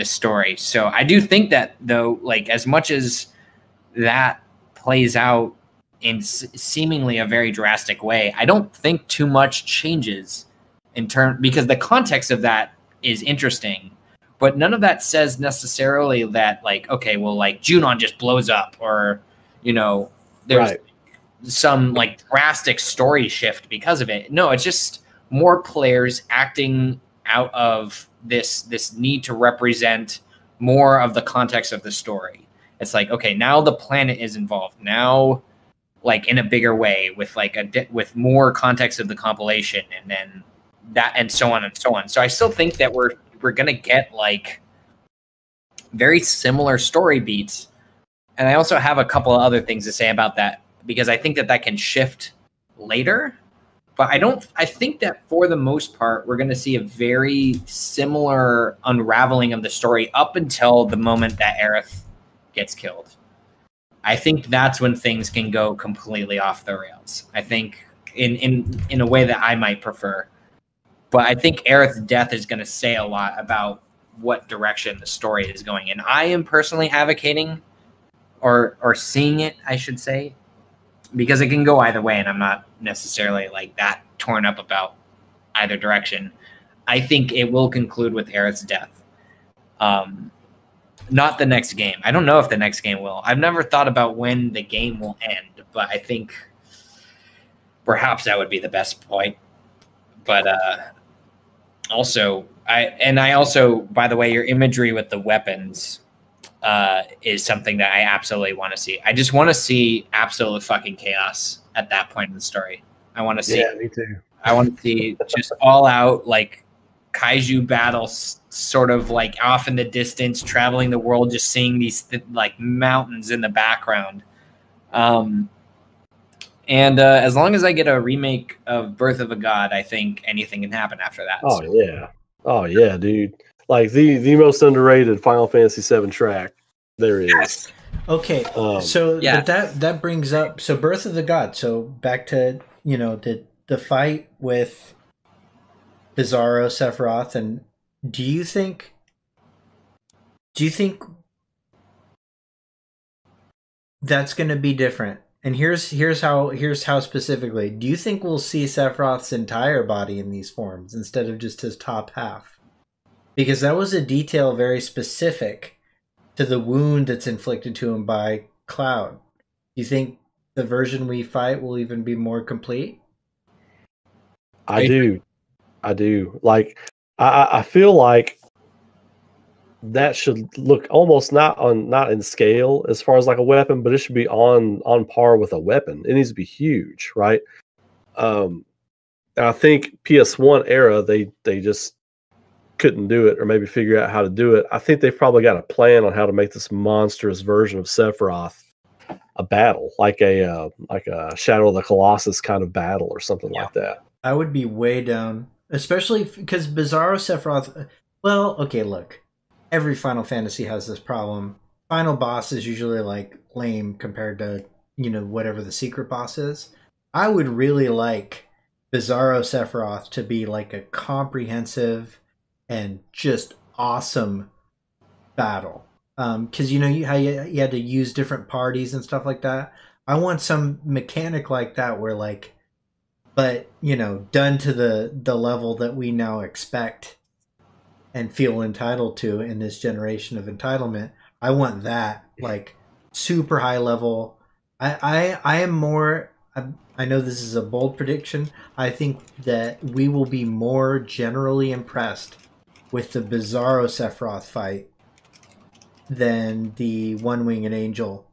story. So I do think that, though, like, as much as that plays out in seemingly a very drastic way, I don't think too much changes because the context of that is interesting, but none of that says necessarily that, like, okay, well, like, Junon just blows up, or, you know, there's some, like, drastic story shift because of it. No, it's just more players acting out of this need to represent more of the context of the story. It's like, okay, now the planet is involved now, like, in a bigger way, with like with more context of the compilation, and then that, and so on and so on. So I still think that we're gonna get, like, very similar story beats. And I also have a couple of other things to say about that, because I think that can shift later. But I think that for the most part, we're going to see a very similar unraveling of the story up until the moment that Aerith gets killed. I think that's when things can go completely off the rails. I think in a way that I might prefer. But I think Aerith's death is going to say a lot about what direction the story is going in. I am personally advocating, or seeing it, I should say, because it can go either way, and I'm not necessarily, like, that torn up about either direction. I think it will conclude with Aerith's death. Not the next game. I don't know if the next game will. I've never thought about when the game will end, but I think perhaps that would be the best point. But also, by the way, your imagery with the weapons is something that I absolutely want to see. I just want to see absolute fucking chaos at that point in the story. I want to see. Yeah, me too. I want to see just all out, like, kaiju battles, sort of like off in the distance, traveling the world, just seeing these like mountains in the background. And as long as I get a remake of Birth of a God, I think anything can happen after that. Oh yeah, dude. Like the most underrated Final Fantasy VII track there is. Yes. Okay, but that brings up, so Birth of the God. So back to, you know, the fight with Bizarro, Sephiroth, and do you think that's going to be different? And here's how specifically. Do you think we'll see Sephiroth's entire body in these forms instead of just his top half? Because that was a detail very specific to the wound that's inflicted to him by Cloud. Do you think the version we fight will even be more complete? I do. Like, I feel like that should look almost not in scale as far as like a weapon, but it should be on par with a weapon. It needs to be huge, right? And I think PS1 era they just couldn't do it, or maybe figure out how to do it. I think they've probably got a plan on how to make this monstrous version of Sephiroth a battle, like a Shadow of the Colossus kind of battle or something like that. I would be way down, especially because Bizarro Sephiroth. Well, okay, look, every Final Fantasy has this problem. Final boss is usually like lame compared to, you know, whatever the secret boss is. I would really like Bizarro Sephiroth to be like a comprehensive and just awesome battle. Because, you know, you had to use different parties and stuff like that. I want some mechanic like that where, like, but, you know, done to the level that we now expect and feel entitled to in this generation of entitlement. I want that, like, super high level. I'm I know this is a bold prediction. I think that we will be more generally impressed with the Bizarro Sephiroth fight than the One Wing and Angel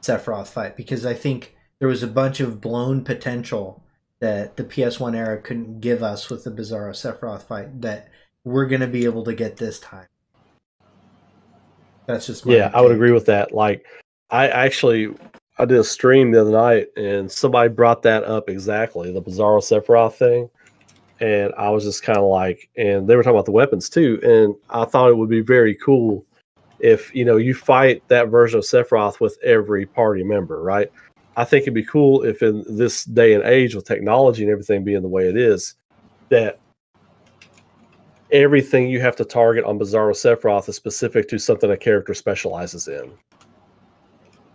Sephiroth fight, because I think there was a bunch of blown potential that the PS1 era couldn't give us with the Bizarro Sephiroth fight that we're going to be able to get this time. That's just my I would agree with that. Like, I did a stream the other night, and somebody brought that up exactly, the Bizarro Sephiroth thing. And I was just kind of like, and they were talking about the weapons too. And I thought it would be very cool if, you fight that version of Sephiroth with every party member, right? I think it'd be cool if in this day and age with technology and everything being the way it is, that everything you have to target on Bizarro Sephiroth is specific to something a character specializes in.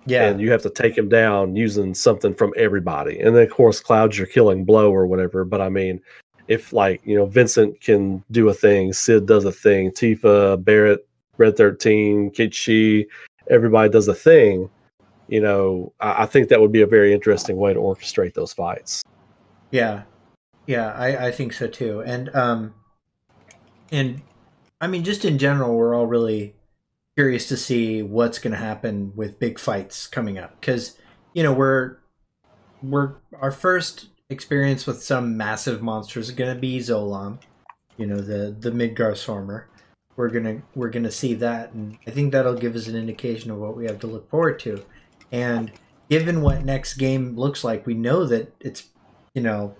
Yeah. And you have to take him down using something from everybody. And then, of course, Cloud's your killing blow or whatever. But I mean, if Vincent can do a thing, Sid does a thing, Tifa, Barrett, Red 13, Kichi, everybody does a thing, I think that would be a very interesting way to orchestrate those fights. Yeah. Yeah, I think so too. And I mean, just in general, we're all really curious to see what's going to happen with big fights coming up, because we're our first experience with some massive monsters is going to be Zolam, the Midgar Swarmer. We're gonna see that, and I think that'll give us an indication of what we have to look forward to. And given what next game looks like, we know that it's gonna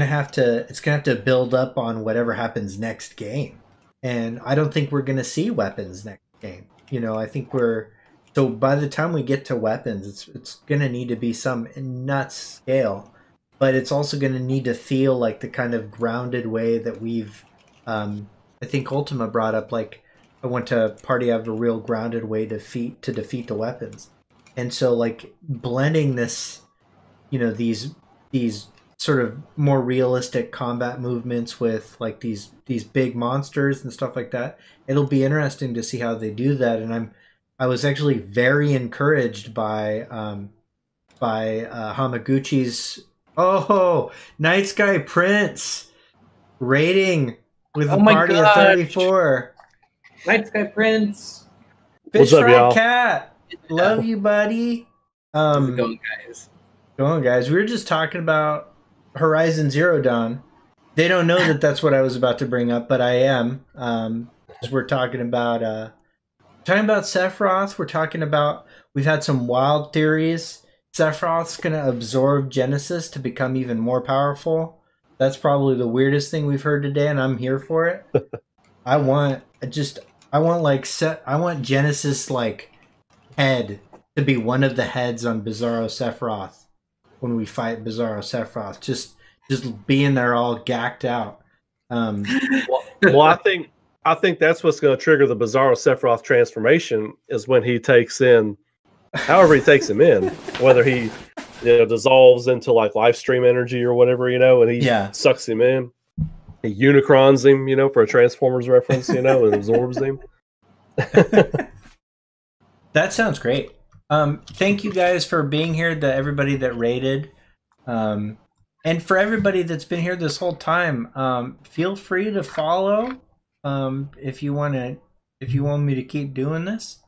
have to build up on whatever happens next game. And I don't think we're gonna see weapons next game. I think so by the time we get to weapons, it's gonna need to be some nuts scale, but it's also gonna need to feel like the kind of grounded way that we've I think Ultima brought up, like, I want to party have a real grounded way to defeat the weapons. And so, like, blending this, these sort of more realistic combat movements with, like, these big monsters and stuff like that, it'll be interesting to see how they do that. And I was actually very encouraged by Hamaguchi's Night Sky Prince rating with a party of 34. Night Sky Prince. Fish Fry Cat. Love you, buddy. How's it going, guys? Going, guys. We were just talking about Horizon Zero Dawn. They don't know that that's what I was about to bring up, but I am. We're talking about Sephiroth. We're talking about, we've had some wild theories. Sephiroth's going to absorb Genesis to become even more powerful. That's probably the weirdest thing we've heard today, and I'm here for it. I want Genesis, like, head to be one of the heads on Bizarro Sephiroth when we fight Bizarro Sephiroth. Just being there all gacked out. Well, I think that's what's going to trigger the Bizarro Sephiroth transformation, is when he takes in, however he takes him in, whether he dissolves into, like, live stream energy or whatever, and he sucks him in. He unicrons him, for a Transformers reference, and absorbs him. That sounds great. Thank you guys for being here, everybody that rated. And for everybody that's been here this whole time, feel free to follow if you want me to keep doing this.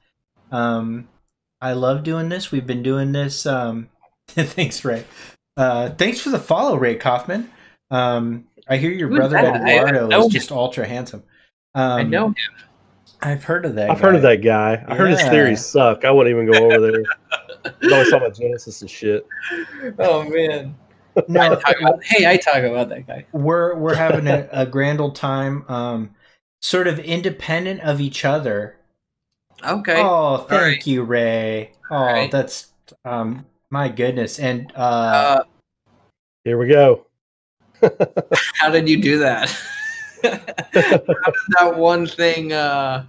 I love doing this. We've been doing this. Thanks, Ray. Thanks for the follow, Ray Coffman. I hear your brother Eduardo is just ultra handsome. I know him. I've heard of that. I've heard of that guy. I heard his theories suck. I wouldn't even go over there. He's always talking about Genesis and shit. Oh man. No, I talk about that guy. We're having a grand old time, sort of independent of each other. Okay. Oh, thank you, Ray. Oh, that's my goodness. And here we go. How did you do that? How did that one thing? The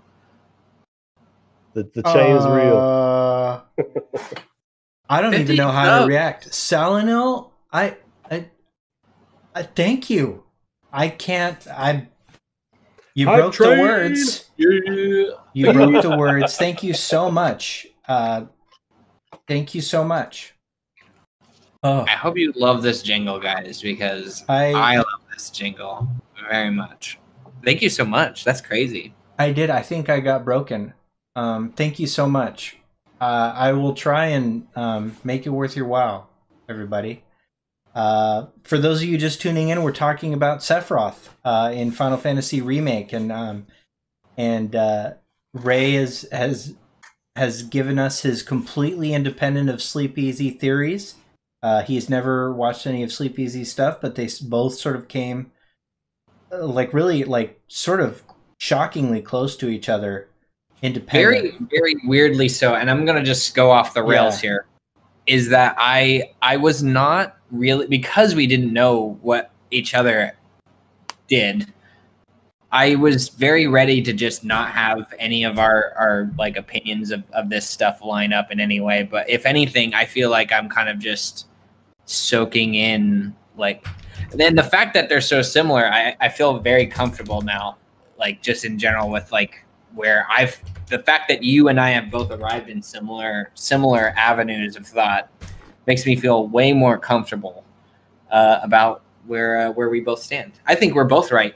chain is real. I don't even know how to react. Salinil, I thank you. I can't. You broke the words. You broke the words. Thank you so much. Thank you so much. Oh, I hope you love this jingle, guys, because I love this jingle very much. Thank you so much. That's crazy. I did. I think I got broken. Thank you so much. I will try and make it worth your while, everybody. For those of you just tuning in, we're talking about Sephiroth in Final Fantasy Remake, and Ray has given us his completely independent of sleepezi theories. He's never watched any of sleepezi's stuff, but they both sort of came really sort of shockingly close to each other, independent. Very, very weirdly so. And I'm gonna just go off the rails here. Is that I was not really, because we didn't know what each other did. I was very ready to just not have any of our like opinions of this stuff line up in any way. But if anything, I feel like I'm kind of just soaking in, like, and then the fact that they're so similar, I feel very comfortable now, like just in general with like where the fact that you and I have both arrived in similar avenues of thought makes me feel way more comfortable about where we both stand. I think we're both right.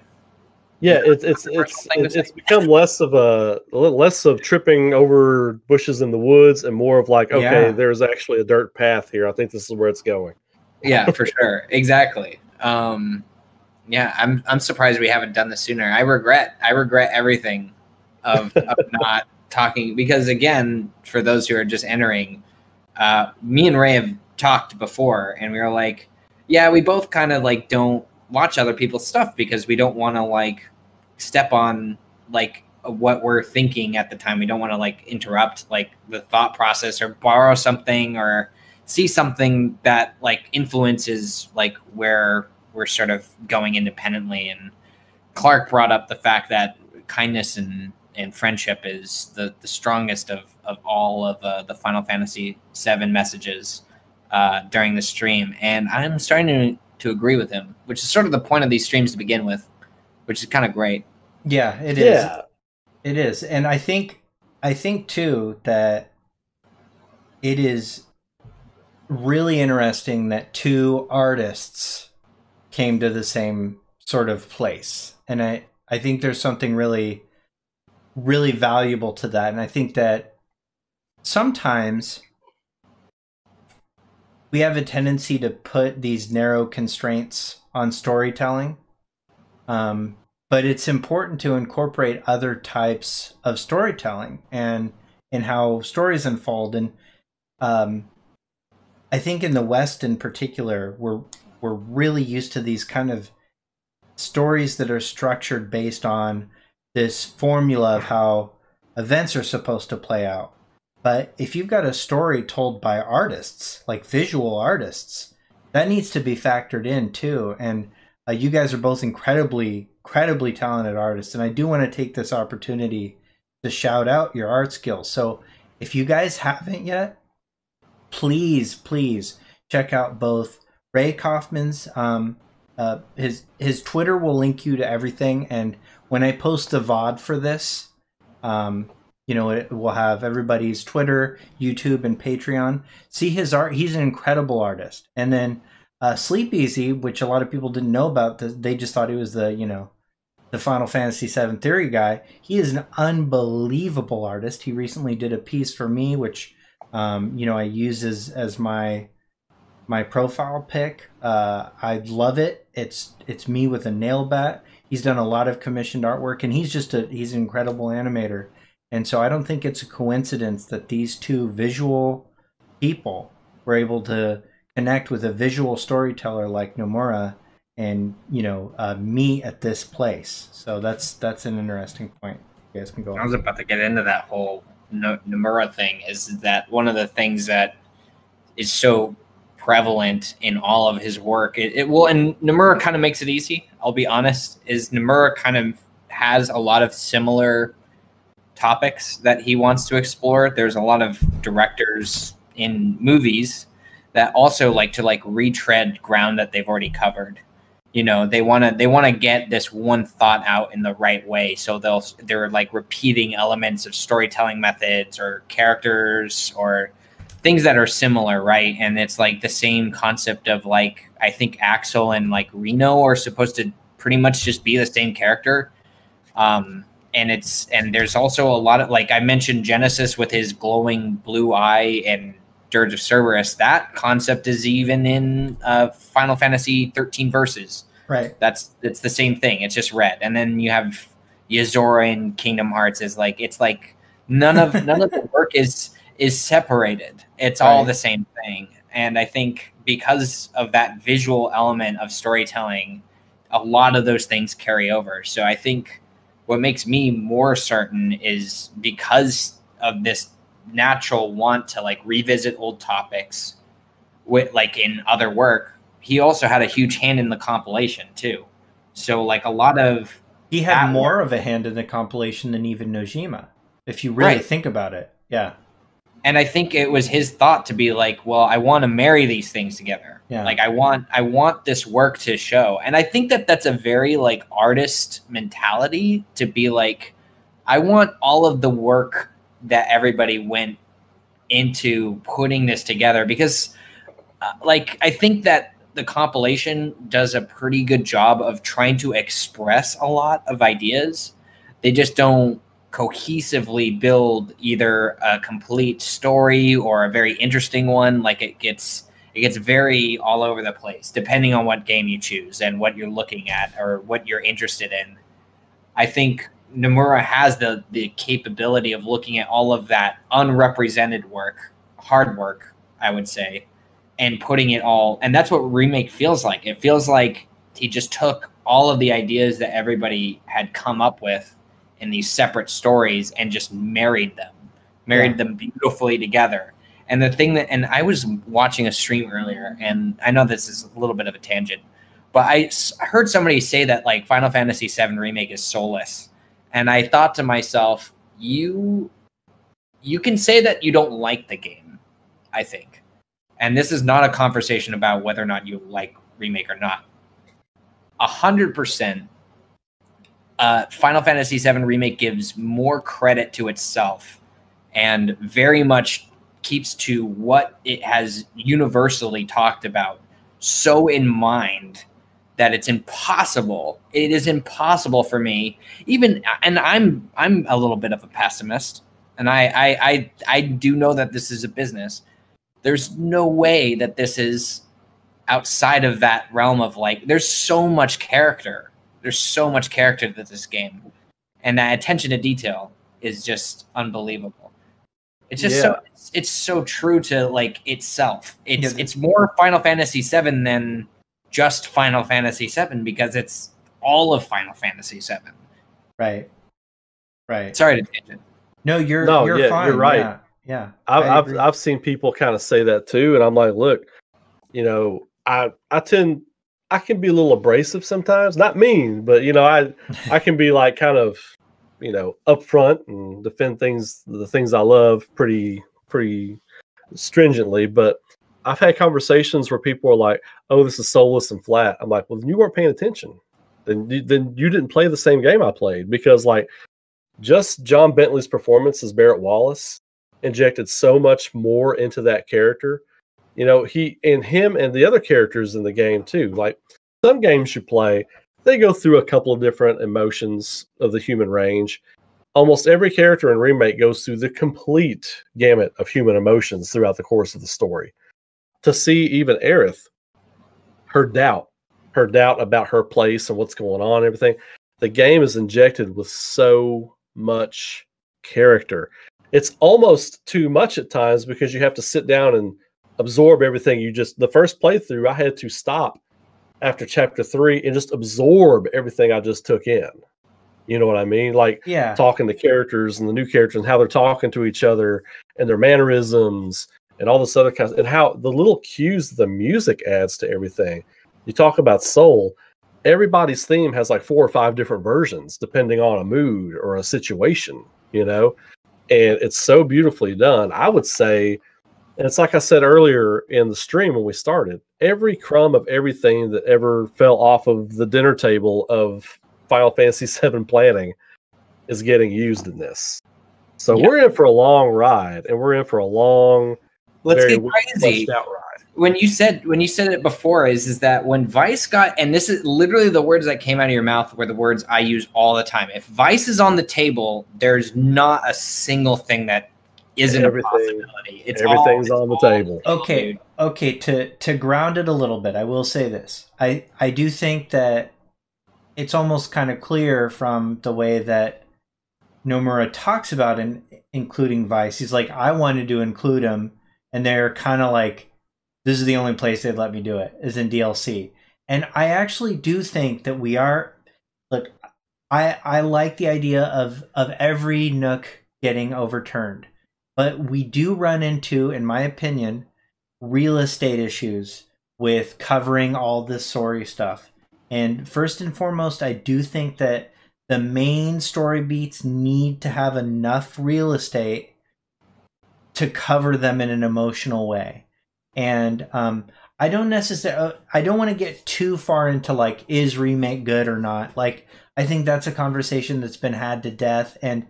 Yeah, it's become less of tripping over bushes in the woods and more of like, okay, there's actually a dirt path here. I think this is where it's going. Yeah, for sure. Exactly. Yeah, I'm surprised we haven't done this sooner. I regret everything of not talking, because again, for those who are just entering, me and Ray have talked before, and we were like, yeah, we both kind of like don't watch other people's stuff because we don't want to like step on like what we're thinking at the time. We don't want to like interrupt like the thought process or borrow something or see something that like influences like where we're sort of going independently. And Clark brought up the fact that kindness and friendship is the strongest of all of the Final Fantasy VII messages during the stream. And I'm starting to agree with him, which is sort of the point of these streams to begin with, which is kind of great. Yeah, it is. It is. And I think too that it is really interesting that two artists came to the same sort of place. And I think there's something really, really valuable to that. And I think that sometimes we have a tendency to put these narrow constraints on storytelling. But it's important to incorporate other types of storytelling and how stories unfold. And I think in the West in particular, we're really used to these kind of stories that are structured based on this formula of how events are supposed to play out. But if you've got a story told by artists, like visual artists, that needs to be factored in too. And you guys are both incredibly talented artists. And I do want to take this opportunity to shout out your art skills. So if you guys haven't yet, please check out both Ray Coffman's, his Twitter will link you to everything. And when I post the VOD for this, it will have everybody's Twitter, YouTube, and Patreon. See his art. He's an incredible artist. And then sleepezi, which a lot of people didn't know about, they just thought he was the Final Fantasy VII theory guy. He is an unbelievable artist. He recently did a piece for me, which I use as my profile pic. I love it. It's me with a nail bat. He's done a lot of commissioned artwork, and he's an incredible animator. And so I don't think it's a coincidence that these two visual people were able to connect with a visual storyteller like Nomura and meet at this place. So that's an interesting point. You guys can go on. I was about to get into that whole Nomura thing. Is that one of the things that is so prevalent in all of his work? And Nomura kind of makes it easy. I'll be honest. Is Nomura kind of has a lot of similar topics that he wants to explore. There's a lot of directors in movies that also like to retread ground that they've already covered. They want to get this one thought out in the right way. So they're like repeating elements of storytelling methods or characters or things that are similar, right? And it's like the same concept of like, I think Axel and like Reno are supposed to pretty much just be the same character. And there's also a lot of, like I mentioned, Genesis with his glowing blue eye and Dirge of Cerberus. That concept is even in Final Fantasy 13 Versus. Right. It's the same thing. It's just red. And then you have Yozora in Kingdom Hearts is like, it's like none of the work is separated. It's all the same thing. And I think because of that visual element of storytelling, a lot of those things carry over. So I think what makes me more certain is because of this natural want to like revisit old topics with like in other work, he also had a huge hand in the compilation too. So like a lot of he had more of a hand in the compilation than even Nojima, if you really think about it. Yeah. And I think it was his thought to be like, well, I want to marry these things together. Yeah. Like I want this work to show. And I think that that's a very like artist mentality to be like, I want all of the work that everybody went into putting this together, because like, I think that the compilation does a pretty good job of trying to express a lot of ideas. They just don't cohesively build either a complete story or a very interesting one. Like it gets very all over the place depending on what game you choose and what you're looking at or what you're interested in. I think Nomura has the capability of looking at all of that unrepresented work, hard work, I would say, and putting it all. And that's what Remake feels like. It feels like he just took all of the ideas that everybody had come up with in these separate stories and just married them beautifully together. And the thing that, and I was watching a stream earlier, and I know this is a little bit of a tangent, but I heard somebody say that like Final Fantasy VII Remake is soulless. And I thought to myself, you can say that you don't like the game, I think. And this is not a conversation about whether or not you like Remake or not. 100%, Final Fantasy VII Remake gives more credit to itself and very much keeps to what it has universally talked about so in mind that it's impossible. It is impossible for me, even, and I'm a little bit of a pessimist, and I do know that this is a business. There's no way that this is outside of that realm of like, there's so much character. There's so much character to this game. And that attention to detail is just unbelievable. It's just it's so true to like itself. It's more Final Fantasy VII than just Final Fantasy VII because it's all of Final Fantasy VII. Right. Right. Sorry to tangent. No, you're fine. You're right. Yeah. I've seen people kind of say that too, and I'm like, look, you know, I can be a little abrasive sometimes, not mean, but you know, I can be like kind of, you know, upfront and defend the things I love pretty stringently. But I've had conversations where people are like, "Oh, this is soulless and flat." I'm like, "Well, then you weren't paying attention. Then you didn't play the same game I played, because like just John Bentley's performance as Barrett Wallace injected so much more into that character. You know, him and the other characters in the game too. Like some games you play, they go through a couple of different emotions of the human range. Almost every character in Remake goes through the complete gamut of human emotions throughout the course of the story. To see even Aerith, her doubt about her place and what's going on and everything, the game is injected with so much character. It's almost too much at times because you have to sit down and absorb everything. The first playthrough, I had to stop after chapter 3 and just absorb everything I just took in. You know what I mean? Like talking to characters and the new characters and how they're talking to each other and their mannerisms and all this other kinds, and how the little cues the music adds to everything. You talk about soul. Everybody's theme has like 4 or 5 different versions depending on a mood or a situation, you know, and it's so beautifully done. I would say, and it's like I said earlier in the stream when we started, every crumb of everything that ever fell off of the dinner table of Final Fantasy VII planning is getting used in this. So we're in for a long ride, and we're in for a long Let's very get crazy. fleshed out right. When you said it before is that when Vice got, and this is literally the words that came out of your mouth were the words I use all the time. If Vice is on the table, there's not a single thing that isn't a possibility. Everything's on the table. Okay. Okay, to ground it a little bit, I will say this. I do think that it's almost kind of clear from the way that Nomura talks about including Vice. He's like, I wanted to include him, and they're kind of like, this is the only place they'd let me do it, is in DLC. And I actually do think that we are, look, I like the idea of every nook getting overturned. But we do run into, in my opinion, real estate issues with covering all this story stuff. And first and foremost, I do think that the main story beats need to have enough real estate to cover them in an emotional way. And I don't want to get too far into like, is Remake good or not? Like, I think that's a conversation that's been had to death. And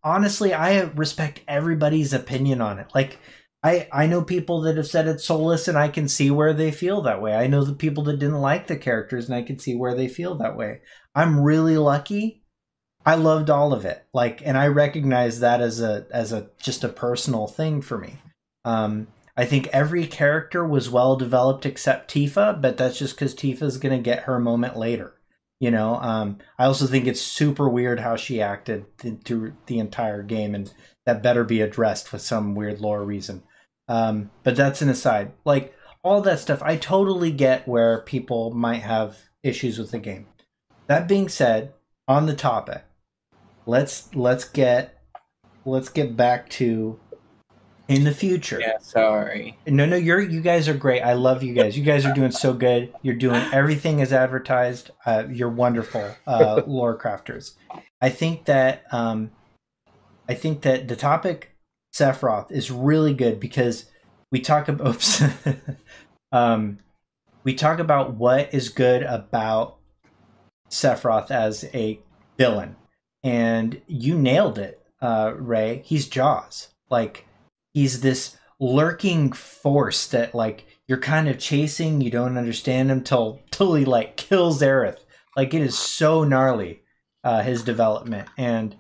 honestly, I respect everybody's opinion on it. Like, I know people that have said it's soulless, and I can see where they feel that way. I know the people that didn't like the characters, and I can see where they feel that way. I'm really lucky. I loved all of it. Like, and I recognize that as a just a personal thing for me. I think every character was well developed except Tifa, but that's just because Tifa's gonna get her moment later. You know, I also think it's super weird how she acted through the entire game, and that better be addressed with some weird lore reason. But that's an aside. Like, all that stuff, I totally get where people might have issues with the game. That being said, on the topic, let's get back to in the future. Yeah, sorry. No, you guys are great. I love you guys. You guys are doing so good. You're doing everything as advertised. You're wonderful, lore crafters. I think that the topic Sephiroth is really good because we talk about what is good about Sephiroth as a villain, and you nailed it, Ray. He's Jaws. Like, he's this lurking force that, like, you're kind of chasing. You don't understand him till he like kills Aerith. Like, it is so gnarly, his development. And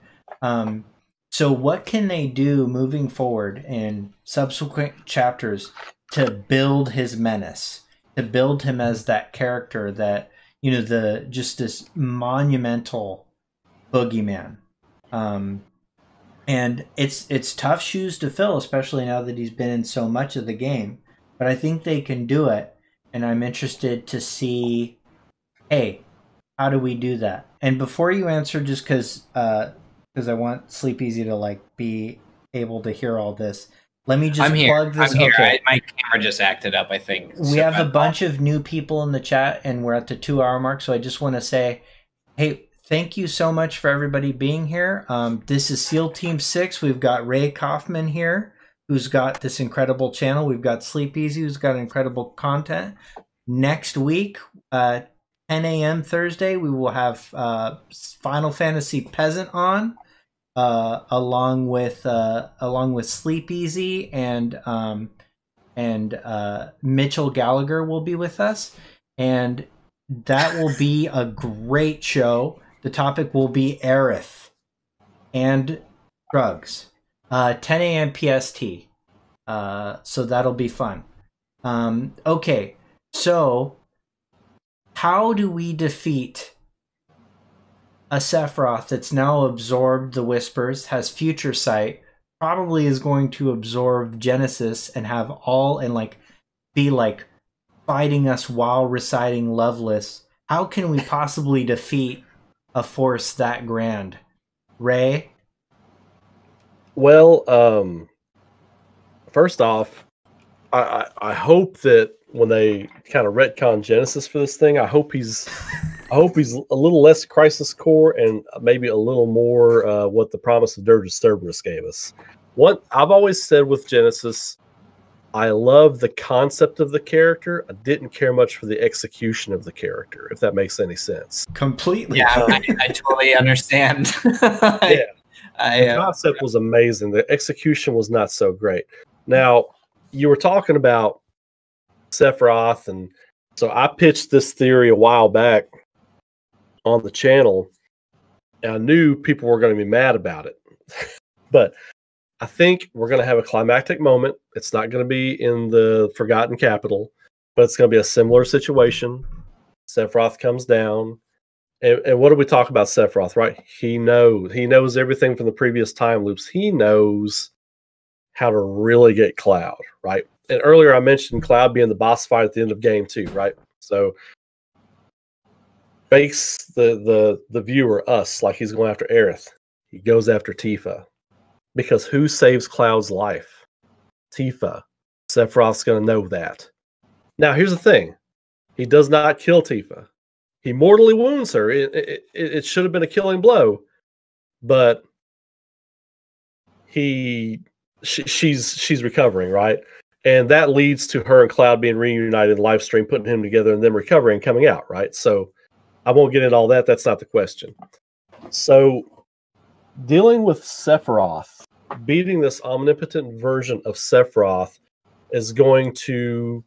so what can they do moving forward in subsequent chapters to build his menace, to build him as that character that, you know, just this monumental boogeyman. And it's tough shoes to fill, especially now that he's been in so much of the game. But I think they can do it, and I'm interested to see, hey, how do we do that? And before you answer, just because I want sleepezi to like be able to hear all this, let me just plug this. I'm here. Okay. My camera just acted up, I think. We have a bunch of new people in the chat, and we're at the 2-hour mark, so I just want to say, hey, thank you so much for everybody being here. This is SEAL Team 6. We've got Ray Coffman here, who's got this incredible channel. We've got sleepezi, who's got incredible content. Next week, 10 a.m. Thursday, we will have Final Fantasy Peasant on, along with sleepezi, and Mitchell Gallagher will be with us, and that will be a great show. The topic will be Aerith and drugs. 10 a.m. PST. So that'll be fun. Okay, so how do we defeat a Sephiroth that's now absorbed the Whispers, has future sight, probably is going to absorb Genesis and have all, and like be like fighting us while reciting Loveless? How can we possibly defeat a force that grand? Ray? Well, first off, I hope that when they kind of retcon Genesis for this thing, I hope he's a little less Crisis Core and maybe a little more what the Promise of Dirge Cerberus gave us. What I've always said with Genesis, I love the concept of the character. I didn't care much for the execution of the character, if that makes any sense. Completely. Yeah, I totally understand. Yeah. The concept was amazing. The execution was not so great. Now, you were talking about Sephiroth, and so I pitched this theory a while back on the channel, and I knew people were going to be mad about it. But I think we're going to have a climactic moment. It's not going to be in the Forgotten Capital, but it's going to be a similar situation. Sephiroth comes down. And what do we talk about Sephiroth, right? He knows everything from the previous time loops. He knows how to really get Cloud, right? And earlier I mentioned Cloud being the boss fight at the end of game 2, right? So makes the viewer, us, like he's going after Aerith. He goes after Tifa. Because who saves Cloud's life? Tifa. Sephiroth's going to know that. Now, here's the thing. He does not kill Tifa. He mortally wounds her. It should have been a killing blow, but she's recovering, right? And that leads to her and Cloud being reunited in the live stream, putting him together, and then recovering and coming out, right? So I won't get into all that. That's not the question. So dealing with Sephiroth, beating this omnipotent version of Sephiroth is going to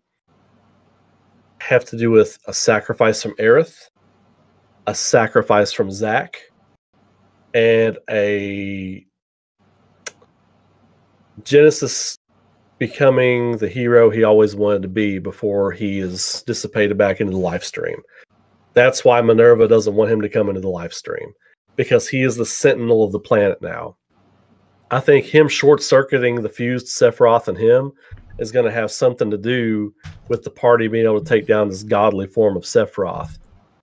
have to do with a sacrifice from Aerith, a sacrifice from Zack, and a Genesis becoming the hero he always wanted to be before he is dissipated back into the live stream. That's why Minerva doesn't want him to come into the live stream, because he is the sentinel of the planet now. I think him short-circuiting the fused Sephiroth and him is going to have something to do with the party being able to take down this godly form of Sephiroth.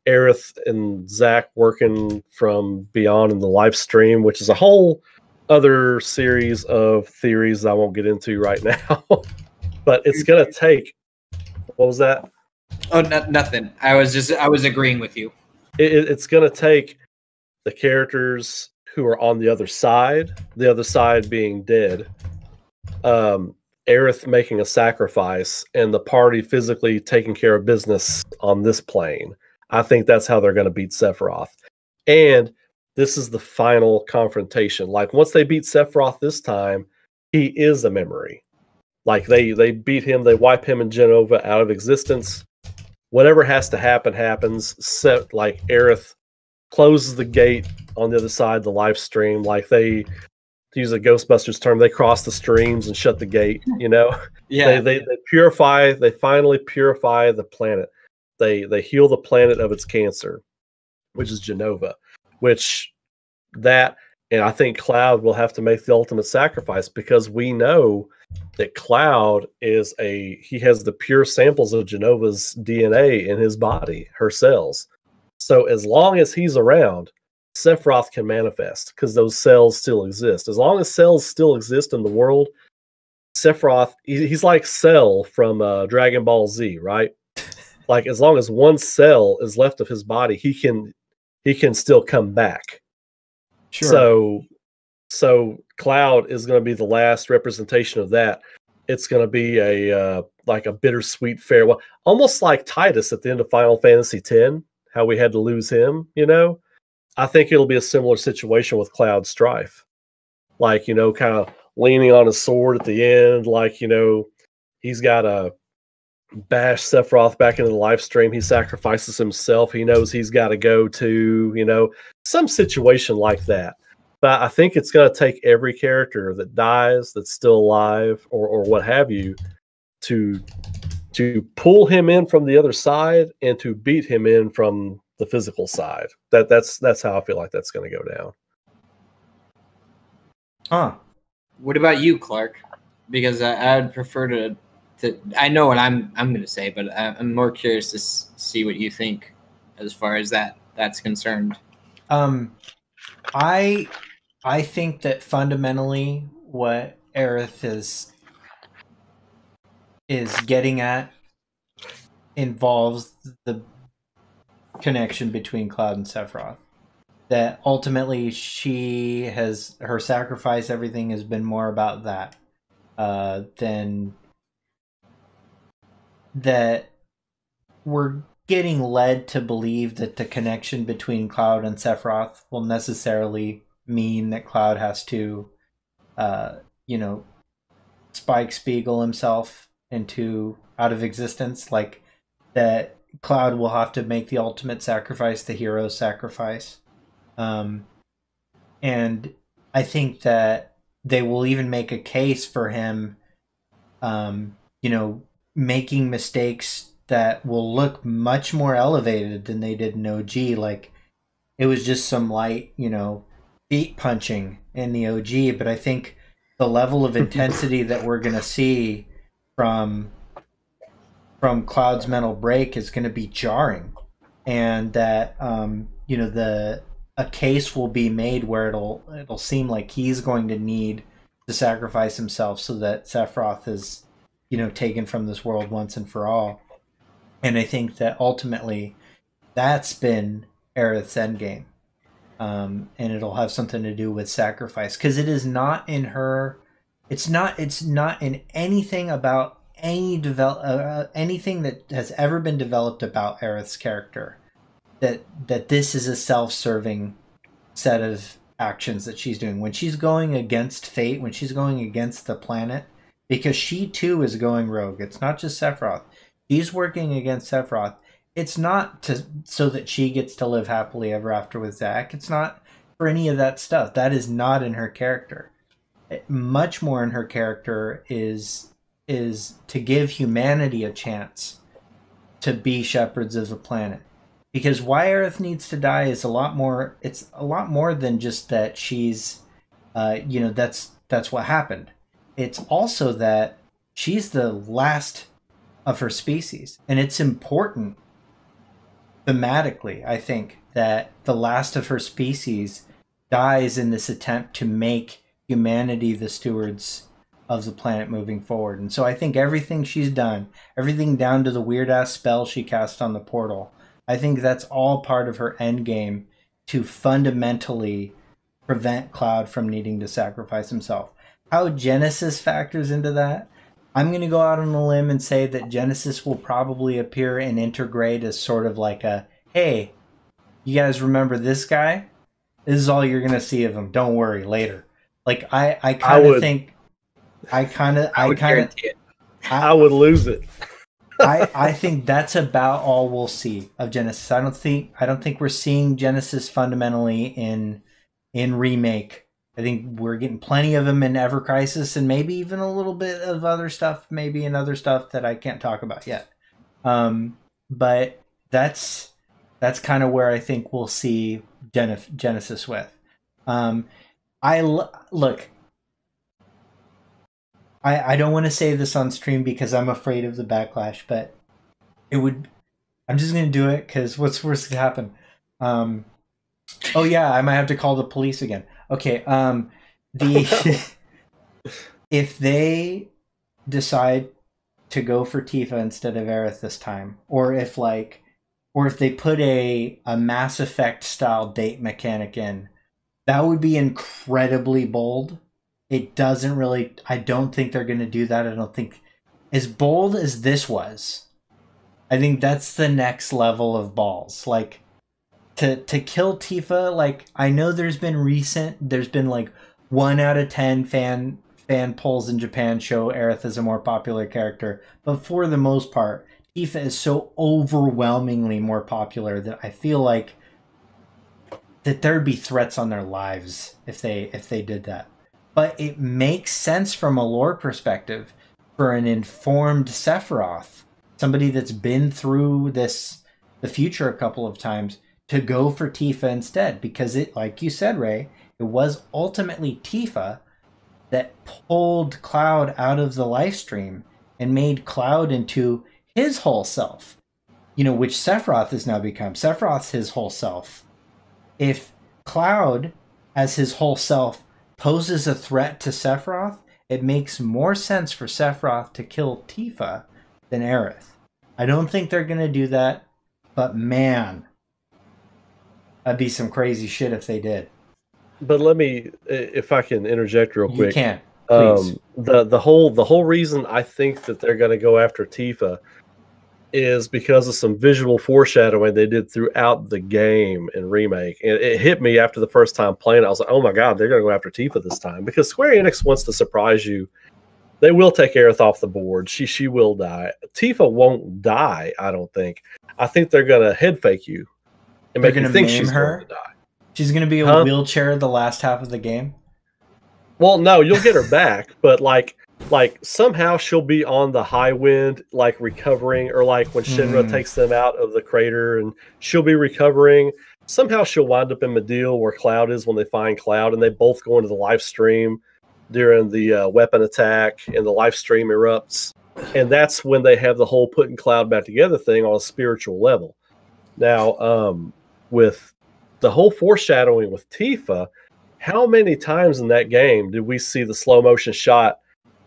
Aerith and Zack working from beyond in the live stream, which is a whole other series of theories I won't get into right now. But it's going to take... What was that? Oh, nothing. I was agreeing with you. It's going to take the characters who are on the other side being dead, Aerith making a sacrifice, and the party physically taking care of business on this plane. I think that's how they're going to beat Sephiroth. And this is the final confrontation. Like, once they beat Sephiroth this time, he is a memory. Like, they beat him, they wipe him and Jenova out of existence. Whatever has to happen happens. Like, Aerith closes the gate on the other side of the live stream. Like, they, to use a Ghostbusters term, they cross the streams and shut the gate, you know? Yeah. They finally purify the planet. They heal the planet of its cancer, which is Jenova. And I think Cloud will have to make the ultimate sacrifice, because we know that Cloud he has the pure samples of Jenova's DNA in his body, her cells. So as long as he's around, Sephiroth can manifest, because those cells still exist. As long as cells still exist in the world, Sephiroth, he's like Cell from Dragon Ball Z, right? Like, as long as one cell is left of his body, he can still come back. Sure. So Cloud is going to be the last representation of that. It's going to be like a bittersweet farewell, almost like Titus at the end of Final Fantasy X, how we had to lose him, you know? I think it'll be a similar situation with Cloud Strife. Like, you know, kind of leaning on his sword at the end, like, you know, he's got to bash Sephiroth back into the live stream. He sacrifices himself. He knows he's got to go to, you know, some situation like that. But I think it's going to take every character that dies, that's still alive, or what have you, to pull him in from the other side and to beat him in from the physical side. That's how I feel like that's going to go down. Huh. What about you, Clark? Because I would prefer to I know what I'm going to say, but I'm more curious to see what you think as far as that's concerned. I think that fundamentally what Aerith is getting at involves the connection between Cloud and Sephiroth. That ultimately her sacrifice, everything has been more about that than that we're getting led to believe that the connection between Cloud and Sephiroth will necessarily mean that Cloud has to, Spike Spiegel himself out of existence, like that Cloud will have to make the ultimate sacrifice, the hero sacrifice. And I think that they will even make a case for him, making mistakes that will look much more elevated than they did in OG. Like, it was just some light, feet punching in the OG, but I think the level of intensity that we're going to see from Cloud's mental break is going to be jarring, and that a case will be made where it'll seem like he's going to need to sacrifice himself so that Sephiroth is taken from this world once and for all. And I think that ultimately that's been Aerith's endgame. And it'll have something to do with sacrifice, because it is not in her. It's not in anything about anything that has ever been developed about Aerith's character that this is a self-serving set of actions that she's doing when she's going against fate, when she's going against the planet, because she too is going rogue. It's not just Sephiroth. She's working against Sephiroth. It's not so that she gets to live happily ever after with Zack. It's not for any of that stuff. That is not in her character. Much more in her character is to give humanity a chance to be shepherds of the planet. Because why Aerith needs to die is a lot more. It's a lot more than just that she's, that's what happened. It's also that she's the last of her species, and it's important thematically, I think, that the last of her species dies in this attempt to make humanity the stewards of the planet moving forward. And so I think everything she's done, everything down to the weird ass spell she cast on the portal, I think that's all part of her end game to fundamentally prevent Cloud from needing to sacrifice himself. How Genesis factors into that, I'm going to go out on a limb and say that Genesis will probably appear and integrate as sort of like a, hey, you guys remember this guy? This is all you're going to see of him. Don't worry, later. Like, I kind of think, I would lose it. I think that's about all we'll see of Genesis. I don't think we're seeing Genesis fundamentally in Remake. I think we're getting plenty of them in Ever Crisis, and maybe even a little bit of other stuff, maybe in other stuff that I can't talk about yet. But that's kind of where I think we'll see Genesis with. I don't want to say this on stream because I'm afraid of the backlash, but I'm just going to do it because what's worse could happen? Oh yeah, I might have to call the police again. Okay, if they decide to go for Tifa instead of Aerith this time, or if they put a Mass Effect style date mechanic in, that would be incredibly bold. It doesn't really. I don't think they're going to do that. I don't think as bold as this was. I think that's the next level of balls. Like to kill Tifa. Like, I know there's been like 1 out of 10 fan polls in Japan show Aerith as a more popular character, but for the most part, Tifa is so overwhelmingly more popular that I feel like that there'd be threats on their lives if they did that. But it makes sense from a lore perspective for an informed Sephiroth, somebody that's been through the future a couple of times, to go for Tifa instead. Because it, like you said, Ray, it was ultimately Tifa that pulled Cloud out of the life stream and made Cloud into his whole self. Which Sephiroth has now become. Sephiroth's his whole self. If Cloud, as his whole self, poses a threat to Sephiroth, it makes more sense for Sephiroth to kill Tifa than Aerith. I don't think they're going to do that, but man, that'd be some crazy shit if they did. But let me, if I can interject real quick. You can, please. The whole reason I think that they're going to go after Tifa is because of some visual foreshadowing they did throughout the game in Remake. And it hit me after the first time playing it. I was like, oh my God, they're going to go after Tifa this time. Because Square Enix wants to surprise you They will take Aerith off the board. She will die. Tifa won't die, I don't think. I think they're gonna head fake you and make you think she's going to die. She's gonna be a wheelchair the last half of the game. Well, no, you'll get her back, but like somehow she'll be on the high wind, like recovering, or like when Shinra takes them out of the crater and she'll be recovering. Somehow she'll wind up in Mideel where Cloud is when they find Cloud, and they both go into the live stream during the weapon attack, and the live stream erupts. And that's when they have the whole putting Cloud back together thing on a spiritual level. Now, with the whole foreshadowing with Tifa, how many times in that game did we see the slow motion shot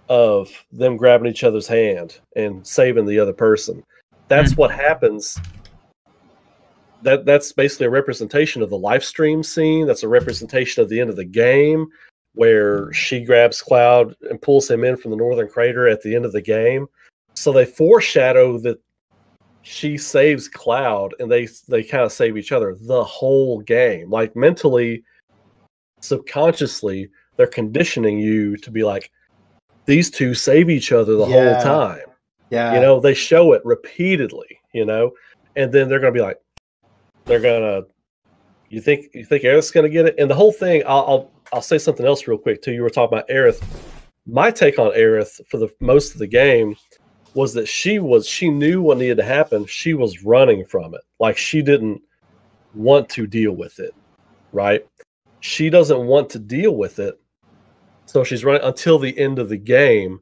of them grabbing each other's hand and saving the other person? That's what happens. That's basically a representation of the live stream scene. That's a representation of the end of the game, where she grabs Cloud and pulls him in from the northern crater at the end of the game. So they foreshadow that she saves Cloud, and they kind of save each other the whole game. Like mentally, subconsciously, they're conditioning you to be like, these two save each other the whole time. Yeah. You know, they show it repeatedly, you know, and then they're going to be like, you think Aerith's going to get it? And the whole thing, I'll say something else real quick too. You were talking about Aerith. My take on Aerith for the most of the game was that she knew what needed to happen. She was running from it. Like, she didn't want to deal with it, right? She doesn't want to deal with it. So she's running until the end of the game,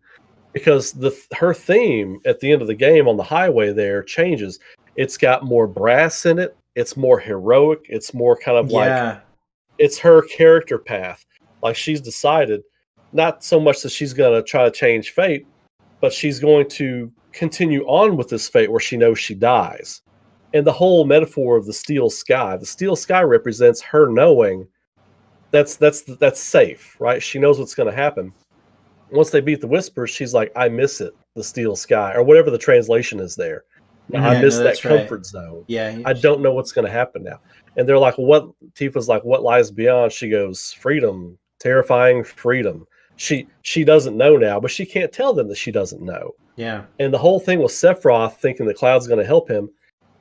because her theme at the end of the game on the highway there changes. It's got more brass in it. It's more heroic. It's more kind of like, it's her character path. Like, she's decided not so much that she's going to try to change fate, but she's going to continue on with this fate where she knows she dies. And the whole metaphor of the steel sky represents her knowing that's safe, right? She knows what's going to happen. Once they beat the Whispers, she's like, I miss it, the steel sky, or whatever the translation is there. I miss that comfort zone. Yeah, I don't know what's going to happen now. And they're like, what? Tifa's like, what lies beyond? She goes, freedom, terrifying freedom. She doesn't know now, but she can't tell them that she doesn't know. Yeah. And the whole thing with Sephiroth thinking the Cloud's going to help him,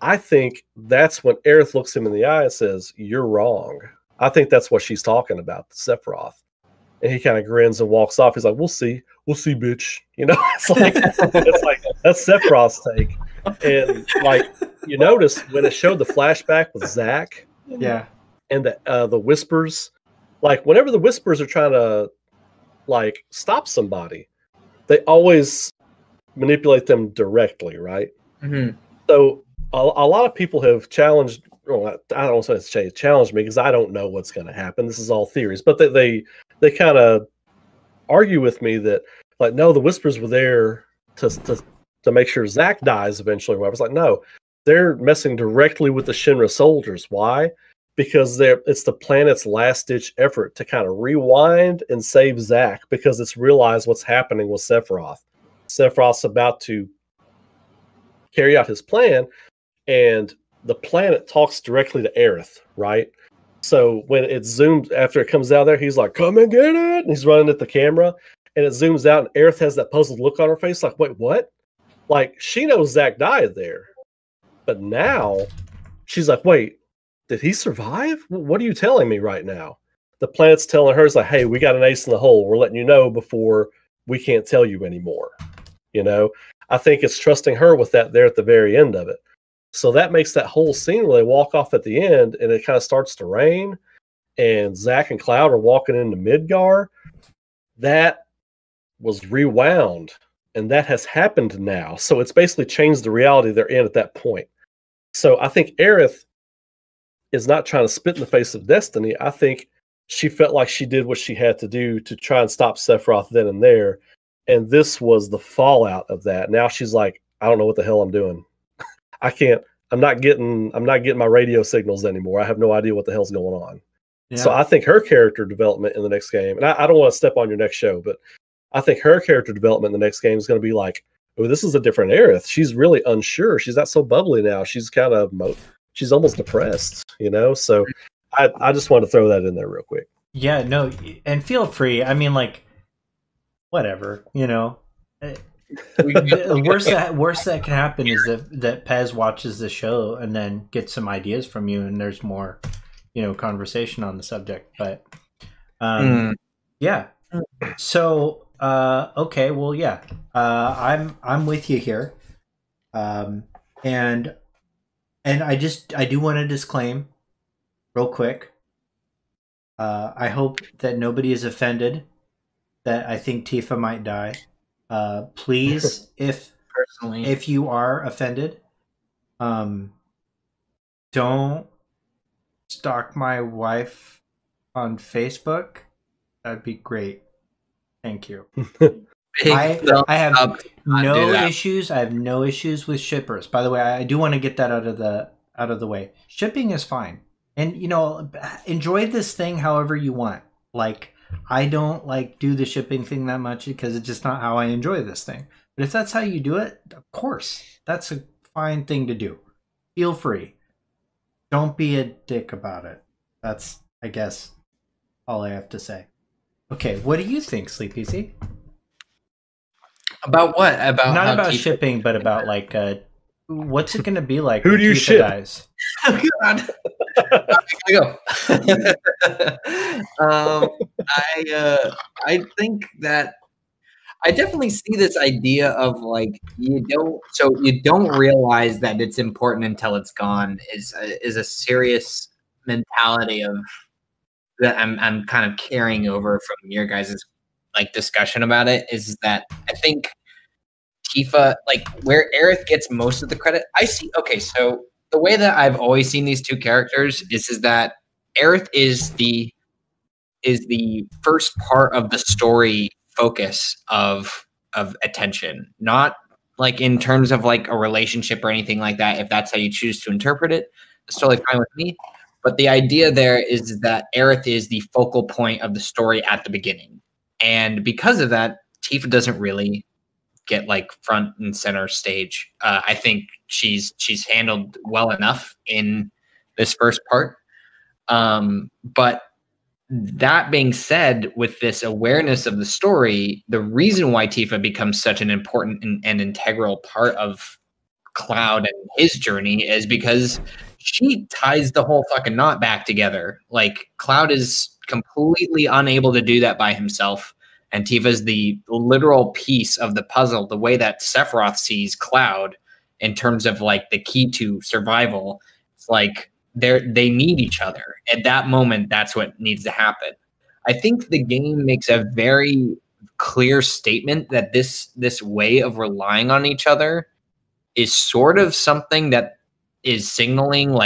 I think that's when Aerith looks him in the eye and says, you're wrong. I think that's what she's talking about, Sephiroth. And he kind of grins and walks off. He's like, we'll see, bitch. You know, it's like that's Sephiroth's take. And like, you notice when it showed the flashback with Zack, and the Whispers, like whenever the Whispers are trying to like stop somebody, they always manipulate them directly, right? Mm-hmm. So a lot of people have challenged. Well, I don't want to say challenged me because I don't know what's going to happen. This is all theories, but they kind of argue with me that like, no, the Whispers were there to make sure Zack dies eventually. I was like, no, they're messing directly with the Shinra soldiers. Why? Because it's the planet's last-ditch effort to kind of rewind and save Zack, because it's realized what's happening with Sephiroth. Sephiroth's about to carry out his plan, and the planet talks directly to Aerith, right? So when it zooms, after it comes out there, he's like, come and get it! And he's running at the camera, and it zooms out, and Aerith has that puzzled look on her face, like, wait, what? Like, she knows Zack died there. But now, she's like, wait, did he survive? What are you telling me right now? The planet's telling her, it's like, hey, we got an ace in the hole. We're letting you know before we can't tell you anymore. You know? I think it's trusting her with that there at the very end of it. So that makes that whole scene where they walk off at the end, and it kind of starts to rain, and Zack and Cloud are walking into Midgar. That was rewound, and that has happened now. So it's basically changed the reality they're in at that point. So I think Aerith is not trying to spit in the face of destiny. I think she felt like she did what she had to do to try and stop Sephiroth then and there. And this was the fallout of that. Now she's like, I don't know what the hell I'm doing. I'm not getting my radio signals anymore. I have no idea what the hell's going on. Yeah. So I think her character development in the next game, and I don't want to step on your next show, but I think her character development in the next game is going to be like, oh, this is a different Aerith. She's really unsure. She's not so bubbly now. She's kind of, she's almost depressed, you know? So I just want to throw that in there real quick. Yeah, no, and feel free. I mean, like, whatever, you know? The worst that can happen is that Pez watches the show and then gets some ideas from you, and there's more, conversation on the subject. But yeah. So okay, well, yeah, I'm with you here, and I do want to disclaim real quick. I hope that nobody is offended that I think Tifa might die. Please, if you are offended, don't stalk my wife on Facebook. That'd be great. Thank you. I have no issues. I have no issues with shippers. By the way, I do want to get that out of the way. Shipping is fine. And enjoy this thing however you want. Like, I don't do the shipping thing that much because it's just not how I enjoy this thing. But if that's how you do it, of course, that's a fine thing to do. Feel free. Don't be a dick about it. That's, I guess, all I have to say. Okay, what do you think, sleepezi? About what? Not about shipping, but about what's it going to be like? Who do you ship? Dies? Oh God! I go. I think that I definitely see this idea of you don't realize that it's important until it's gone is a serious mentality of that I'm kind of carrying over from your guys' discussion about it. Is that I think Tifa, where Aerith gets most of the credit. I see. Okay, so the way that I've always seen these two characters is that Aerith is the first part of the story focus of attention, not in terms of a relationship or anything like that. If that's how you choose to interpret it, it's totally fine with me. But the idea there is that Aerith is the focal point of the story at the beginning, and because of that, Tifa doesn't really get front and center stage. I think she's handled well enough in this first part. But that being said, with this awareness of the story, the reason why Tifa becomes such an important and integral part of Cloud and his journey is because she ties the whole fucking knot back together. Cloud is completely unable to do that by himself. And Tifa's the literal piece of the puzzle, the way that Sephiroth sees Cloud in terms of the key to survival. It's they need each other. At that moment, that's what needs to happen. I think the game makes a very clear statement that this way of relying on each other is sort of something that is signaling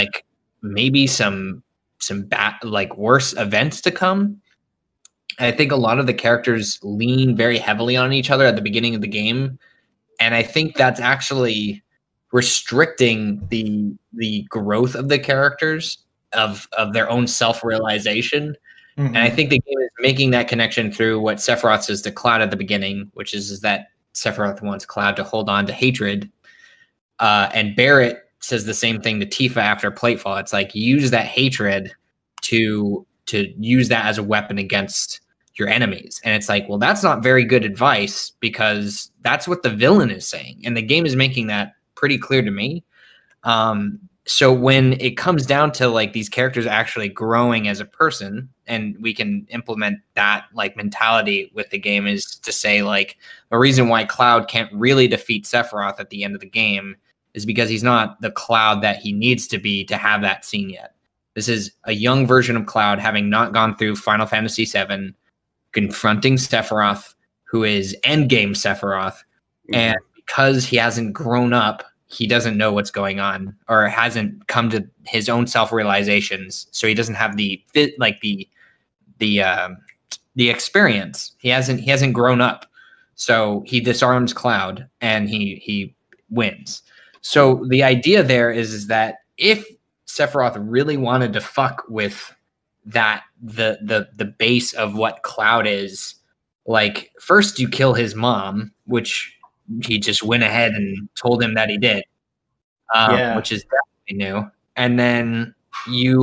maybe some bad worse events to come. I think a lot of the characters lean very heavily on each other at the beginning of the game, and I think that's actually restricting the growth of the characters of their own self-realization. Mm-hmm. And I think the game is making that connection through what Sephiroth says to Cloud at the beginning, which is that Sephiroth wants Cloud to hold on to hatred, and Barrett says the same thing to Tifa after Platefall. It's use that hatred to use that as a weapon against your enemies. And it's well, that's not very good advice because that's what the villain is saying. And the game is making that pretty clear to me. So when it comes down to these characters actually growing as a person, and we can implement that mentality with the game, is to say the reason why Cloud can't really defeat Sephiroth at the end of the game is because he's not the Cloud that he needs to be to have that scene yet. This is a young version of Cloud having not gone through Final Fantasy VII, confronting Sephiroth, who is endgame Sephiroth. And because he hasn't grown up, he doesn't know what's going on, or hasn't come to his own self-realizations. So he doesn't have the experience. He hasn't grown up. So he disarms Cloud and he wins. So the idea there is that if Sephiroth really wanted to fuck with that the base of what Cloud is, first you kill his mom, which he just went ahead and told him that he did, which is definitely new. And then you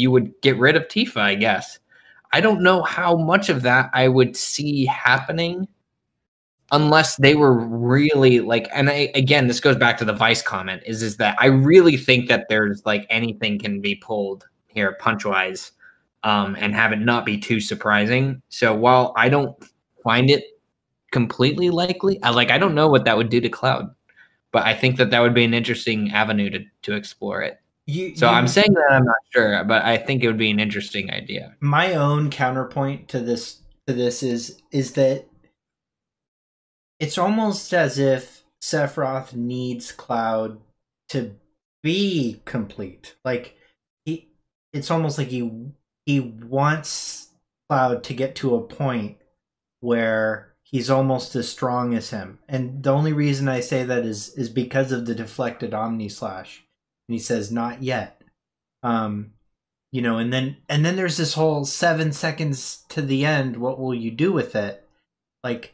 would get rid of Tifa, I guess. I don't know how much of that I would see happening unless they were really like, and again, this goes back to the Vice comment, is that I really think that there's like anything can be pulled here punch-wise, and have it not be too surprising. So while I don't find it completely likely, I don't know what that would do to Cloud, but I think that would be an interesting avenue to explore it. I'm saying that I'm not sure, but I think it would be an interesting idea. My own counterpoint to this is that it's almost as if Sephiroth needs Cloud to be complete. Like it's almost like he wants Cloud to get to a point where he's almost as strong as him. And the only reason I say that is because of the deflected Omni Slash. And he says, not yet. You know, and then there's this whole 7 seconds to the end, what will you do with it? Like,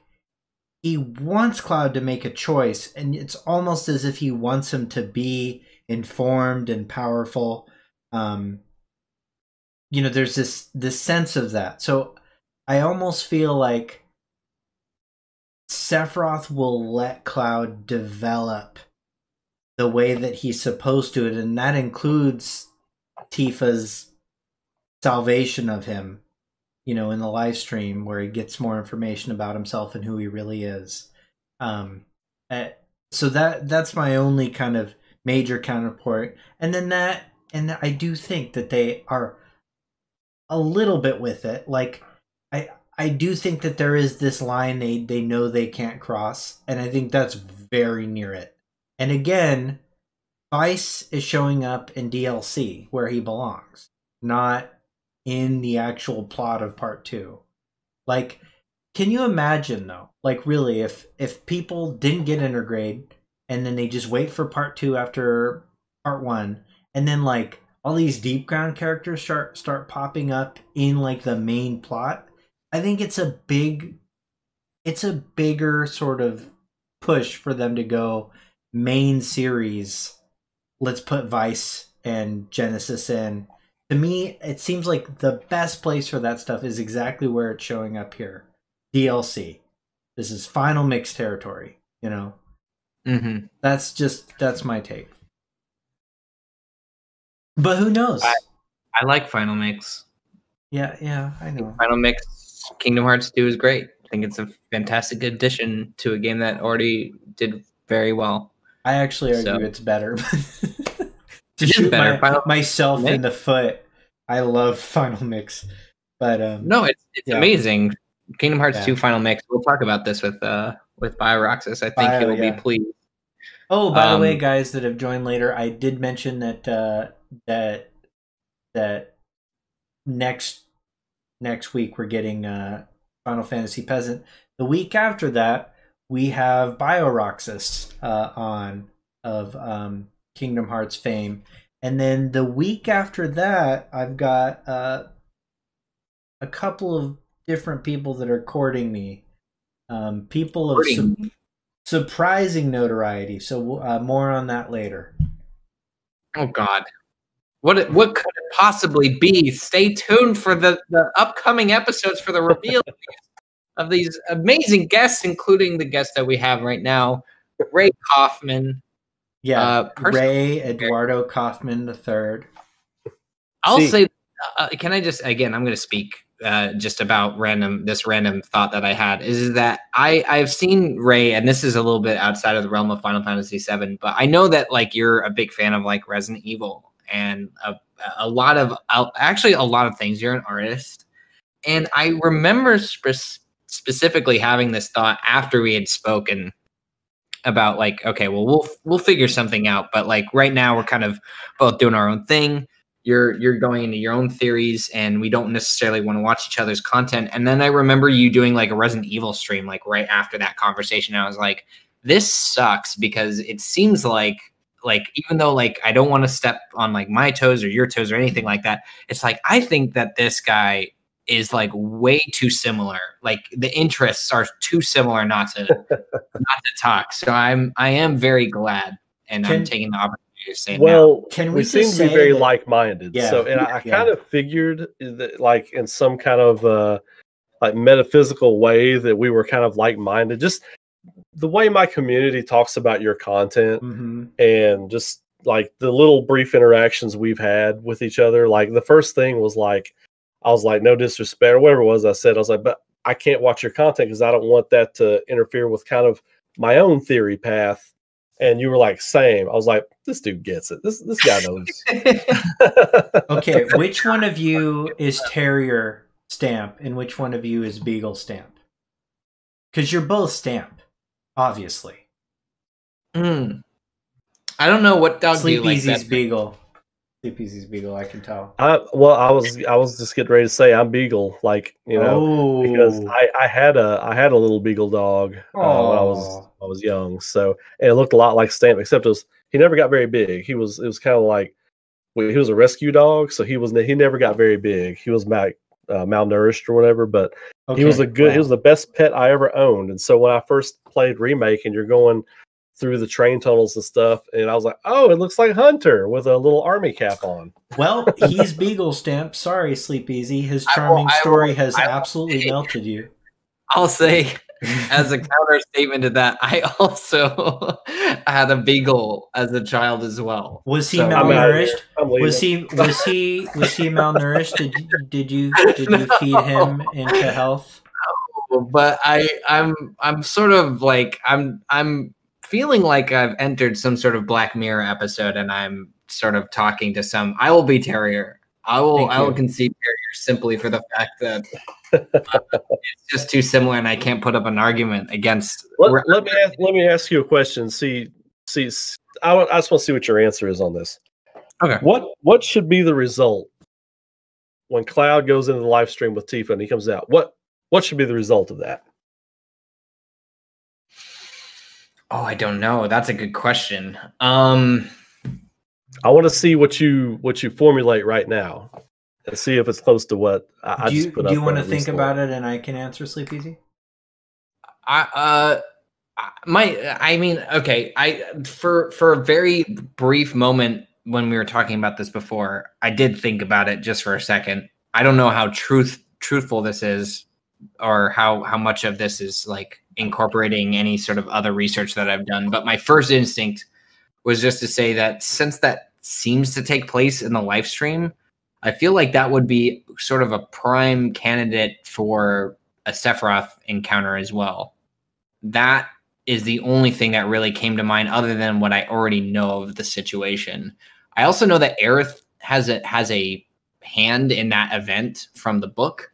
he wants Cloud to make a choice, and it's almost as if he wants him to be informed and powerful. You know, there's this sense of that. So I almost feel like Sephiroth will let Cloud develop the way that he's supposed to, and that includes Tifa's salvation of him, you know, in the live stream where he gets more information about himself and who he really is. So that's my only kind of major counterpart. And I do think that they are a little bit with it. Like, I do think that there is this line they know they can't cross, and I think that's very near it. And again, Vice is showing up in DLC where he belongs, not in the actual plot of part 2. Like, can you imagine though? Like, really, if people didn't get intergrade and then they just wait for part 2 after part 1, and then like all these deep ground characters start popping up in like the main plot, I think it's a bigger sort of push for them to go main series. Let's put Vice and Genesis in. To me, it seems like the best place for that stuff is exactly where it's showing up here. DLC. This is Final Mix territory, you know? Mm-hmm. That's my take. But who knows? I like Final Mix. Yeah, I know. Final Mix Kingdom Hearts 2 is great. I think it's a fantastic addition to a game that already did very well. I actually argue it's better. To shoot myself in the foot. I love Final Mix. But no, it's amazing. Kingdom Hearts 2 Final Mix. We'll talk about this with BioRoxas. I think he'll be pleased. Oh, by the way, guys that have joined later, I did mention that that next week we're getting Final Fantasy Peasant. The week after that, we have BioRoxas on of Kingdom Hearts fame. And then the week after that, I've got a couple of different people that are courting me. People of surprising notoriety. So more on that later. Oh, God. What could it possibly be? Stay tuned for the upcoming episodes for the reveal of these amazing guests, including the guest that we have right now, Ray Coffman. Yeah, Ray Eduardo Coffman III. I'll say, can I just, again, I'm going to speak just about this random thought that I had, is that I've seen Ray, and this is a little bit outside of the realm of Final Fantasy VII, but I know that like you're a big fan of like Resident Evil and a lot of things. You're an artist. And I remember specifically having this thought after we had spoken about like, okay, well, we'll figure something out. But like right now we're kind of both doing our own thing. You're going into your own theories, and we don't necessarily want to watch each other's content. And then I remember you doing like a Resident Evil stream, like right after that conversation. And I was like, this sucks, because it seems like even though like I don't want to step on like my toes or your toes or anything like that, it's like I think that this guy is like way too similar. Like the interests are too similar not to talk. So I am very glad, and I'm taking the opportunity to say well, now. we seem to be very like-minded. Yeah, so, and I kind of figured that, like in some kind of like metaphysical way, that we were kind of like-minded. Just the way my community talks about your content Mm-hmm. and just like the little brief interactions we've had with each other, like the first thing was like, I was like, no disrespect or whatever it was I said. I was like, but I can't watch your content because I don't want that to interfere with kind of my own theory path. And you were like, same. I was like, this dude gets it. This guy knows. Okay, which one of you is Terrier Stamp and which one of you is Beagle Stamp? Because you're both Stamp, obviously. I don't know what dog do you like. Sleepeasy's Beagle. Sleepeasy's Beagle, I can tell. Well, I was just getting ready to say I'm Beagle, like, you know, because I had a little Beagle dog when I was young, so and it looked a lot like Stamp, except he never got very big. It was kind of like he was a rescue dog, so he never got very big. He was malnourished or whatever, but he was he was the best pet I ever owned. And so when I first played Remake, and you're going through the train tunnels and stuff, and I was like, oh, it looks like Hunter with a little army cap on. Well, he's Beagle Stamp. Sorry, Sleepeasy. His charming story has absolutely melted you. I'll say, as a counter statement to that, I also had a beagle as a child as well. Was he malnourished? Was he malnourished? Did you feed him into health? No, but I'm sort of like I'm feeling like I've entered some sort of Black Mirror episode, and I'm sort of talking to some. I will be Terrier. I will concede Terrier simply for the fact that it's just too similar, and I can't put up an argument against. Let me ask you a question. See, I just want to see what your answer is on this. Okay. What should be the result when Cloud goes into the live stream with Tifa and he comes out? What should be the result of that? Oh, I don't know. That's a good question. I want to see what you formulate right now and see if it's close to what I just put up. Do you want to think about it and I can answer Sleepeasy? For a very brief moment when we were talking about this before, I did think about it just for a second. I don't know how truthful this is, or how much of this is like incorporating any sort of other research that I've done. But my first instinct was just to say that since that seems to take place in the live stream, I feel like that would be sort of a prime candidate for a Sephiroth encounter as well. That is the only thing that really came to mind other than what I already know of the situation. I also know that Aerith has a hand in that event from the book.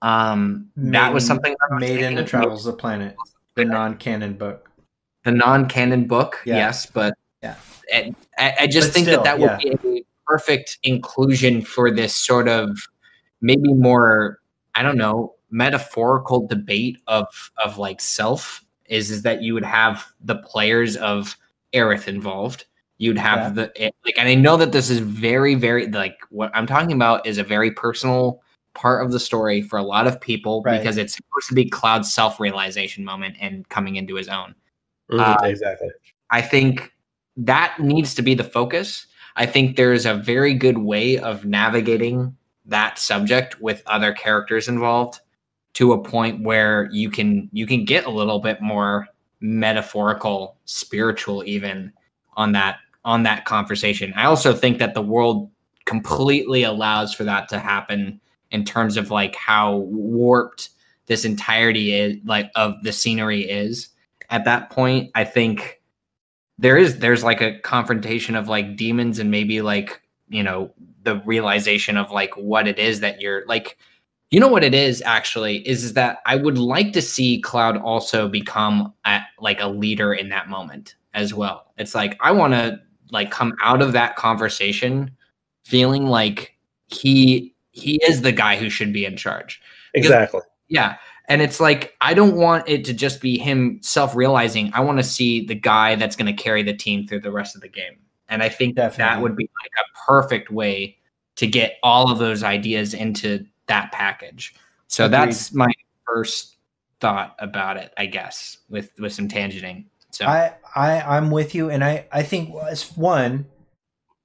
That was something that made in the Travels of the Planet, the non-canon book. The non-canon book, yes, but yeah, I just think still, that would be a perfect inclusion for this sort of maybe more, I don't know, metaphorical debate of like self is that you would have the players of Aerith involved. You'd have and I know that this is very, very like what I'm talking about is a very personal part of the story for a lot of people because it's supposed to be Cloud's self-realization moment and coming into his own. Exactly. I think that needs to be the focus. I think there's a very good way of navigating that subject with other characters involved to a point where you can get a little bit more metaphorical, spiritual even on that conversation. I also think that the world completely allows for that to happen in terms of like how warped this entirety is, like of the scenery is at that point. I think there's like a confrontation of like demons and maybe like, you know, the realization of like what it is that you're like, you know what it is actually is that I would like to see Cloud also become like a leader in that moment as well. It's like, I want to like come out of that conversation feeling like he is the guy who should be in charge. Exactly. Yeah. And it's like, I don't want it to just be him self-realizing. I want to see the guy that's going to carry the team through the rest of the game. And I think that would be like a perfect way to get all of those ideas into that package. So that's my first thought about it, I guess, with some tangenting. So I'm with you. And I think one,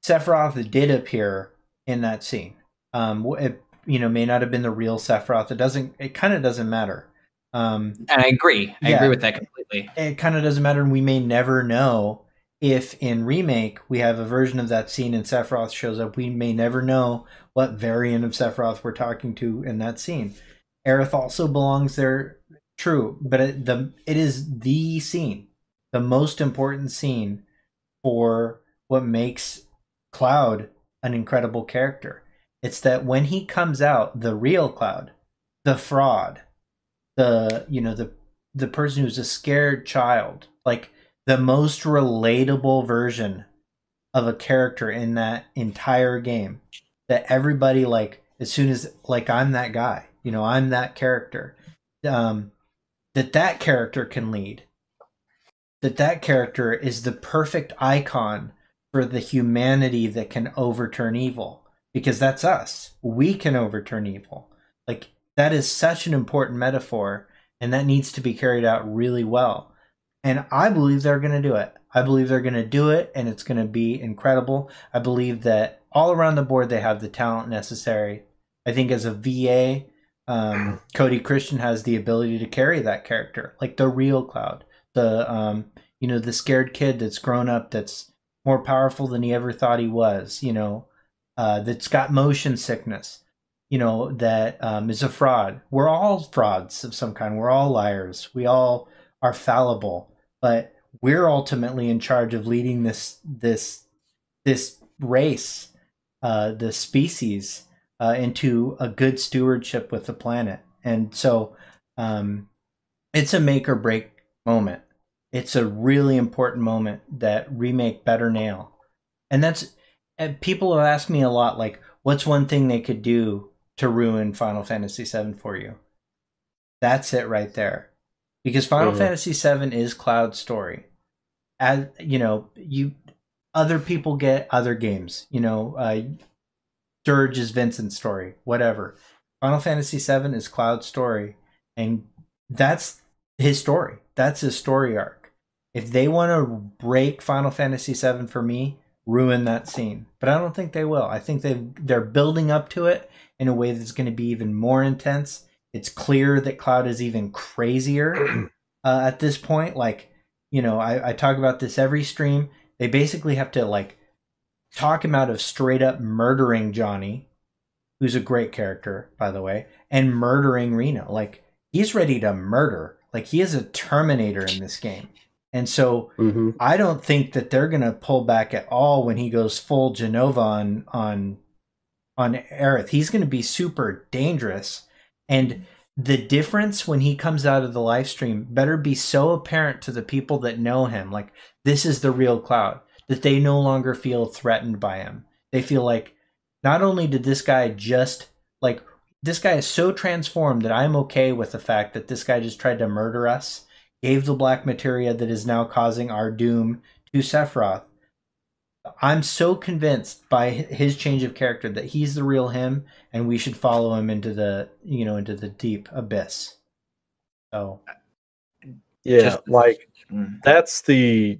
Sephiroth did appear in that scene. It, may not have been the real Sephiroth. It kind of doesn't matter. And I agree. I agree with that completely. It kind of doesn't matter, and we may never know if in Remake we have a version of that scene and Sephiroth shows up. We may never know what variant of Sephiroth we're talking to in that scene. Aerith also belongs there, true, but it is the scene, the most important scene for what makes Cloud an incredible character. It's that when he comes out, the real Cloud, the fraud, the person who's a scared child, like the most relatable version of a character in that entire game, that everybody, like, as soon as, like, I'm that guy, I'm that character, that character can lead, that character is the perfect icon for the humanity that can overturn evil, because that's us. We can overturn evil. Like, that is such an important metaphor, and that needs to be carried out really well. And I believe they're going to do it. I believe they're going to do it, and it's going to be incredible. I believe that all around the board they have the talent necessary. I think as a VA, Cody Christian has the ability to carry that character, like the real Cloud, the scared kid that's grown up, that's more powerful than he ever thought he was, that's got motion sickness, that is a fraud. We're all frauds of some kind. We're all liars. We all are fallible, but we're ultimately in charge of leading this race, the species, into a good stewardship with the planet. And so it's a make or break moment. It's a really important moment that Remake better nail. And people have asked me a lot, like, what's one thing they could do to ruin Final Fantasy VII for you? That's it right there. Because Final Fantasy VII is Cloud's story. As other people get other games. Dirge is Vincent's story, whatever. Final Fantasy VII is Cloud's story, and that's his story. That's his story arc. If they want to break Final Fantasy VII for me, ruin that scene. But I don't think they will. I think they're building up to it in a way that's going to be even more intense. It's clear that Cloud is even crazier at this point. Like, I talk about this every stream. They basically have to, like, talk him out of straight up murdering Johnny, who's a great character, by the way, and murdering Reno. Like, he's ready to murder. Like, he is a Terminator in this game. And so I don't think that they're going to pull back at all when he goes full Jenova on Aerith. He's going to be super dangerous. And the difference when he comes out of the live stream better be so apparent to the people that know him. Like, this is the real Cloud, that they no longer feel threatened by him. They feel like, not only did this guy this guy is so transformed that I'm okay with the fact that this guy just tried to murder us, gave the black materia that is now causing our doom to Sephiroth. I'm so convinced by his change of character that he's the real him, and we should follow him into the deep abyss. So, yeah, that's the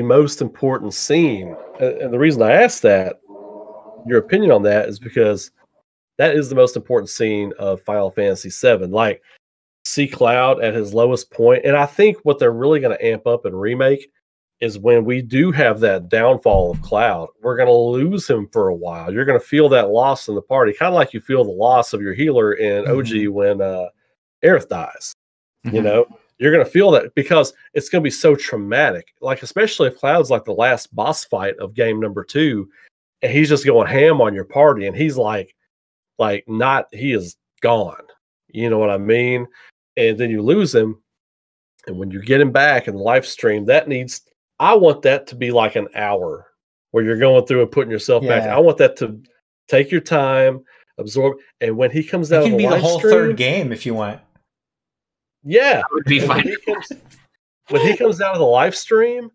most important scene, and the reason I asked that, your opinion on that, is because that is the most important scene of Final Fantasy VII. Like, see Cloud at his lowest point, and I think what they're really going to amp up in Remake is when we do have that downfall of Cloud, we're going to lose him for a while. You're going to feel that loss in the party, kind of like you feel the loss of your healer in OG when Aerith dies. You're going to feel that because it's going to be so traumatic. Like, especially if Cloud's like the last boss fight of game number 2, and he's just going ham on your party, and he's he is gone. You know what I mean? And then you lose him, and when you get him back in the live stream, I want that to be like an hour where you're going through and putting yourself back. I want that to take your time, absorb, and when he comes out of the live stream, it can be the whole third game if you want. Yeah, that would be fine. When he comes out of the live stream,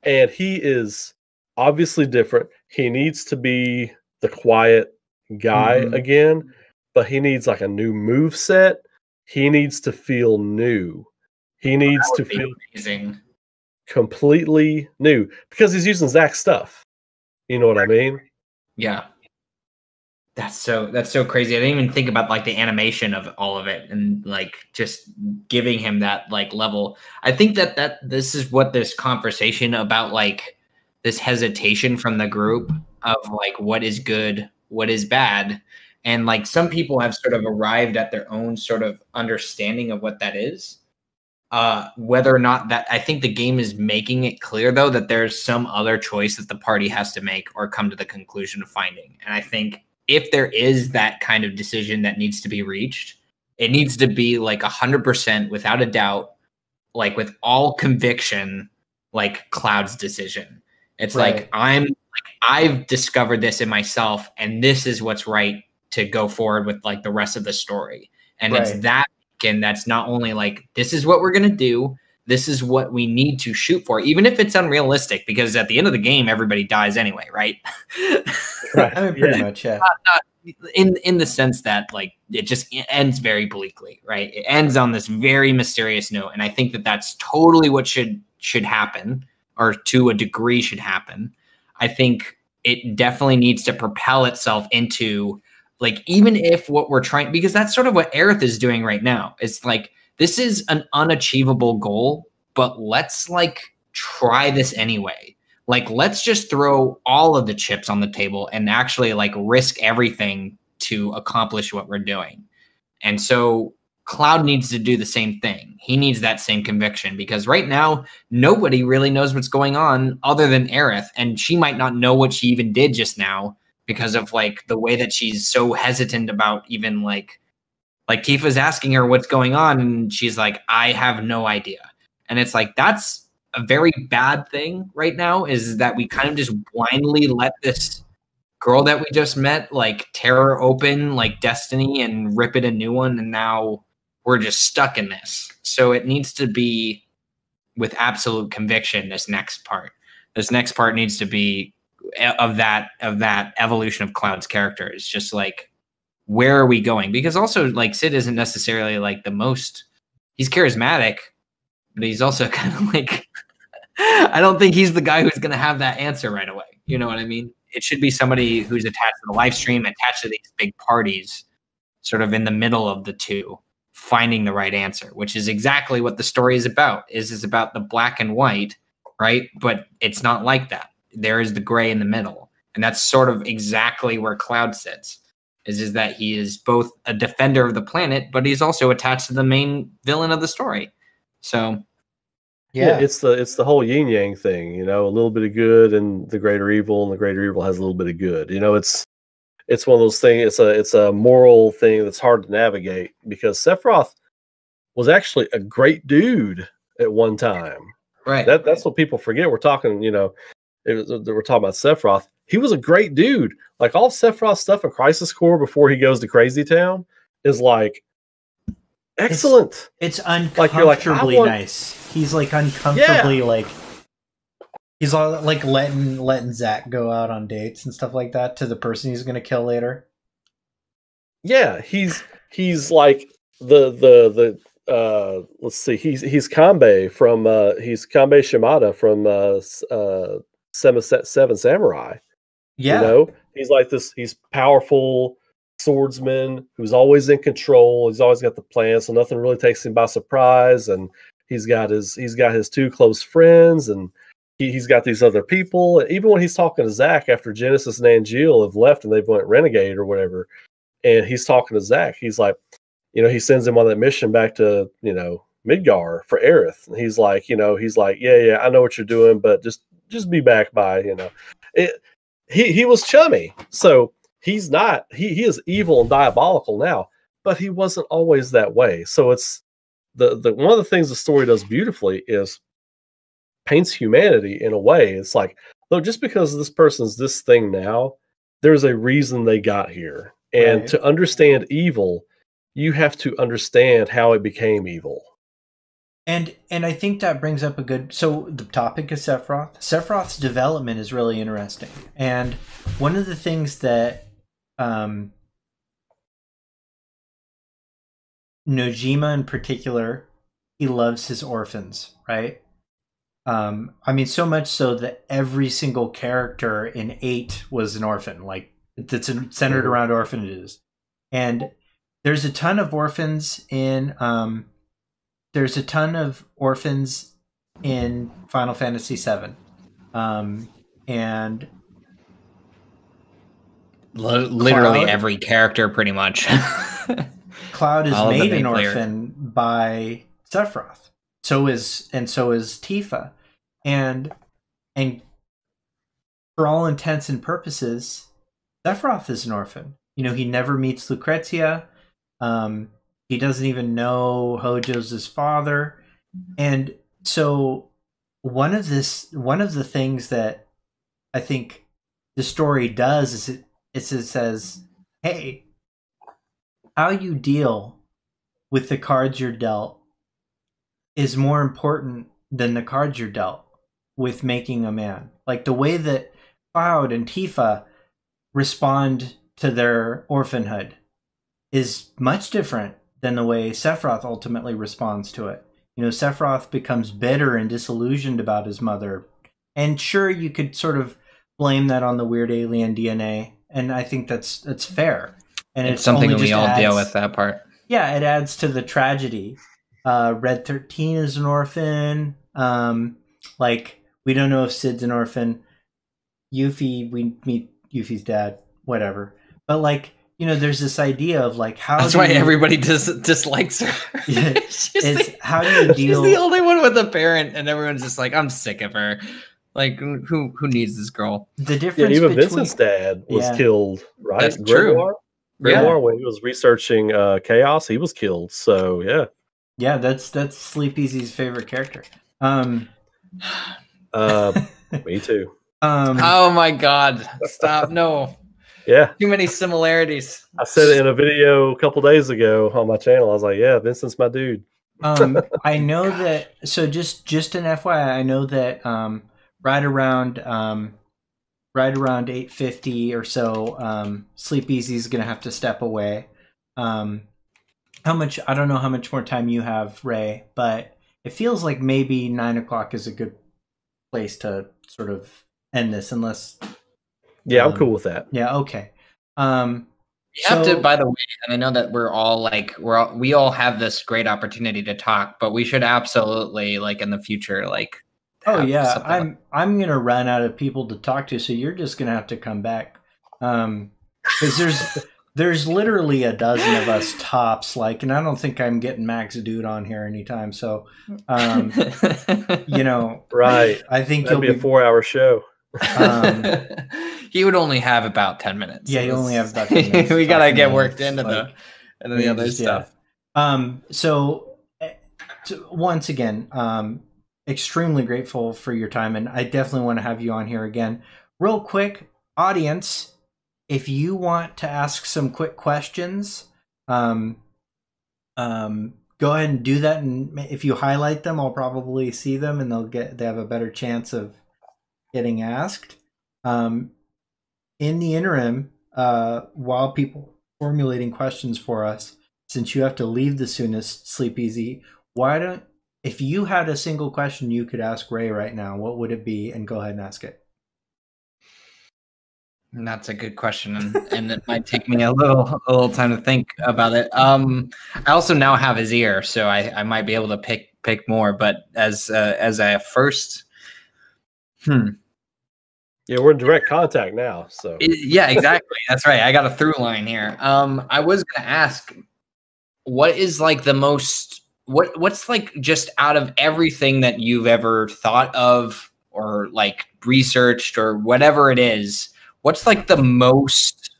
and he is obviously different. He needs to be the quiet guy again, but he needs like a new move set. He needs to feel new. He needs to feel amazing. Completely new, because he's using Zach's stuff. You know what I mean? Yeah. That's so crazy. I didn't even think about like the animation of all of it and like just giving him that like level. I think that this is what this conversation about like this hesitation from the group of like what is good, what is bad. And like some people have sort of arrived at their own sort of understanding of what that is. Whether or not that, I think the game is making it clear though that there's some other choice that the party has to make or come to the conclusion of finding. And I think if there is that kind of decision that needs to be reached, it needs to be like 100% without a doubt, like with all conviction, like Cloud's decision. It's like I've discovered this in myself, and this is what's right to go forward with like the rest of the story. And it's that, and that's not only like this is what we're gonna do. This is what we need to shoot for, even if it's unrealistic, because at the end of the game, everybody dies anyway, right? Right. I mean, pretty much, yeah. Not in the sense that like it just ends very bleakly, right? It ends on this very mysterious note, and I think that that's totally what should happen, or to a degree should happen. I think it definitely needs to propel itself into like, even if what we're trying, because that's sort of what Aerith is doing right now. It's like, this is an unachievable goal, but let's like try this anyway. Like, let's just throw all of the chips on the table and actually like risk everything to accomplish what we're doing. And so Cloud needs to do the same thing. He needs that same conviction, because right now, nobody really knows what's going on other than Aerith. And she might not know what she even did just now because of like the way that she's so hesitant about even like Tifa's asking her what's going on, and she's like, I have no idea. And it's like, that's a very bad thing right now, is that we kind of just blindly let this girl that we just met like tear her open like Destiny and rip it a new one, and now we're just stuck in this. So it needs to be with absolute conviction. This next part needs to be of that evolution of Cloud's character. It's just like, where are we going? Because also like Sid isn't necessarily like the most, he's charismatic, but he's also kind of like, I don't think he's the guy who's going to have that answer right away. You know what I mean? It should be somebody who's attached to the live stream, attached to these big parties, sort of in the middle of the two, finding the right answer, which is exactly what the story is about. Is about the black and white, right? But it's not like that. There is the gray in the middle. And that's sort of exactly where Cloud sits. Is that he is both a defender of the planet, but he's also attached to the main villain of the story. So, yeah, it's the whole yin yang thing, you know, a little bit of good and the greater evil, and the greater evil has a little bit of good. You know, it's one of those things. It's a moral thing that's hard to navigate, because Sephiroth was actually a great dude at one time. Right. That's what people forget. We're talking, you know, we're talking about Sephiroth. He was a great dude. Like, all Sephiroth stuff in Crisis Core before he goes to Crazy Town is like excellent. It's uncomfortably nice. He's like uncomfortably like, he's all like letting Zack go out on dates and stuff like that to the person he's gonna kill later. Yeah, he's like the let's see, he's Kanbei from he's Kanbei Shimada from Seven Samurai. Yeah. You know, he's like this, he's powerful swordsman who's always in control. He's always got the plan, so nothing really takes him by surprise. And he's got his two close friends, and he's got these other people. Even when he's talking to Zack after Genesis and Angeal have left and they've went renegade or whatever, and he's talking to Zack, he's like, you know, he sends him on that mission back to, you know, Midgar for Aerith. And he's like, yeah, I know what you're doing, but just be back by, you know. He was chummy. So he's not, he is evil and diabolical now, but he wasn't always that way. So it's the one of the things the story does beautifully is paints humanity in a way. It's like, look, just because this person's this thing now, there's a reason they got here. And to understand evil, you have to understand how it became evil. And I think that brings up a good... So the topic is Sephiroth. Sephiroth's development is really interesting. And one of the things that Nojima in particular, he loves his orphans, right? I mean, so much so that every single character in 8 was an orphan. Like, that's centered around orphanages. And there's a ton of orphans in Final Fantasy VII. And literally Cloud, every character pretty much. Cloud is made an orphan by Sephiroth. So is Tifa. And for all intents and purposes, Sephiroth is an orphan. You know, he never meets Lucrezia. He doesn't even know Hojo's his father. And so one of the things that I think the story does is it says, hey, how you deal with the cards you're dealt is more important than the cards you're dealt with making a man. Like the way that Cloud and Tifa respond to their orphanhood is much different than the way Sephiroth ultimately responds to it. You know, Sephiroth becomes bitter and disillusioned about his mother. And sure, you could sort of blame that on the weird alien DNA, and I think that's fair. And it's something we all deal with, that part. Yeah, it adds to the tragedy. Red 13 is an orphan. Like, we don't know if Sid's an orphan. Yuffie, we meet Yuffie's dad, whatever. But, like, you know, there's this idea of, like, how that's why everybody dislikes her. Yeah, how do you deal... She's the only one with a parent, and everyone's just like, I'm sick of her. Like, who needs this girl? The difference even Vincent's dad was killed, right? That's true. Grimoire, when he was researching Chaos, he was killed. So yeah. Yeah, that's Sleepezy's favorite character. Me too. Oh my God! Stop! No. Yeah. Too many similarities. I said it in a video a couple days ago on my channel. I was like, "Yeah, Vincent's my dude." I know that. So just an FYI, I know that right around 8:50 or so, Sleepezy's gonna have to step away. I don't know how much more time you have, Ray, but it feels like maybe 9 o'clock is a good place to sort of end this, unless. Yeah, I'm cool with that. Yeah. Okay. You have to, by the way, and I know that we're all like, we all have this great opportunity to talk, but we should absolutely, like, in the future, like. Oh yeah, I'm gonna run out of people to talk to, so you're just gonna have to come back, because there's literally a dozen of us tops, like, and I don't think I'm getting Max Dude on here anytime. So, you know, right? I think that'd be a 4-hour show. He would only have about 10 minutes. Yeah, he only have about 10 minutes. We gotta get worked into the other stuff. So once again, extremely grateful for your time, and I definitely want to have you on here again. Real quick, audience, if you want to ask some quick questions, go ahead and do that. And if you highlight them, I'll probably see them, and they have a better chance of getting asked. In the interim, while people are formulating questions for us, since you have to leave the soonest, Sleepezy, if you had a single question you could ask Ray right now, what would it be? And go ahead and ask it. That's a good question, and it might take me a little time to think about it. I also now have his ear, so I might be able to pick more. But as a first, yeah, we're in direct contact now. So yeah, exactly. That's right. I got a through line here. I was gonna ask, what is like the most what's like, just out of everything that you've ever thought of or like researched or whatever it is, what's like the most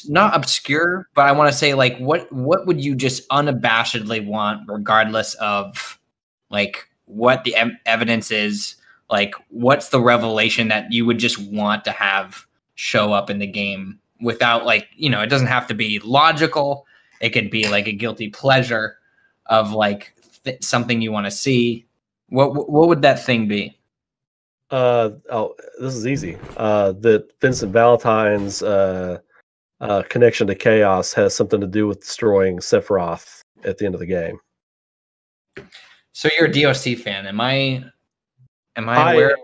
not obscure, but I want to say, like, what would you just unabashedly want, regardless of like what the evidence is? Like, what's the revelation that you would just want to have show up in the game without, like, you know, it doesn't have to be logical. It could be like a guilty pleasure of like something you want to see. What would that thing be? This is easy. That Vincent Valentine's connection to Chaos has something to do with destroying Sephiroth at the end of the game. So you're a DOC fan. Am I aware?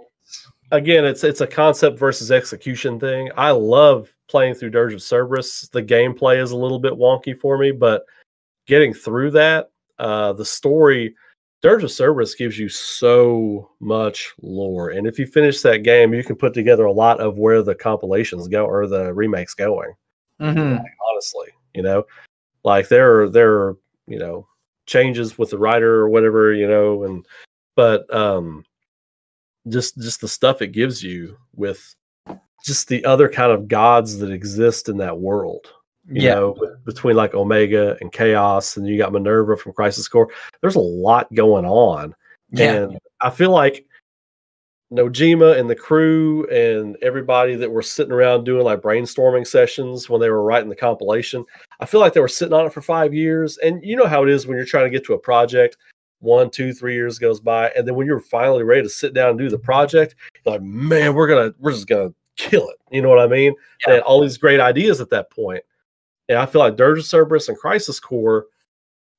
Again, it's a concept versus execution thing. I love playing through Dirge of Cerberus. The gameplay is a little bit wonky for me, but getting through that, the story, Dirge of Cerberus gives you so much lore. And if you finish that game, you can put together a lot of where the compilations go or the remake's going. Mm-hmm. Like, honestly, you know, like there are, you know, changes with the writer or whatever, you know, but just the stuff it gives you with just the other kind of gods that exist in that world, you know, between like Omega and Chaos, and you got Minerva from Crisis Core. There's a lot going on. And I feel like Nojima and the crew and everybody that were sitting around doing like brainstorming sessions when they were writing the compilation, I feel like they were sitting on it for 5 years. And you know how it is when you're trying to get to a project, 1, 2, 3 years goes by, and then when you're finally ready to sit down and do the project, you're like, man, we're just gonna kill it. You know what I mean? They had all these great ideas at that point. And I feel like Dirge of Cerberus and Crisis Core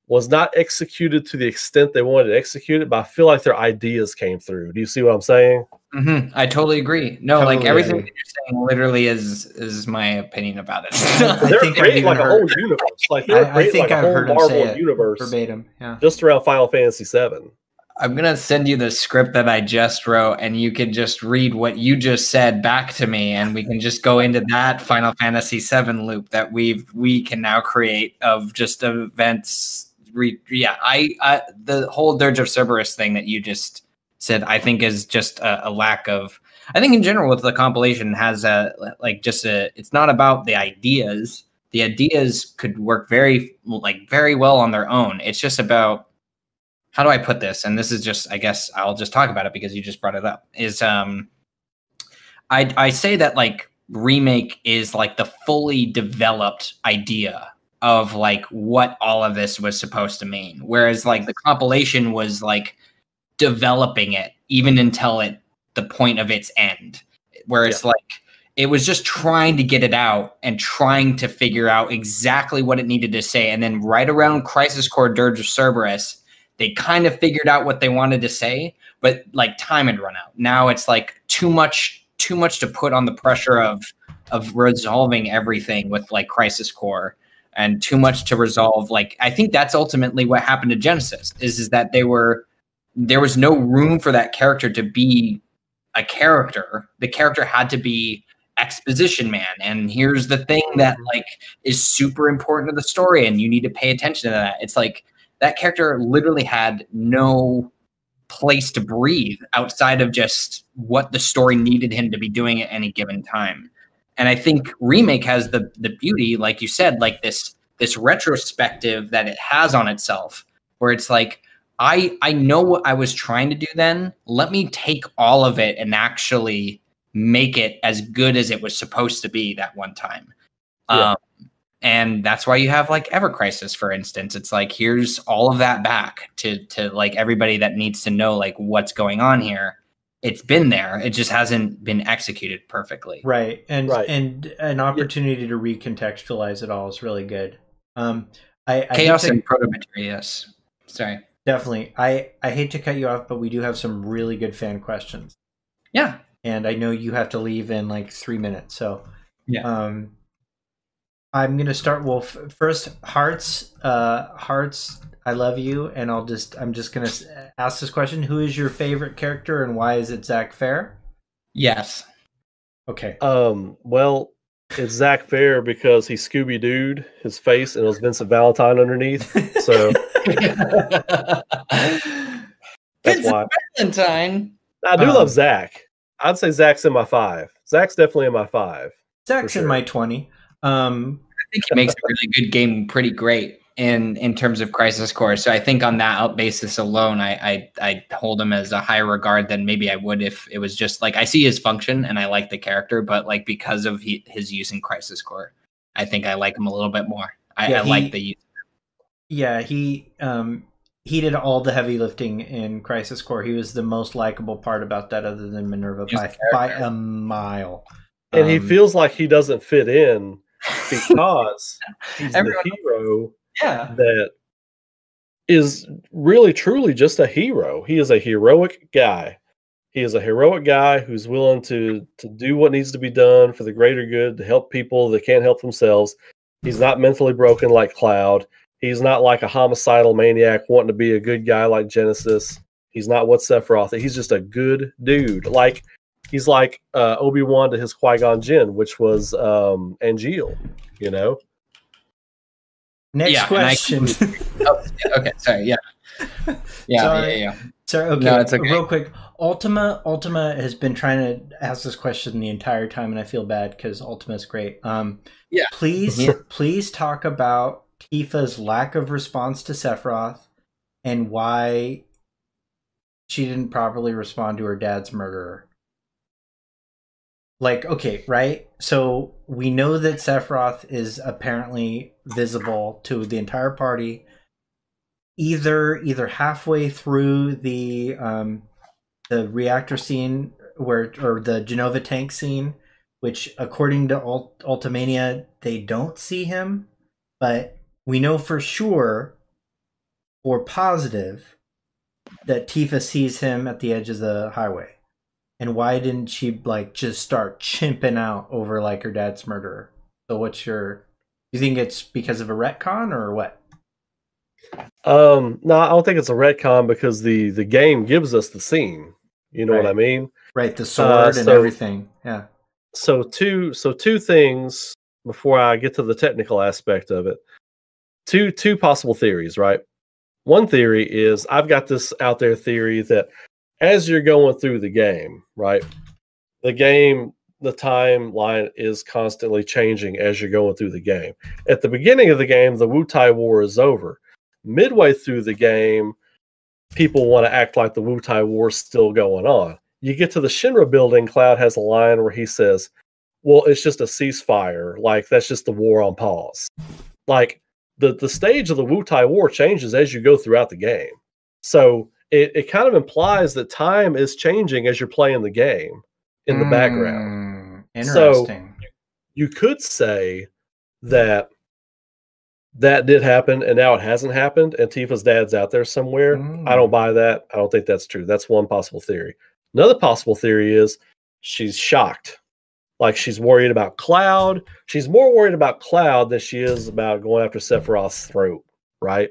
was not executed to the extent they wanted to execute it, but I feel like their ideas came through. Do you see what I'm saying? Mm-hmm. I totally agree. No, totally, like everything that you're saying literally is my opinion about it. They're creating like a whole universe. Like they're creating like a whole Marvel universe verbatim, just around Final Fantasy VII. I'm gonna send you the script that I just wrote, and you can just read what you just said back to me, and we can just go into that Final Fantasy VII loop that we can now create of just events. The whole Dirge of Cerberus thing that you just said, I think is just a lack of. I think in general with the compilation has it's not about the ideas. The ideas could work very well on their own. It's just about, how do I put this? And this is just, I guess I'll just talk about it because you just brought it up. Is I say that like Remake is like the fully developed idea of like what all of this was supposed to mean, whereas like the compilation was like developing it even until the point of its end, where it's like it was just trying to get it out and trying to figure out exactly what it needed to say, and then right around Crisis Core Dirge of Cerberus, they kind of figured out what they wanted to say, but like time had run out. Now it's like too much to put on the pressure of resolving everything with like Crisis Core, and too much to resolve. Like, I think that's ultimately what happened to Genesis is that there was no room for that character to be a character. The character had to be exposition man. And here's the thing that like is super important to the story, and you need to pay attention to that. It's like that character literally had no place to breathe outside of just what the story needed him to be doing at any given time. And I think Remake has the beauty, like you said, like this retrospective that it has on itself, where it's like, I know what I was trying to do then. Let me take all of it and actually make it as good as it was supposed to be that one time. And that's why you have like Ever Crisis, for instance. It's like, here's all of that back to like everybody that needs to know like what's going on here. It's been there. It just hasn't been executed perfectly. Right. And an opportunity to recontextualize it all is really good. Chaos and proto-materia, yes. Sorry. Definitely. I hate to cut you off, but we do have some really good fan questions. Yeah. And I know you have to leave in like 3 minutes. So I'm going to start. Well, first, Hearts, I love you. And I'm just going to ask this question. Who is your favorite character and why is it Zach Fair? Yes. Okay. Well, it's Zach Fair because he Scooby-Dooed his face and it was Vincent Valentine underneath. So that's why. Valentine. I do love Zach. I'd say Zach's in my 5. Zach's definitely in my 5. Zach's in my 20. I think he makes a really good game pretty great in terms of Crisis Core. So I think on that basis alone, I hold him as a higher regard than maybe I would if it was just like, I see his function and I like the character, but like because of his use in Crisis Core, I think I like him a little bit more. I like the use. Yeah, he did all the heavy lifting in Crisis Core. He was the most likable part about that, other than Minerva by a mile. And he feels like he doesn't fit in because he's the hero that is really truly just a hero. He is a heroic guy. He is a heroic guy who's willing to do what needs to be done for the greater good, to help people that can't help themselves. He's not mentally broken like Cloud. He's not like a homicidal maniac wanting to be a good guy like Genesis. He's not what Sephiroth. He's just a good dude. Like he's like Obi-Wan to his Qui-Gon Jinn, which was Angeal, you know? Next question. Okay, sorry, yeah. Sorry, okay. No, it's okay. Real quick. Ultima has been trying to ask this question the entire time, and I feel bad because Ultima's great. Please talk about Tifa's lack of response to Sephiroth and why she didn't properly respond to her dad's murderer. Like, okay, right? So we know that Sephiroth is apparently visible to the entire party. Either halfway through the reactor scene or the Jenova tank scene, which according to Ultimania they don't see him, but we know for sure, or positive, that Tifa sees him at the edge of the highway. And why didn't she like just start chimping out over like her dad's murderer? So what's your? Do you think it's because of a retcon or what? No, I don't think it's a retcon because the game gives us the scene. You know what I mean? Right, the sword and everything. Yeah. So two things before I get to the technical aspect of it. Two possible theories, right? One theory is I've got this out there theory that as you're going through the game, right? The timeline is constantly changing as you're going through the game. At the beginning of the game, the Wutai War is over. Midway through the game, people want to act like the Wutai War is still going on. You get to the Shinra building, Cloud has a line where he says, well, it's just a ceasefire. Like, that's just the war on pause. Like, the stage of the Wutai War changes as you go throughout the game. So it kind of implies that time is changing as you're playing the game in the background. Interesting. So you could say that did happen and now it hasn't happened and Tifa's dad's out there somewhere. I don't buy that. I don't think that's true. That's one possible theory. Another possible theory is she's shocked. Like she's worried about Cloud. She's more worried about Cloud than she is about going after Sephiroth's throat, right?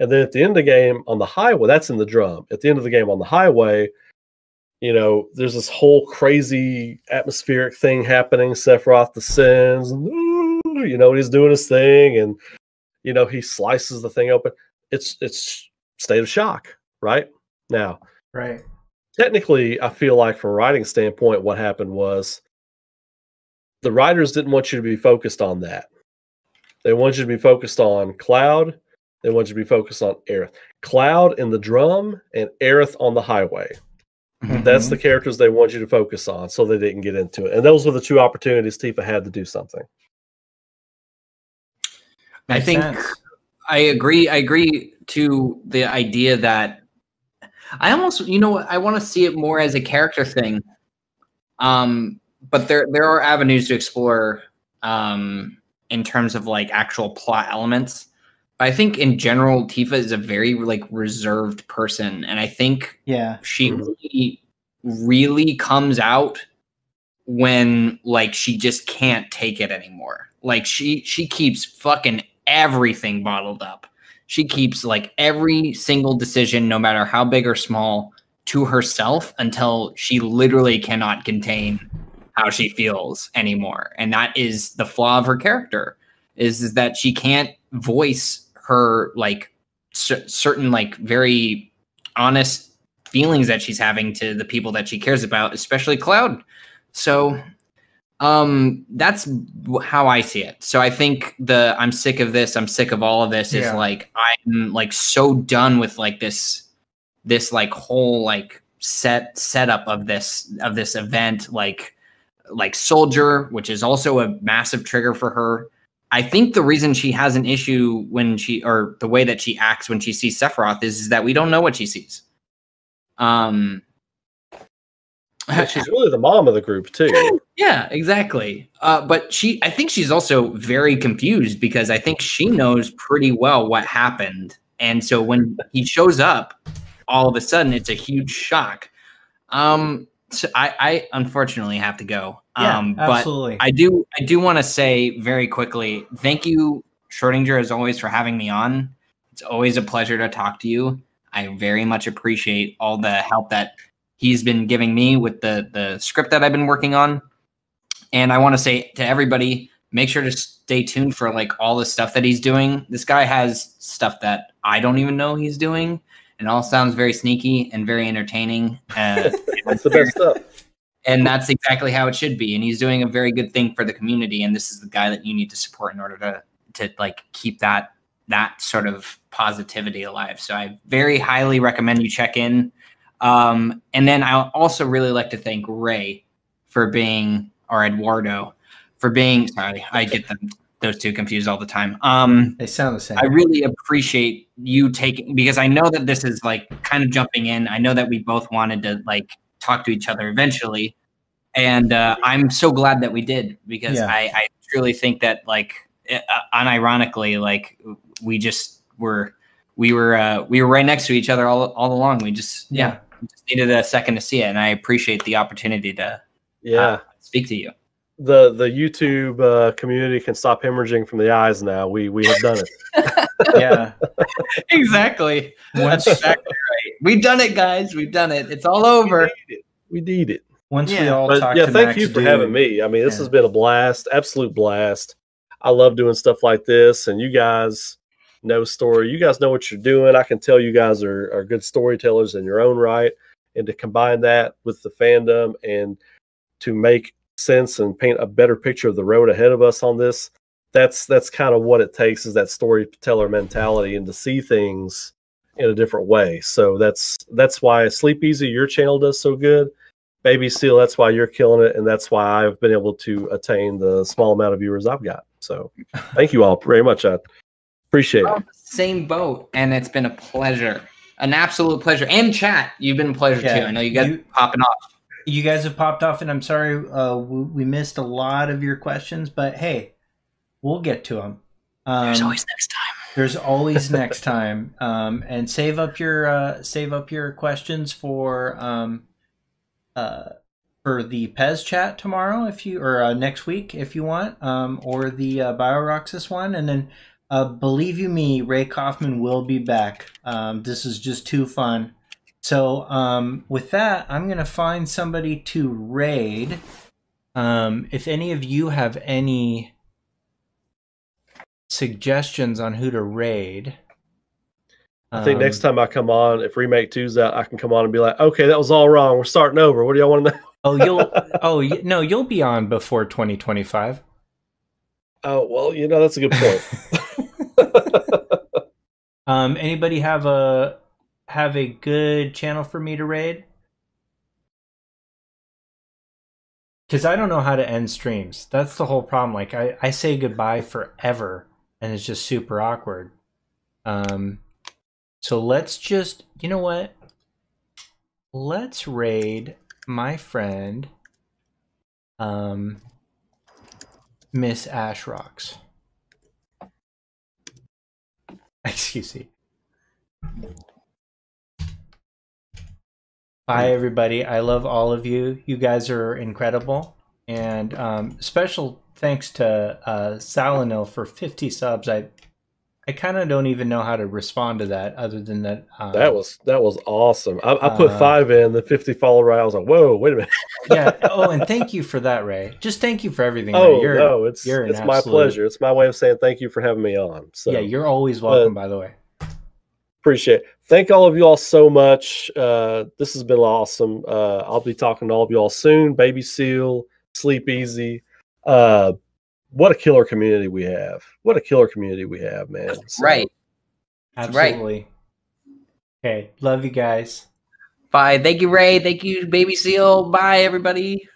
And then at the end of the game on the highway, that's in the drum. At the end of the game on the highway, you know, there's this whole crazy atmospheric thing happening. Sephiroth descends, you know, he's doing his thing, and you know, he slices the thing open. It's state of shock, right? Now, right. Technically, I feel like from a writing standpoint, what happened was the writers didn't want you to be focused on that. They wanted you to be focused on Cloud. They wanted you to be focused on Aerith. Cloud in the drum and Aerith on the highway. Mm-hmm. That's the characters they want you to focus on, so they didn't get into it. And those were the two opportunities Tifa had to do something. I think I agree to the idea that I almost, you know, I want to see it more as a character thing. But there are avenues to explore in terms of like actual plot elements. I think in general, Tifa is a very like reserved person, and I think she really comes out when like she just can't take it anymore. Like she keeps fucking everything bottled up. She keeps like every single decision, no matter how big or small, to herself until she literally cannot contain how she feels anymore. And that is the flaw of her character, is that she can't voice her like certain like very honest feelings that she's having to the people that she cares about, especially Cloud. So that's how I see it. So I think I'm sick of this, I'm sick of all of this is like I'm like so done with like this like whole like setup of this event, like Soldier, which is also a massive trigger for her. I think the reason she has an issue or the way that she acts when she sees Sephiroth is that we don't know what she sees. She's really the mom of the group too. Yeah, exactly. But I think she's also very confused because I think she knows pretty well what happened. And so when he shows up, all of a sudden it's a huge shock. So I unfortunately have to go. Yeah, absolutely. But I do want to say very quickly, thank you, Schrodinger, as always, for having me on. It's always a pleasure to talk to you. I very much appreciate all the help that he's been giving me with the script that I've been working on. And I want to say to everybody, make sure to stay tuned for like all the stuff that he's doing. This guy has stuff that I don't even know he's doing. And it all sounds very sneaky and very entertaining. That's the best stuff. And that's exactly how it should be. And he's doing a very good thing for the community. And this is the guy that you need to support in order to like keep that sort of positivity alive. So I very highly recommend you check in. And then I also really like to thank Ray for being, or Eduardo for being, sorry, I get those two confused all the time. They sound the same. I really appreciate you taking, because I know that this is like kind of jumping in. I know that we both wanted to like talk to each other eventually. And I'm so glad that we did, because I truly think that like unironically, like we were right next to each other all along. We just, we just needed a second to see it. And I appreciate the opportunity to speak to you. The YouTube community can stop hemorrhaging from the eyes now. We have done it. Yeah, exactly. That's exactly right. We've done it, guys. We've done it. It's all over. We need it. Once we all talk yeah, to thank Max you for Dude. having me. I mean, this has been a blast, absolute blast. I love doing stuff like this, and you guys know story. You guys know what you're doing. I can tell you guys are good storytellers in your own right, and to combine that with the fandom and to make sense and paint a better picture of the road ahead of us on this, that's kind of what it takes, is that storyteller mentality and to see things in a different way. So that's why Sleepezi, your channel, does so good. Babyseal, that's why you're killing it, and that's why I've been able to attain the small amount of viewers I've got. So thank you all very much. I appreciate it. Same boat, and it's been a pleasure, an absolute pleasure. And chat, you've been a pleasure too. I know you guys popping off. You guys have popped off, and I'm sorry we missed a lot of your questions, but hey, we'll get to them. There's always next time. There's always next time. And save up your questions for the Pez chat tomorrow, or next week if you want, or the BioRoxys one, and then believe you me, Ray Coffman will be back. This is just too fun. So with that, I'm going to find somebody to raid. If any of you have any suggestions on who to raid. I think next time I come on, if Remake 2's out, I can come on and be like, okay, that was all wrong. We're starting over. What do y'all want to know? You'll be on before 2025. Oh, well, that's a good point. Anybody have a good channel for me to raid? Because I don't know how to end streams. That's the whole problem. Like I say goodbye forever, and it's just super awkward. So let's just, you know what? Let's raid my friend, Miss Ashrocks. Excuse me. Bye, everybody. I love all of you. You guys are incredible. And special thanks to Salanil for 50 subs. I kind of don't even know how to respond to that, other than that. That was awesome. I put 5 in, the 50 followed right. I was like, whoa, wait a minute. Yeah. Oh, and thank you for that, Ray. Just thank you for everything. Oh, Ray. no, it's my pleasure. It's my way of saying thank you for having me on. So yeah, you're always welcome, by the way. Appreciate it. Thank all of you all so much. This has been awesome. I'll be talking to all of you all soon. Babyseal, Sleepezi. What a killer community we have. What a killer community we have, man. So, right. Absolutely. Okay. Love you guys. Bye. Thank you, Ray. Thank you, Babyseal. Bye, everybody.